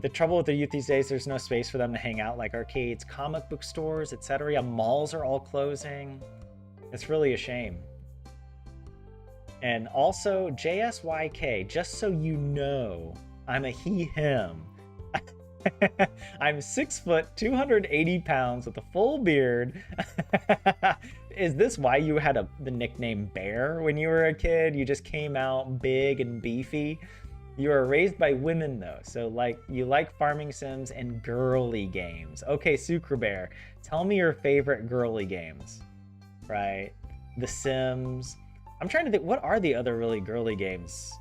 The trouble with the youth these days, there's no space for them to hang out, like arcades, comic book stores, etc. Malls are all closing. It's really a shame. And also, JSYK, just so you know, I'm a he, him. I'm 6 foot, 280 pounds with a full beard. Is this why you had the nickname Bear when you were a kid? You just came out big and beefy. You were raised by women though, so like you like farming sims and girly games. Okay, Sucre Bear, tell me your favorite girly games. Right? The Sims. I'm trying to think, what are the other really girly games?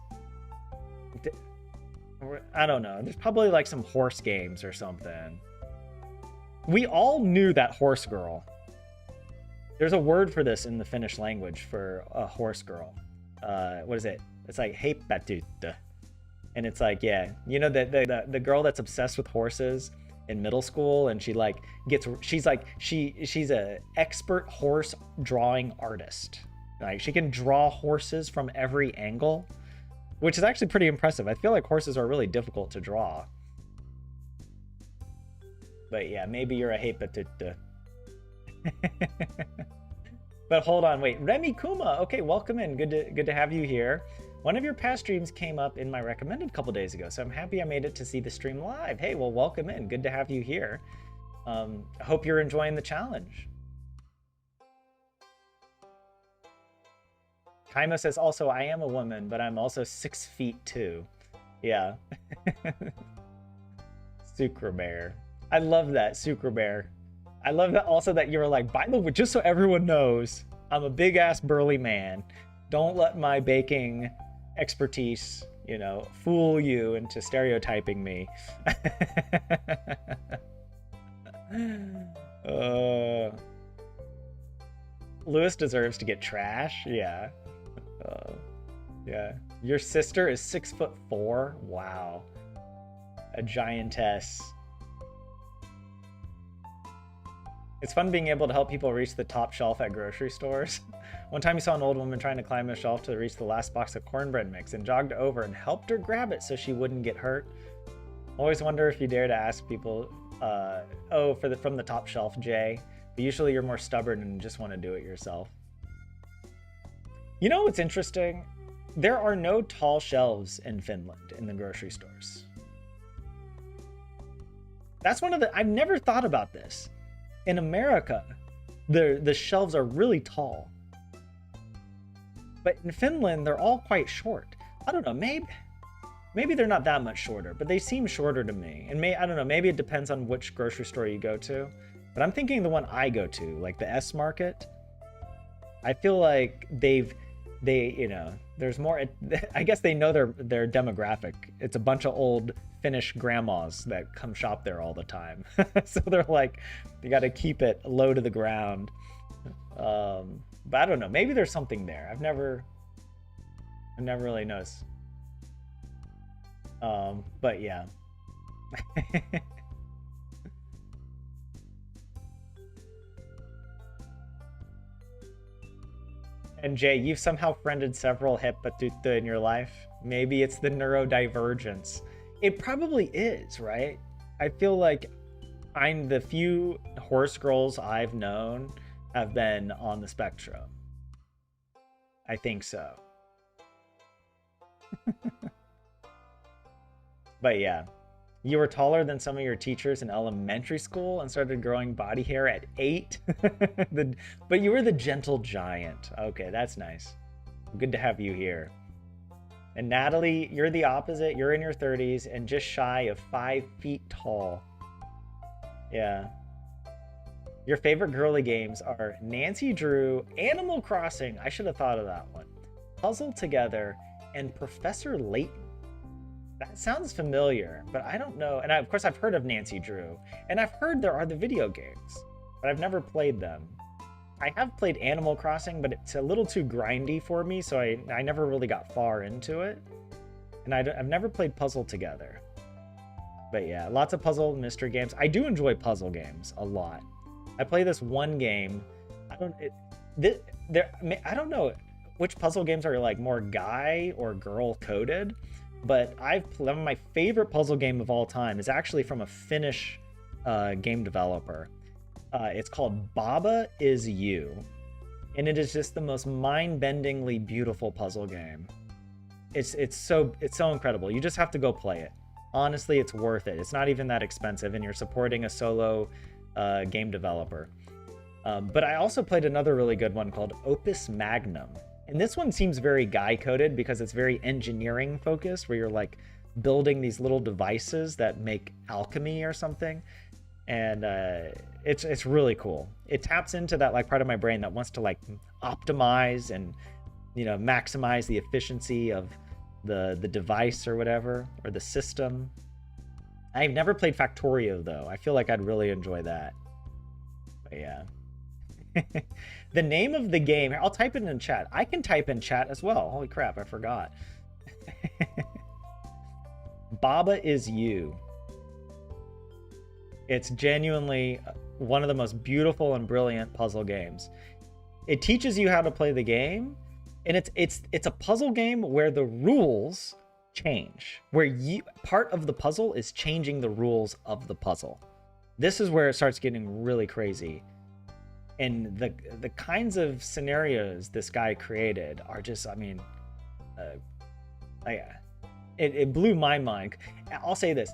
I don't know. There's probably like some horse games or something. We all knew that horse girl. There's a word for this in the Finnish language for a horse girl. What is it? It's like heipätyttö. And it's like, yeah, you know, the girl that's obsessed with horses in middle school, and she like she's a expert horse drawing artist. Like she can draw horses from every angle, which is actually pretty impressive. I feel like horses are really difficult to draw. But yeah, maybe you're a heipätyttö. But hold on, wait, Remy Kuma. Okay, welcome in. Good to have you here. One of your past streams came up in my recommended a couple days ago, so I'm happy I made it to see the stream live. Hey, well, welcome in. Good to have you here. I hope you're enjoying the challenge. Kaimo says also, I am a woman, but I'm also 6 feet too. Yeah. Sucre Bear. I love that, Sucre Bear. I love that also that you were like, by the way, just so everyone knows, I'm a big ass burly man. Don't let my baking expertise, you know, fool you into stereotyping me. Lewis deserves to get trash. Yeah. Yeah. Your sister is 6'4". Wow. A giantess. It's fun being able to help people reach the top shelf at grocery stores. One time you saw an old woman trying to climb a shelf to reach the last box of cornbread mix and jogged over and helped her grab it so she wouldn't get hurt. Always wonder if you dare to ask people, from the top shelf, Jay. But usually you're more stubborn and just want to do it yourself. You know what's interesting? There are no tall shelves in Finland in the grocery stores. That's one of the... I've never thought about this. In America, the shelves are really tall. But in Finland, they're all quite short. I don't know, maybe they're not that much shorter, but they seem shorter to me. And I don't know, maybe it depends on which grocery store you go to. But I'm thinking the one I go to, like the S Market. I feel like you know, there's more, I guess they know their demographic. It's a bunch of old Finnish grandmas that come shop there all the time. So they're like, you got to keep it low to the ground. But I don't know, maybe there's something there. I've never really noticed. But yeah. And Jay, you've somehow friended several heipätyttö in your life. Maybe it's the neurodivergence. It probably is, right? I feel like the few horse girls I've known have been on the spectrum. I think so. But yeah, you were taller than some of your teachers in elementary school and started growing body hair at 8. But you were the gentle giant. Okay, that's nice. Good to have you here. And Natalie, you're the opposite. You're in your 30s and just shy of 5 feet tall. Yeah. Your favorite girly games are Nancy Drew, Animal Crossing, I should have thought of that one, Puzzle Together, and Professor Layton. That sounds familiar, but I don't know. And of course, I've heard of Nancy Drew, and I've heard there are the video games, but I've never played them. I have played Animal Crossing, but it's a little too grindy for me, so I never really got far into it. And I've never played Puzzle Together. But yeah, lots of puzzle mystery games. I do enjoy puzzle games a lot. I play this one game. I don't know which puzzle games are like more guy or girl coded, but one of my favorite puzzle game of all time is actually from a Finnish game developer. It's called Baba Is You, and it is just the most mind-bendingly beautiful puzzle game. It's so incredible. You just have to go play it. honestly, it's worth it. It's not even that expensive, and you're supporting a solo game developer. But I also played another really good one called Opus Magnum. And this one seems very guy-coded because it's very engineering focused, where you're like building these little devices that make alchemy or something. And it's really cool. It taps into that like part of my brain that wants to like optimize and, you know, maximize the efficiency of the device or whatever, or the system. I've never played Factorio though. I feel like I'd really enjoy that. But yeah. The name of the game, I'll type it in chat. I can type in chat as well. Holy crap, I forgot. Baba Is You. It's genuinely one of the most beautiful and brilliant puzzle games. It teaches you how to play the game, and it's a puzzle game where the rules change. Where part of the puzzle is changing the rules of the puzzle. This is where it starts getting really crazy. And the kinds of scenarios this guy created are just, I mean, it blew my mind. I'll say this.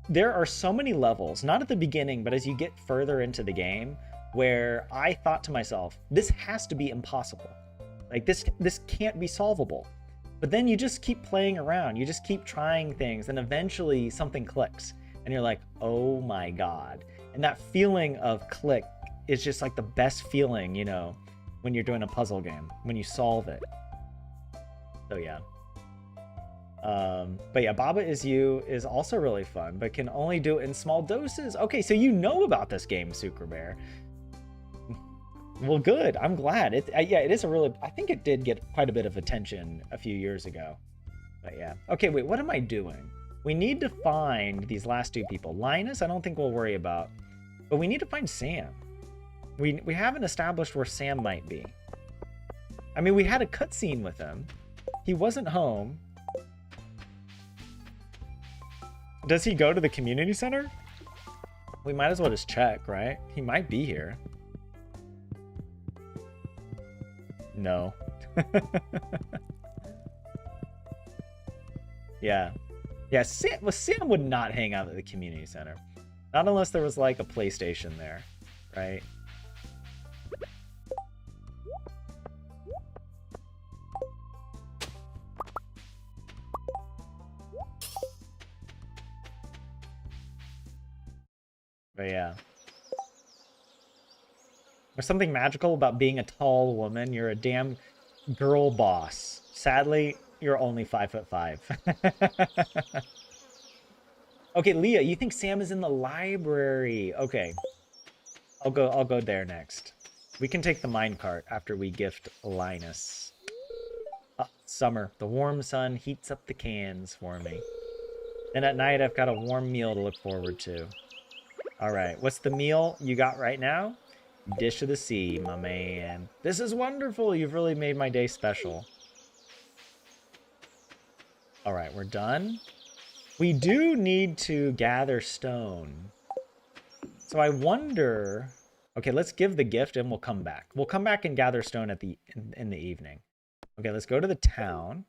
There are so many levels, not at the beginning, but as you get further into the game, where I thought to myself, this has to be impossible. Like, this can't be solvable. But then you just keep playing around. You just keep trying things, and eventually something clicks. And you're like, oh my God. And that feeling of click is just like the best feeling, you know, when you're doing a puzzle game, when you solve it. So yeah. But yeah, Baba Is You is also really fun, but can only do it in small doses. Okay, so you know about this game, Sucre Bear. Well, good. I'm glad. Yeah, it is a really... I think it did get quite a bit of attention a few years ago. But yeah. Okay, wait, what am I doing? We need to find these last two people. Linus, I don't think we'll worry about. But we need to find Sam. We haven't established where Sam might be. I mean, we had a cutscene with him. He wasn't home. Does he go to the community center? We might as well just check, right? He might be here. No. Yeah. Yeah, Sam would not hang out at the community center. Not unless there was like a PlayStation there, right? But yeah. There's something magical about being a tall woman. You're a damn girl boss. Sadly, you're only 5'5". Okay, Leah, you think Sam is in the library? Okay. I'll go there next. We can take the minecart after we gift Linus. Summer. The warm sun heats up the cans for me. And at night, I've got a warm meal to look forward to. All right, what's the meal you got right now? Dish of the sea, my man. This is wonderful. You've really made my day special. All right, we're done. We do need to gather stone. So I wonder... Okay, let's give the gift and we'll come back. We'll come back and gather stone at in the evening. Okay, let's go to the town.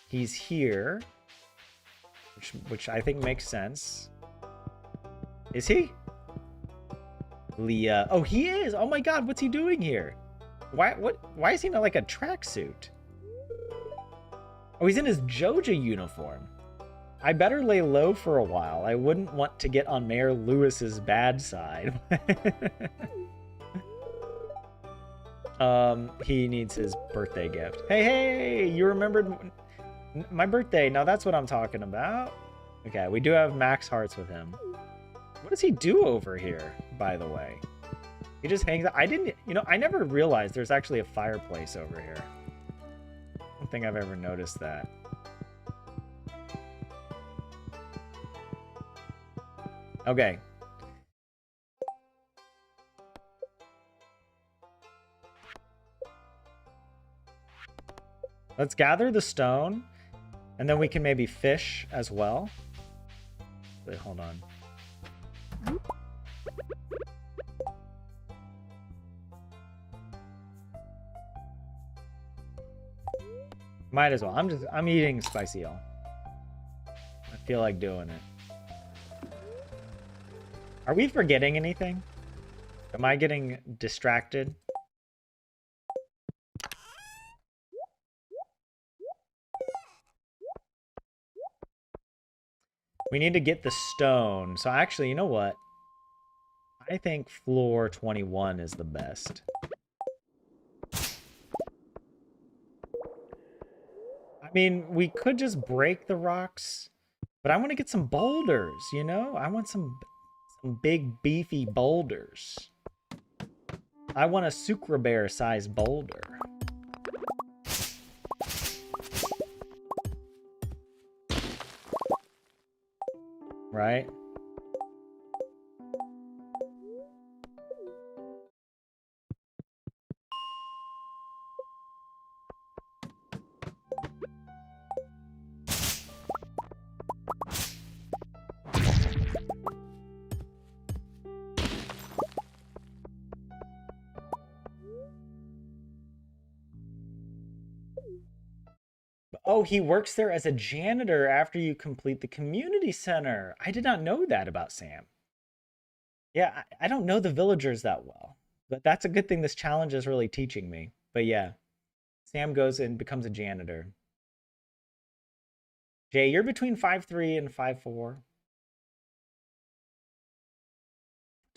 He's here, which I think makes sense. Is he? Leah. Oh, he is. Oh my God, what's he doing here? Why is he not like a tracksuit? Oh, he's in his Joja uniform. I better lay low for a while. I wouldn't want to get on Mayor Lewis's bad side. He needs his birthday gift. Hey, you remembered my birthday. Now that's what I'm talking about. Okay, we do have max hearts with him. What does he do over here, by the way? He just hangs out. I never realized there's actually a fireplace over here. I don't think I've ever noticed that. Okay. Let's gather the stone, and then we can maybe fish as well. Wait, hold on. Might as well. I'm eating spicy eel. feel like doing it. Are we forgetting anything? Am I getting distracted? We need to get the stone. So actually, you know what? I think floor 21 is the best. I mean, we could just break the rocks, but I want to get some boulders, you know? I want some big beefy boulders. I want a sucra bear sized boulder. Right? Oh, he works there as a janitor after you complete the community center. I did not know that about Sam. Yeah, I don't know the villagers that well, but that's a good thing this challenge is really teaching me. But yeah, Sam goes and becomes a janitor. Jay, you're between 5'3" and 5'4".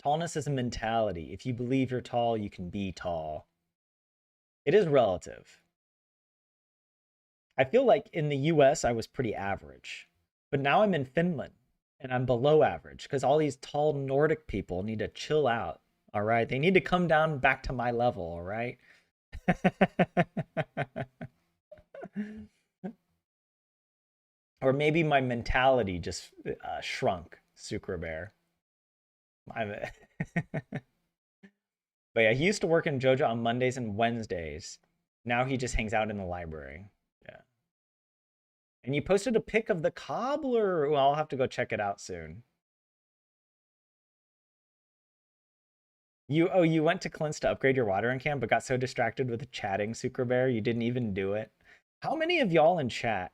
Tallness is a mentality. If you believe you're tall, you can be tall. It is relative. I feel like in the US, I was pretty average. But now I'm in Finland and I'm below average because all these tall Nordic people need to chill out. All right. They need to come down back to my level. All right. Or maybe my mentality just shrunk, Sucre Bear. But yeah, he used to work in JoJo on Mondays and Wednesdays. Now he just hangs out in the library. Yeah. And you posted a pic of the cobbler. Well, I'll have to go check it out soon. You went to Clint's to upgrade your watering can, but got so distracted with chatting Sucre Bear, you didn't even do it. How many of y'all in chat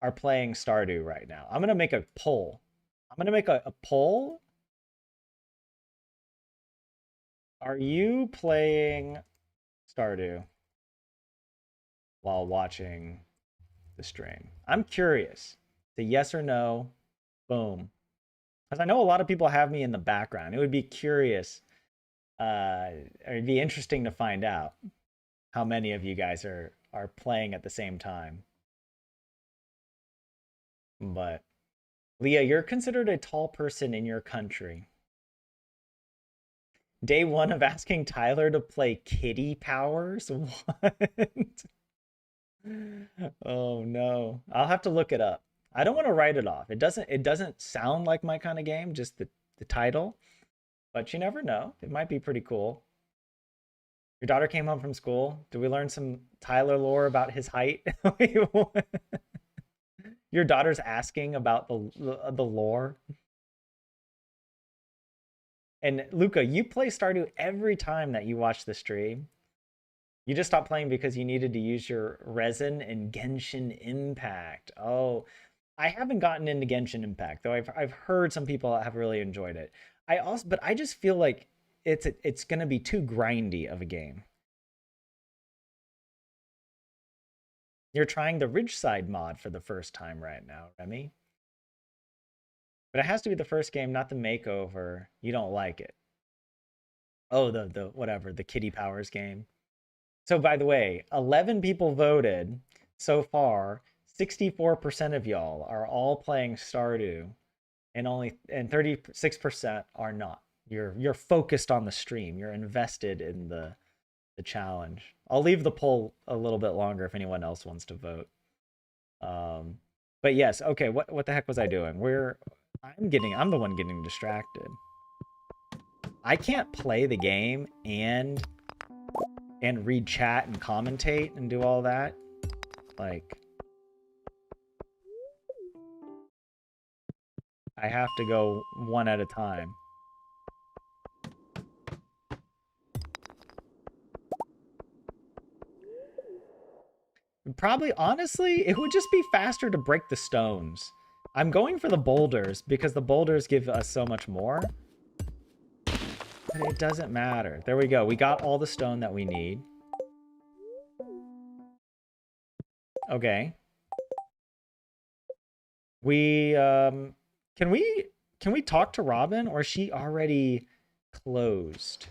are playing Stardew right now? I'm gonna make a poll. I'm gonna make a poll. Are you playing Stardew while watching the stream? I'm curious. The yes or no. Boom. Because I know a lot of people have me in the background. It would be curious. It'd be interesting to find out how many of you guys are playing at the same time. But Leah, you're considered a tall person in your country. Day one of asking Tyler to play kitty powers? What? Oh no. I'll have to look it up. I don't want to write it off. It doesn't sound like my kind of game, just the title. But you never know. It might be pretty cool. Your daughter came home from school. Did we learn some Tyler lore about his height? Your daughter's asking about the lore. And Luca, you play Stardew every time that you watch the stream. You just stopped playing because you needed to use your resin in Genshin Impact. Oh, I haven't gotten into Genshin Impact though. I've heard some people have really enjoyed it. But I just feel like it's gonna be too grindy of a game. You're trying the Ridgeside mod for the first time right now, Remy. But it has to be the first game, not the makeover. You don't like it. Oh, the whatever, the Kitty Powers game. So by the way, 11 people voted so far. 64% of y'all are all playing Stardew, and 36% are not. You're focused on the stream. You're invested in the challenge. I'll leave the poll a little bit longer if anyone else wants to vote. But yes, okay. What the heck was I doing? I'm the one getting distracted. I can't play the game and read chat and commentate and do all that. Like, I have to go one at a time. Probably, honestly, it would just be faster to break the stones. I'm going for the boulders because the boulders give us so much more. But it doesn't matter. There we go. We got all the stone that we need. Okay. We can we talk to Robin, or is she already closed?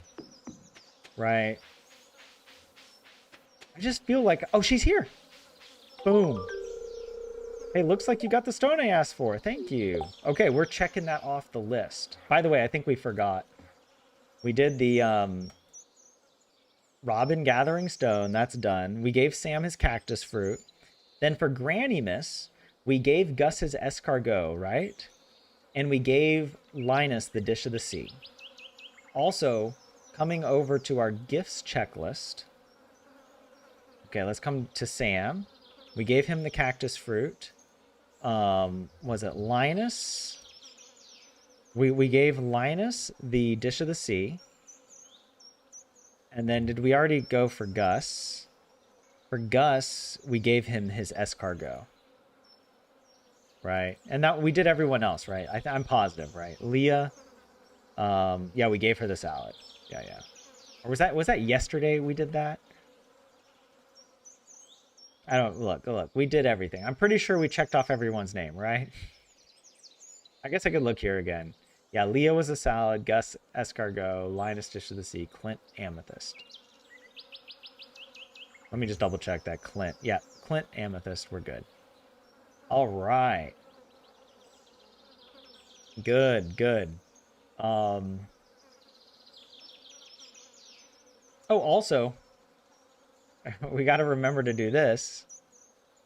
Right. I just feel like, oh, she's here. Boom. Hey, looks like you got the stone I asked for. Thank you. Okay, we're checking that off the list. By the way, I think we forgot. We did the Robin gathering stone. That's done. We gave Sam his cactus fruit. Then for Granny Miss, we gave Gus his escargot, right? And we gave Linus the dish of the sea. Also, coming over to our gifts checklist. Okay, let's come to Sam. We gave him the cactus fruit. Was it Linus? We gave Linus the dish of the sea. And then did we already go for Gus? For Gus, we gave him his escargot. Right? And that we did everyone else, right? I'm positive, right? Leah, yeah, we gave her the salad. Yeah, yeah. Or was that yesterday we did that? I don't look. We did everything. I'm pretty sure we checked off everyone's name, right? I guess I could look here again. Yeah, Leah was a salad, Gus escargot, Linus dish of the sea, Clint amethyst. Let me just double check that. Clint. Yeah, Clint amethyst. We're good. All right. Good, good. Oh, also, we got to remember to do this.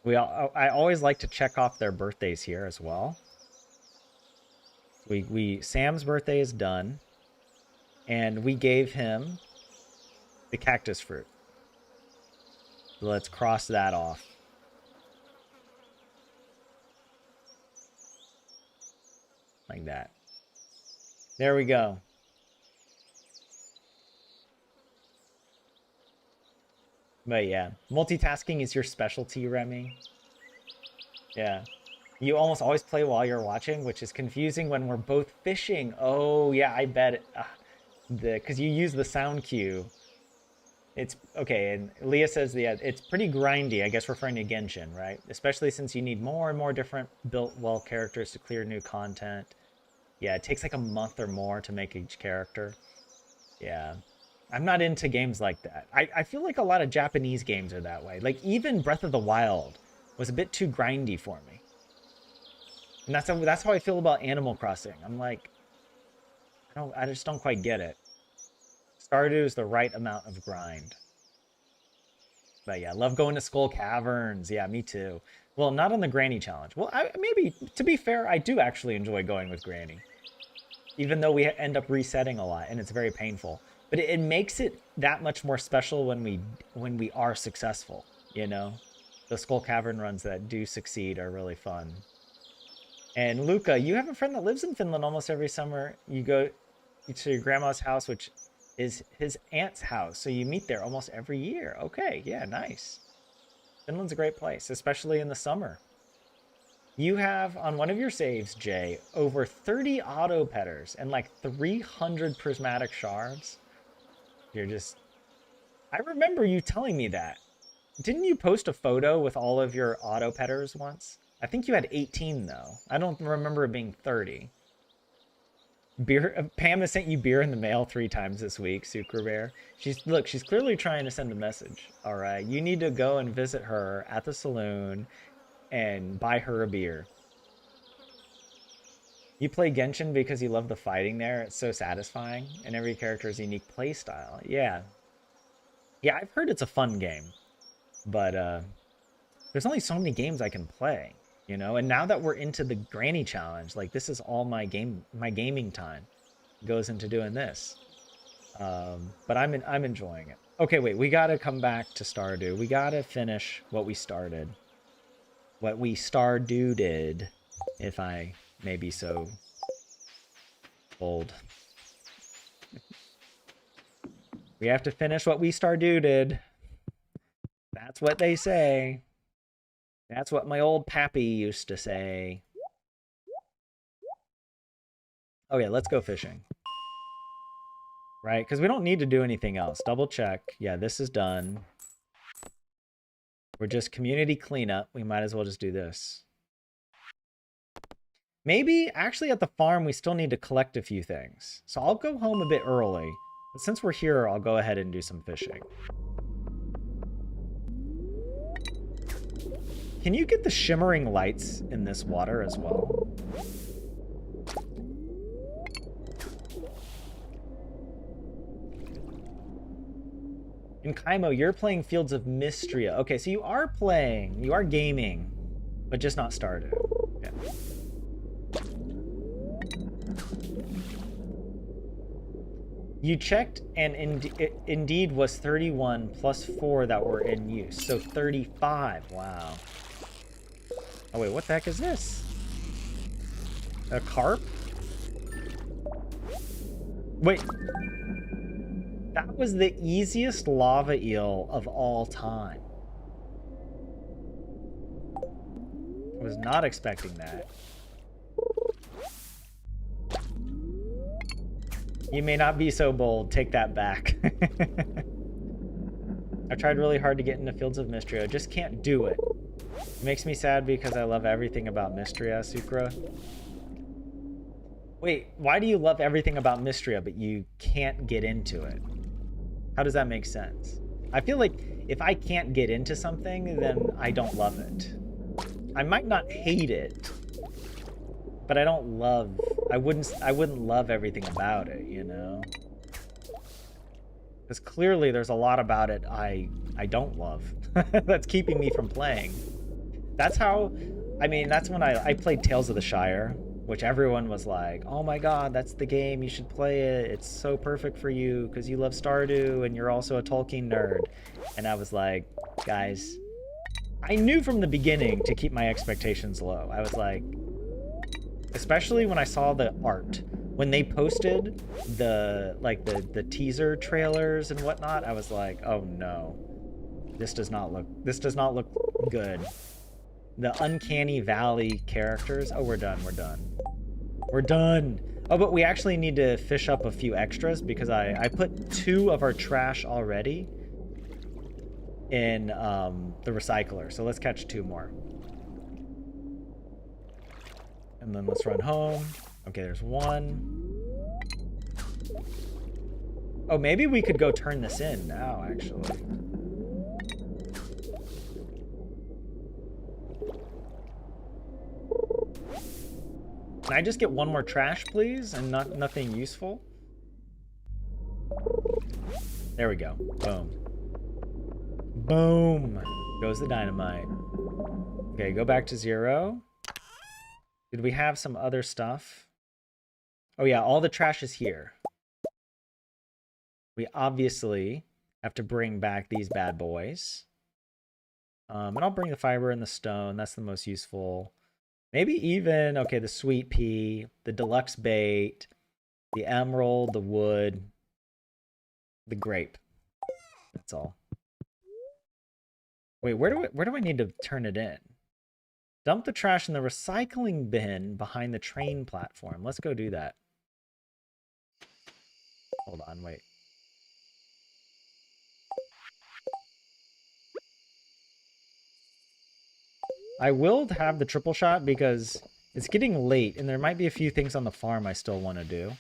I always like to check off their birthdays here as well. Sam's birthday is done, and we gave him the cactus fruit. So let's cross that off. Like that. There we go. But yeah, multitasking is your specialty, Remy. Yeah. You almost always play while you're watching, which is confusing when we're both fishing. Oh, yeah, I bet. Because you use the sound cue. It's okay, and Leah says it's pretty grindy, I guess referring to Genshin, right? Especially since you need more and more different built well characters to clear new content. Yeah, it takes like a month or more to make each character. Yeah. I'm not into games like that. I feel like a lot of Japanese games are that way. Like even Breath of the Wild was a bit too grindy for me. And that's how I feel about Animal Crossing. I'm like, I just don't quite get it. Stardew is the right amount of grind. But yeah, love going to Skull Caverns. Yeah, me too. Well, not on the Granny challenge. Well, maybe, to be fair, I do actually enjoy going with Granny. Even though we end up resetting a lot and it's very painful. But it makes it that much more special when we are successful, you know? The Skull Cavern runs that do succeed are really fun. And Luca, you have a friend that lives in Finland almost every summer. You go to your grandma's house, which is his aunt's house. So you meet there almost every year. Okay, yeah, nice. Finland's a great place, especially in the summer. You have, on one of your saves, Jay, over 30 auto petters and like 300 prismatic shards. You're just... I remember you telling me that. Didn't you post a photo with all of your auto petters once? I think you had 18, though. I don't remember it being 30. Pam has sent you beer in the mail 3 times this week, Sucre Bear. She's clearly trying to send a message. All right, you need to go and visit her at the saloon and buy her a beer. You play Genshin because you love the fighting there. It's so satisfying, and every character's unique play style. Yeah. Yeah, I've heard it's a fun game, but there's only so many games I can play, you know? And now that we're into the Granny Challenge, like this is all my gaming time goes into doing this. But I'm enjoying it. Okay, wait, we gotta come back to Stardew. We gotta finish what we started. What we Stardew-did, if I may be so bold. We have to finish what we Stardew-did. That's what they say. That's what my old pappy used to say. Okay, let's go fishing. Right? Because we don't need to do anything else. Double check. Yeah, this is done. We're just community cleanup. We might as well just do this. Maybe, actually, at the farm, we still need to collect a few things. So I'll go home a bit early. But since we're here, I'll go ahead and do some fishing. Can you get the shimmering lights in this water as well? In Kaimo, you're playing Fields of Mystria. Okay, so you are gaming, but just not Stardew. Yeah. You checked, and it indeed was 31 plus 4 that were in use. So 35. Wow. Oh, wait, what the heck is this? A carp? Wait. That was the easiest lava eel of all time. I was not expecting that. You may not be so bold. Take that back. I tried really hard to get into Fields of Mystria. I just can't do it. It makes me sad because I love everything about Mystria, Sucra. Wait, why do you love everything about Mystria, but you can't get into it? How does that make sense? I feel like if I can't get into something, then I don't love it. I might not hate it, but I don't love... I wouldn't love everything about it, you know? Because clearly there's a lot about it I don't love. That's keeping me from playing. That's how... I mean, that's when I played Tales of the Shire, which everyone was like, oh my god, that's the game, you should play it, it's so perfect for you because you love Stardew and you're also a Tolkien nerd. And I was like, guys, I knew from the beginning to keep my expectations low. I was like, especially when I saw the art, when they posted the teaser trailers and whatnot, I was like, oh no, this does not look good. The Uncanny Valley characters. Oh, we're done. We're done. Oh, but we actually need to fish up a few extras because I put 2 of our trash already in the recycler. So let's catch 2 more. And then let's run home. Okay, there's 1. Oh, maybe we could go turn this in now, actually. Can I just get 1 more trash, please? And nothing useful? There we go. Boom. Boom! Goes the dynamite. Okay, go back to 0. Did we have some other stuff? Oh yeah, all the trash is here. We obviously have to bring back these bad boys. And I'll bring the fiber and the stone. That's the most useful. Maybe even, okay, the sweet pea, the deluxe bait, the emerald, the wood, the grape. That's all. Wait, where do I need to turn it in? Dump the trash in the recycling bin behind the train platform. Let's go do that. Hold on, wait. I will have the triple shot because it's getting late and there might be a few things on the farm I still want to do.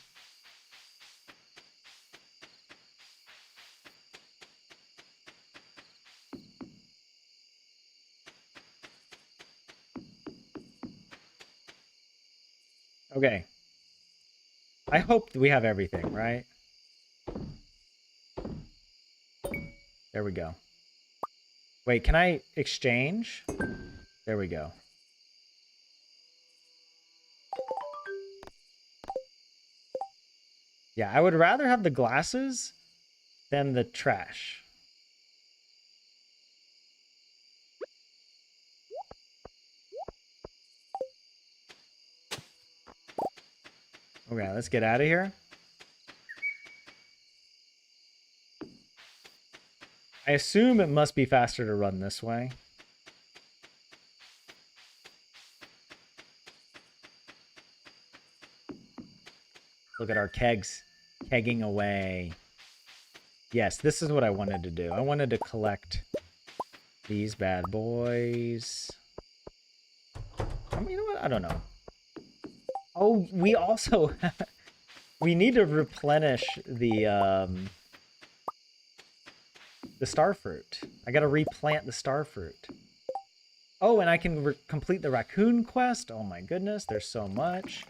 Okay. I hope we have everything, right? There we go. Wait, can I exchange? There we go. Yeah, I would rather have the glasses than the trash. Okay, let's get out of here. I assume it must be faster to run this way. Look at our kegs kegging away. Yes, this is what I wanted to do. I wanted to collect these bad boys. I mean, you know what? I don't know. Oh, we also we need to replenish the star fruit. I gotta replant the star fruit. Oh, and I can complete the raccoon quest. Oh my goodness, there's so much.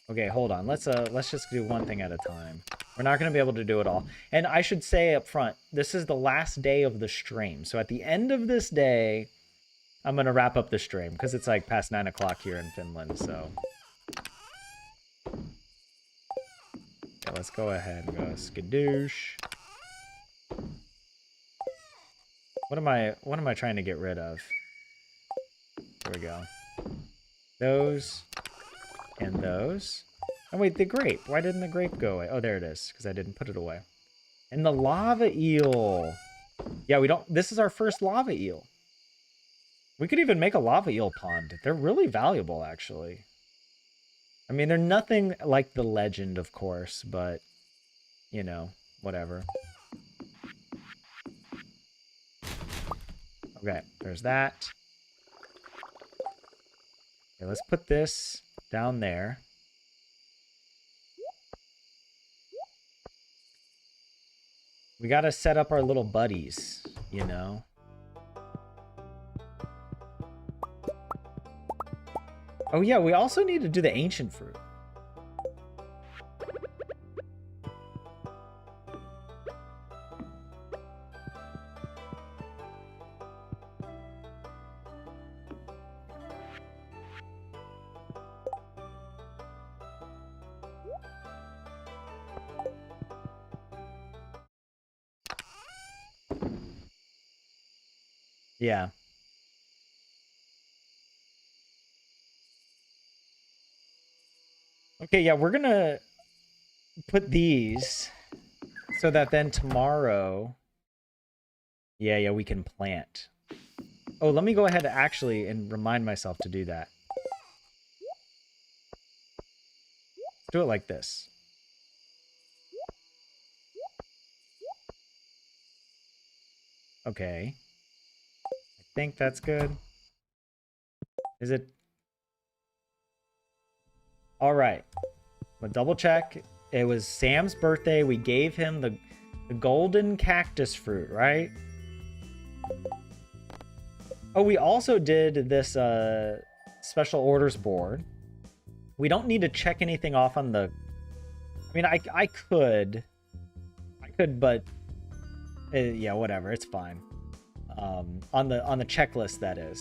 Okay, hold on. Let's just do one thing at a time. We're not going to be able to do it all. And I should say up front, this is the last day of the stream. So at the end of this day, I'm going to wrap up the stream because it's like past 9 o'clock here in Finland. So yeah, let's go ahead and go skadoosh. What am I trying to get rid of? There we go. Those. And those. Oh, wait, the grape. Why didn't the grape go away? Oh, there it is, because I didn't put it away. And the lava eel. Yeah, we don't... This is our first lava eel. We could even make a lava eel pond. They're really valuable, actually. I mean, they're nothing like the legend, of course, but, you know, whatever. Okay, there's that. Okay, let's put this down there. We gotta set up our little buddies, you know? Oh yeah, we also need to do the ancient fruit. Yeah. Okay, yeah, we're gonna put these so that then tomorrow... Yeah, we can plant. Oh, let me go ahead actually and remind myself to do that. Let's do it like this. Okay. I think that's good. Is it? All right. But double check. It was Sam's birthday. We gave him the golden cactus fruit, right? Oh, we also did this special orders board. We don't need to check anything off on the... I mean, I could, but yeah, whatever. It's fine. On the checklist, that is,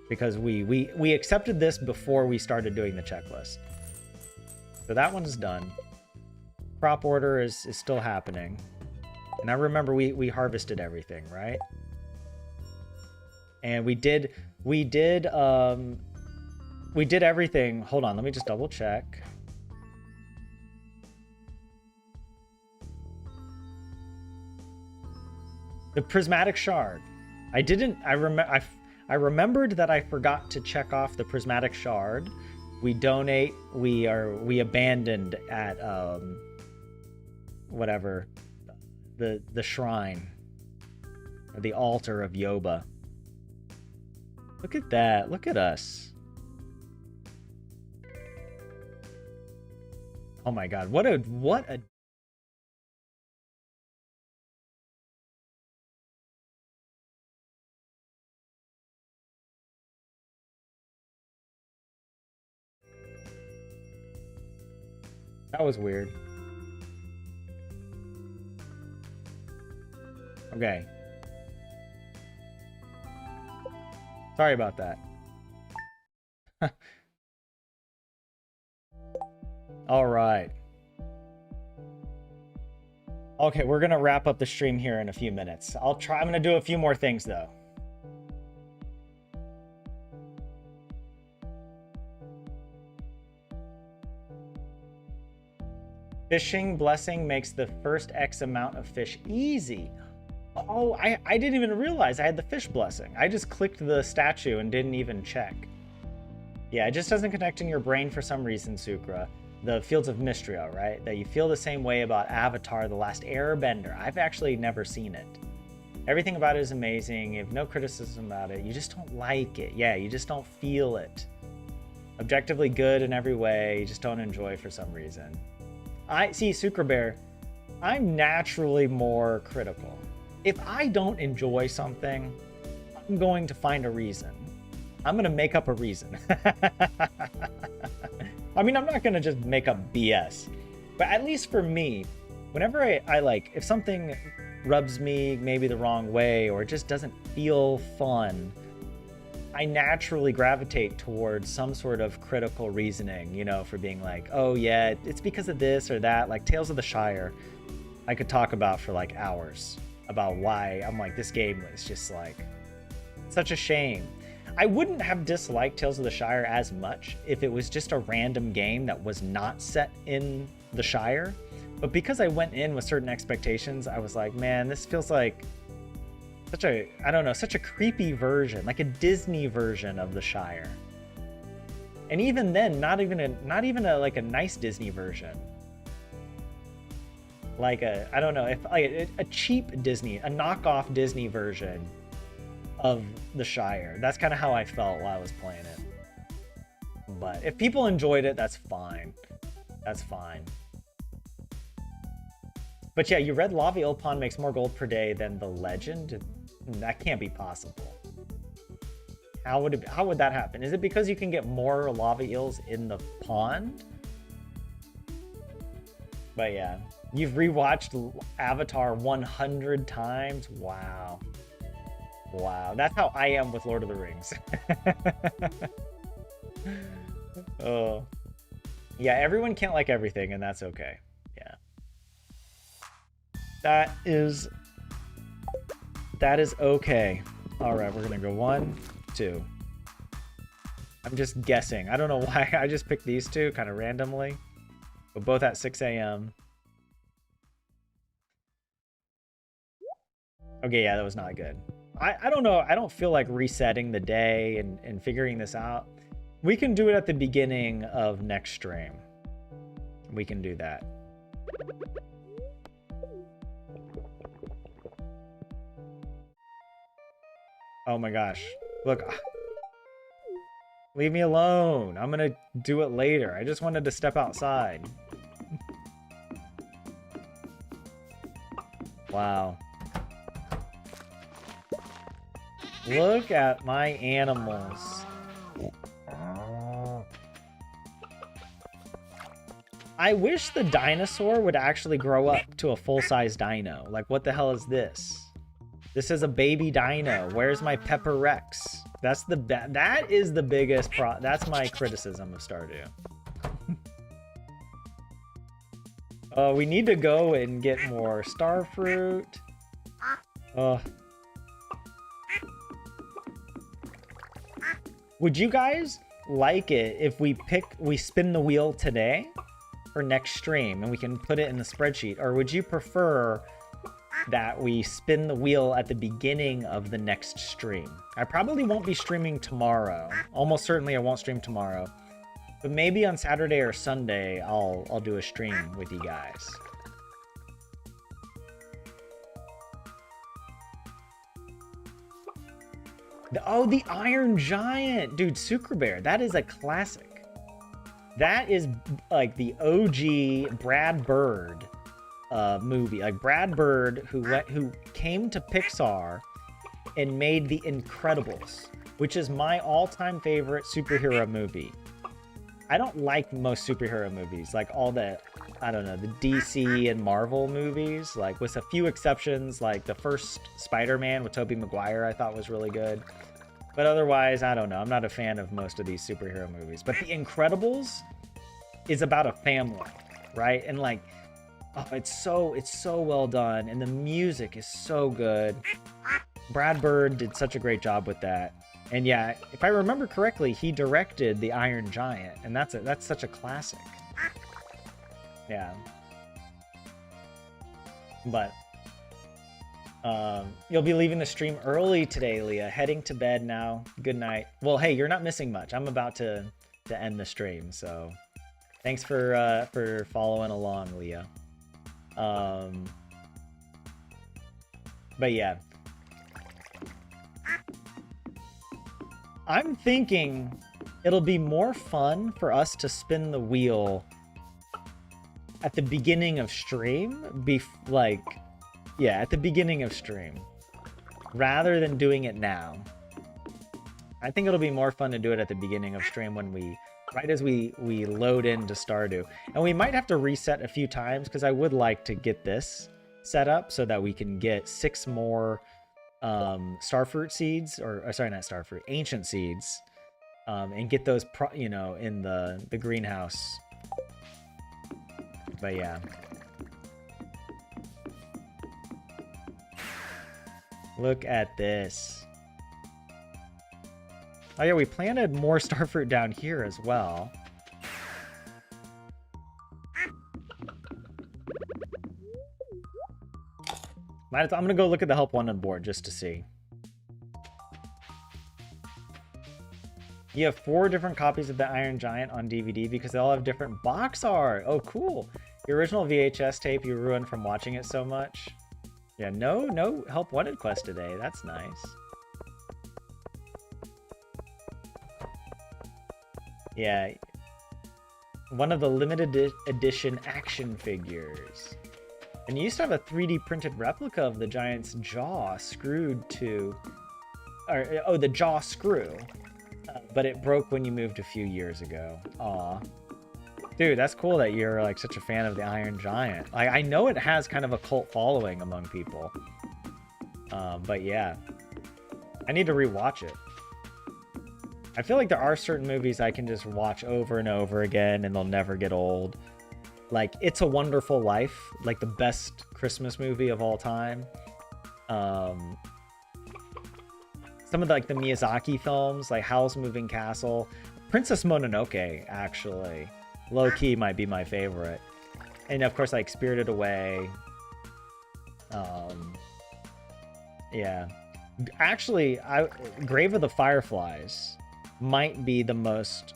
because we accepted this before we started doing the checklist. So that one's done. Crop order is still happening. And I remember we harvested everything, right? And we did everything. Hold on, let me just double check. The prismatic shard. I remembered that I forgot to check off the prismatic shard. We donate, we abandoned at whatever, the shrine or the altar of Yoba. Look at that. Look at us. Oh my god. What a That was weird. Okay. Sorry about that. All right. Okay, we're gonna wrap up the stream here in a few minutes. I'm gonna do a few more things though. Fishing blessing makes the first X amount of fish easy. Oh, I didn't even realize I had the fish blessing. I just clicked the statue and didn't even check. Yeah, it just doesn't connect in your brain for some reason, Sukra. the Fields of Mistral, right? That you feel the same way about Avatar: The Last Airbender. I've actually never seen it. Everything about it is amazing. You have no criticism about it. You just don't like it. Yeah, you just don't feel it. Objectively good in every way. You just don't enjoy for some reason. I see, Sucre Bear. I'm naturally more critical. If I don't enjoy something, I'm going to find a reason. I'm going to make up a reason. I mean, I'm not going to just make up BS. But at least for me, whenever I like, if something rubs me maybe the wrong way or it just doesn't feel fun, I naturally gravitate towards some sort of critical reasoning, you know, for being like, oh yeah, it's because of this or that. Like Tales of the Shire, I could talk about for like hours about why I'm like, this game was just like such a shame. I wouldn't have disliked Tales of the Shire as much if it was just a random game that was not set in the Shire. But because I went in with certain expectations, I was like, man, this feels like such a, I don't know, such a creepy version, like a Disney version of the Shire. And even then, not even a like a nice Disney version. Like a, I don't know, if like a cheap Disney, a knockoff Disney version of the Shire. That's kind of how I felt while I was playing it. But if people enjoyed it, that's fine. That's fine. But yeah, you read Lava Eel Pond makes more gold per day than the legend? That can't be possible. How would that happen? Is it because you can get more lava eels in the pond? But yeah, you've rewatched Avatar 100 times? Wow. Wow, that's how I am with Lord of the Rings. Oh. Yeah, everyone can't like everything, and that's okay. Yeah. That is okay. All right, we're gonna go 1, 2. I'm just guessing. I don't know why I just picked these two kind of randomly, but both at 6 a.m. Okay, yeah, that was not good. I don't know. I don't feel like resetting the day and figuring this out. We can do it at the beginning of next stream. We can do that. Oh my gosh. Look. Leave me alone. I'm gonna do it later. I just wanted to step outside. Wow. Look at my animals. I wish the dinosaur would actually grow up to a full-size dino. Like, what the hell is this? This is a baby dino. Where's my Pepper Rex? That's the that is the biggest that's my criticism of Stardew. We need to go and get more star fruit. Would you guys like it if we spin the wheel today for next stream and we can put it in the spreadsheet? Or would you prefer that we spin the wheel at the beginning of the next stream? I probably won't be streaming tomorrow. Almost certainly I won't stream tomorrow. But maybe on Saturday or Sunday I'll do a stream with you guys. Oh, the Iron Giant! Dude, Sucre Bear, that is a classic. That is like the OG Brad Bird movie. Like Brad Bird, who came to Pixar and made The Incredibles, which is my all-time favorite superhero movie. I don't like most superhero movies, like all the, I don't know, the DC and Marvel movies, like with a few exceptions, like the first Spider-Man with Tobey Maguire I thought was really good. But otherwise, I don't know. I'm not a fan of most of these superhero movies. But The Incredibles is about a family, right? And like, oh, it's so well done, and the music is so good. Brad Bird did such a great job with that. And yeah, if I remember correctly, he directed The Iron Giant, and that's such a classic. Yeah. But you'll be leaving the stream early today, Leah. Heading to bed now. Good night. Well, hey, you're not missing much. I'm about to end the stream, so Thanks for following along, Leah. But yeah. I'm thinking it'll be more fun for us to spin the wheel at the beginning of stream, at the beginning of stream, rather than doing it now. I think it'll be more fun to do it at the beginning of stream when right as we load into Stardew. And we might have to reset a few times because I would like to get this set up so that we can get 6 more starfruit seeds, or sorry, not starfruit, ancient seeds, and get those in the greenhouse. But yeah, look at this. Oh yeah, we planted more starfruit down here as well. I'm gonna go look at the help wanted board just to see. You have 4 different copies of the Iron Giant on DVD because they all have different box art. Oh, cool. Your original VHS tape you ruined from watching it so much. Yeah, no help wanted quest today. That's nice. Yeah. One of the limited edition action figures. And you used to have a 3D printed replica of the giant's jaw screwed to... the jaw screw. But it broke when you moved a few years ago. Aw. Dude, that's cool that you're like such a fan of the Iron Giant. I know it has kind of a cult following among people. But yeah. I need to rewatch it. I feel like there are certain movies I can just watch over and over again and they'll never get old. Like It's a Wonderful Life, like the best Christmas movie of all time. Some of the Miyazaki films, like Howl's Moving Castle, Princess Mononoke, actually, low key might be my favorite, and of course like Spirited Away. Yeah, actually, Grave of the Fireflies might be the most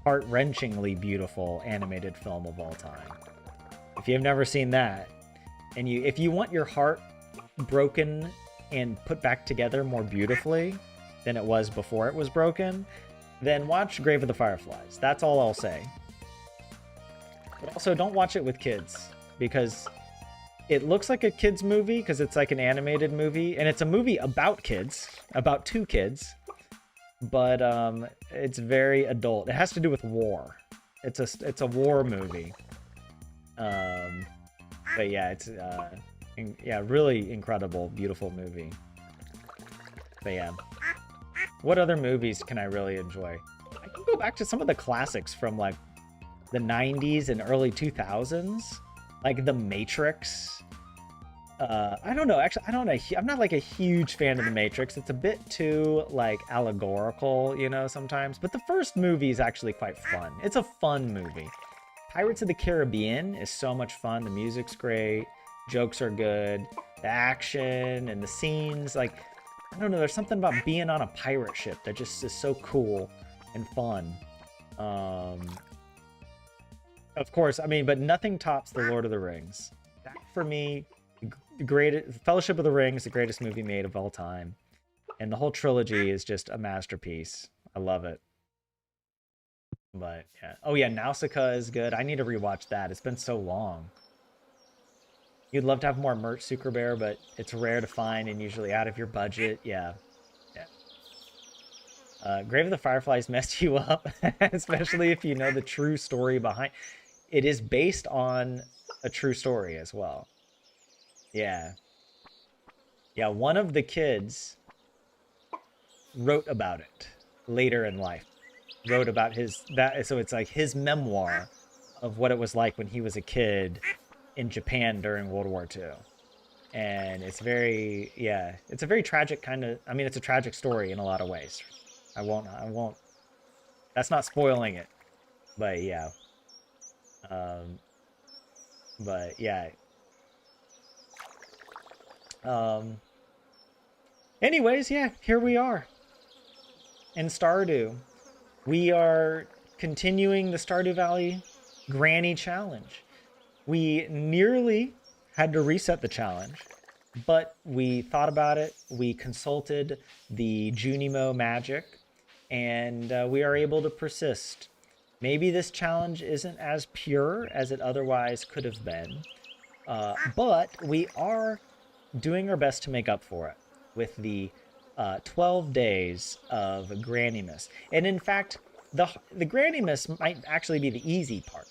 heart-wrenchingly beautiful animated film of all time. If you've never seen that, and if you want your heart broken and put back together more beautifully than it was before it was broken, then watch Grave of the Fireflies. That's all I'll say. But also, don't watch it with kids, because it looks like a kid's movie because it's like an animated movie, and it's a movie about kids, about 2 kids, but it's very adult. It has to do with war. It's a war movie. But yeah, it's really incredible, beautiful movie. But yeah, what other movies can I really enjoy? I can go back to some of the classics from like the 90s and early 2000s, like The Matrix. I don't know, actually, I don't know. I'm not like a huge fan of The Matrix. It's a bit too like allegorical, sometimes. But the first movie is actually quite fun. It's a fun movie. Pirates of the Caribbean is so much fun. The music's great. Jokes are good. The action and the scenes, like, I don't know, there's something about being on a pirate ship that just is so cool and fun. Of course, I mean, but nothing tops The Lord of the Rings. That, for me, the greatest, Fellowship of the Ring is the greatest movie made of all time. And the whole trilogy is just a masterpiece. I love it. But, yeah. Oh, yeah, Nausicaa is good. I need to rewatch that. It's been so long. You'd love to have more merch, Sucre Bear, but it's rare to find and usually out of your budget. Yeah. Grave of the Fireflies messed you up, especially if you know the true story behind. It is based on a true story as well. Yeah. Yeah, one of the kids wrote about it later in life. Wrote about so it's like his memoir of what it was like when he was a kid in Japan during World War II. And it's it's a very tragic kind of, I mean, it's a tragic story in a lot of ways. I won't, that's not spoiling it, but yeah. But yeah. Anyways, yeah, here we are in Stardew. We are continuing the Stardew Valley Granny challenge. We nearly had to reset the challenge, but we thought about it. We consulted the Junimo magic, and we are able to persist. Maybe this challenge isn't as pure as it otherwise could have been, but we are doing our best to make up for it with the 12 days of Grannymas. And in fact, the Grannymas might actually be the easy part.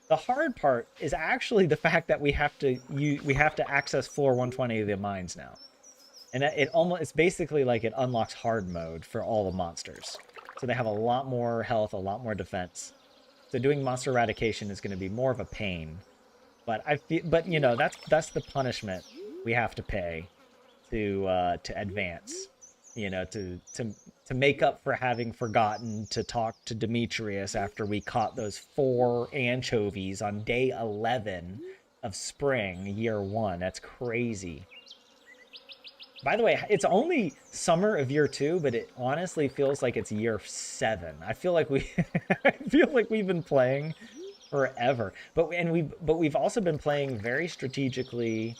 The hard part is actually the fact that we have to access floor 120 of the mines now, and it's basically like it unlocks hard mode for all the monsters, so they have a lot more health, a lot more defense. So doing monster eradication is going to be more of a pain, but but that's the punishment we have to pay to advance, to make up for having forgotten to talk to Demetrius after we caught those 4 anchovies on day 11 of spring, year 1. That's crazy. By the way, it's only summer of year 2, but it honestly feels like it's year 7. I feel like I feel like we've been playing forever. But we've also been playing very strategically.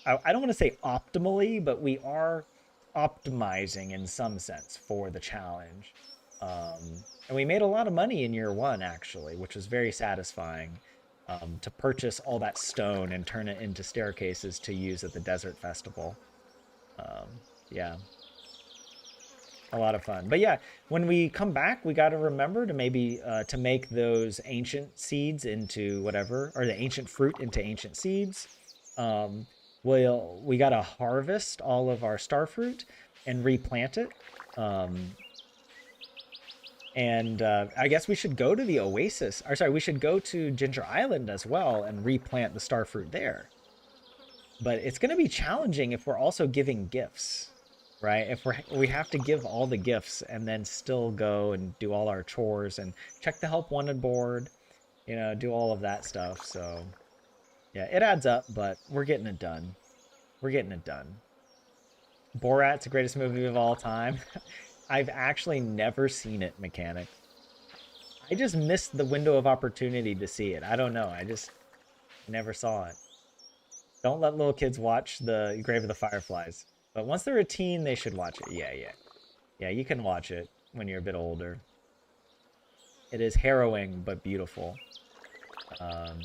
I don't want to say optimally, but we are optimizing in some sense for the challenge. Um, and we made a lot of money in year 1, actually, which was very satisfying, to purchase all that stone and turn it into staircases to use at the desert festival. Yeah, a lot of fun. But yeah, when we come back, we got to remember to maybe to make those ancient seeds into whatever, or the ancient fruit into ancient seeds. Um, we got to harvest all of our star fruit and replant it. Um, and I guess we should go to the oasis. Or sorry, we should go to Ginger Island as well and replant the star fruit there. But it's going to be challenging if we're also giving gifts, right? If we have to give all the gifts and then still go and do all our chores and check the help wanted board, do all of that stuff. So yeah, it adds up, but we're getting it done. We're getting it done. Borat's the greatest movie of all time. I've actually never seen it, Mechanic. I just missed the window of opportunity to see it. I don't know. I just never saw it. Don't let little kids watch the Grave of the Fireflies. But once they're a teen, they should watch it. Yeah, yeah. Yeah, you can watch it when you're a bit older. It is harrowing, but beautiful. Um,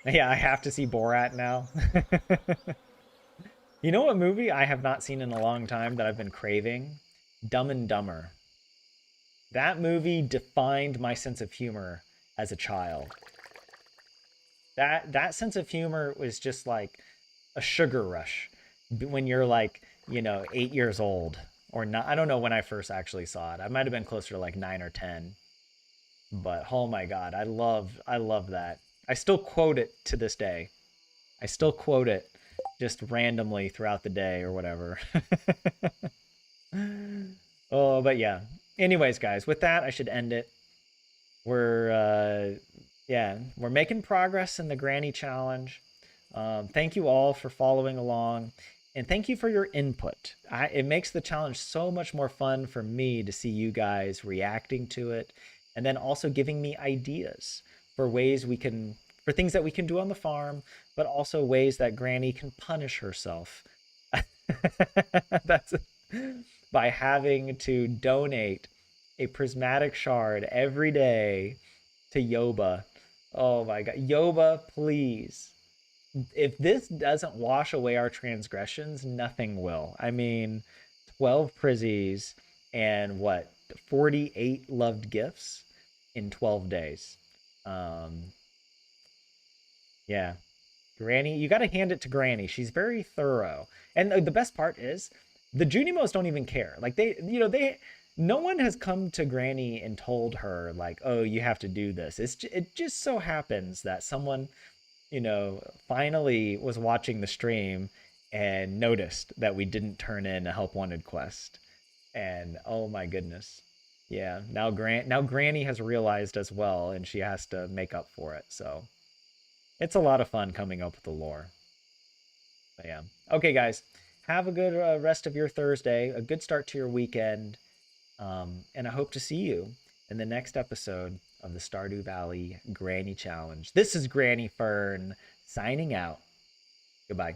yeah, I have to see Borat now. You know what movie I have not seen in a long time that I've been craving? Dumb and Dumber. That movie defined my sense of humor as a child. That sense of humor was just like a sugar rush when you're like, 8 years old or not. I don't know when I first actually saw it. I might have been closer to like 9 or 10. But oh my god, I love that. I still quote it to this day. I still quote it just randomly throughout the day or whatever. Oh, but yeah. Anyways, guys, with that, I should end it. We're making progress in the Granny Challenge. Thank you all for following along, and thank you for your input. It makes the challenge so much more fun for me to see you guys reacting to it, and then also giving me ideas for for things that we can do on the farm, but also ways that Granny can punish herself. That's by having to donate a prismatic shard every day to Yoba. Oh my god. Yoba, please. If this doesn't wash away our transgressions, nothing will. I mean, 12 prizzies and what? 48 loved gifts in 12 days. Um, yeah. Granny, you got to hand it to Granny. She's very thorough. And the best part is the Junimos don't even care. Like no one has come to Granny and told her like, "Oh, you have to do this." It just so happens that someone, finally was watching the stream and noticed that we didn't turn in a help wanted quest. And oh my goodness. Yeah, now Granny has realized as well and she has to make up for it. So, it's a lot of fun coming up with the lore. But yeah. Okay, guys. Have a good rest of your Thursday, a good start to your weekend. And I hope to see you in the next episode of the Stardew Valley Granny Challenge. This is Granny Fern signing out. Goodbye.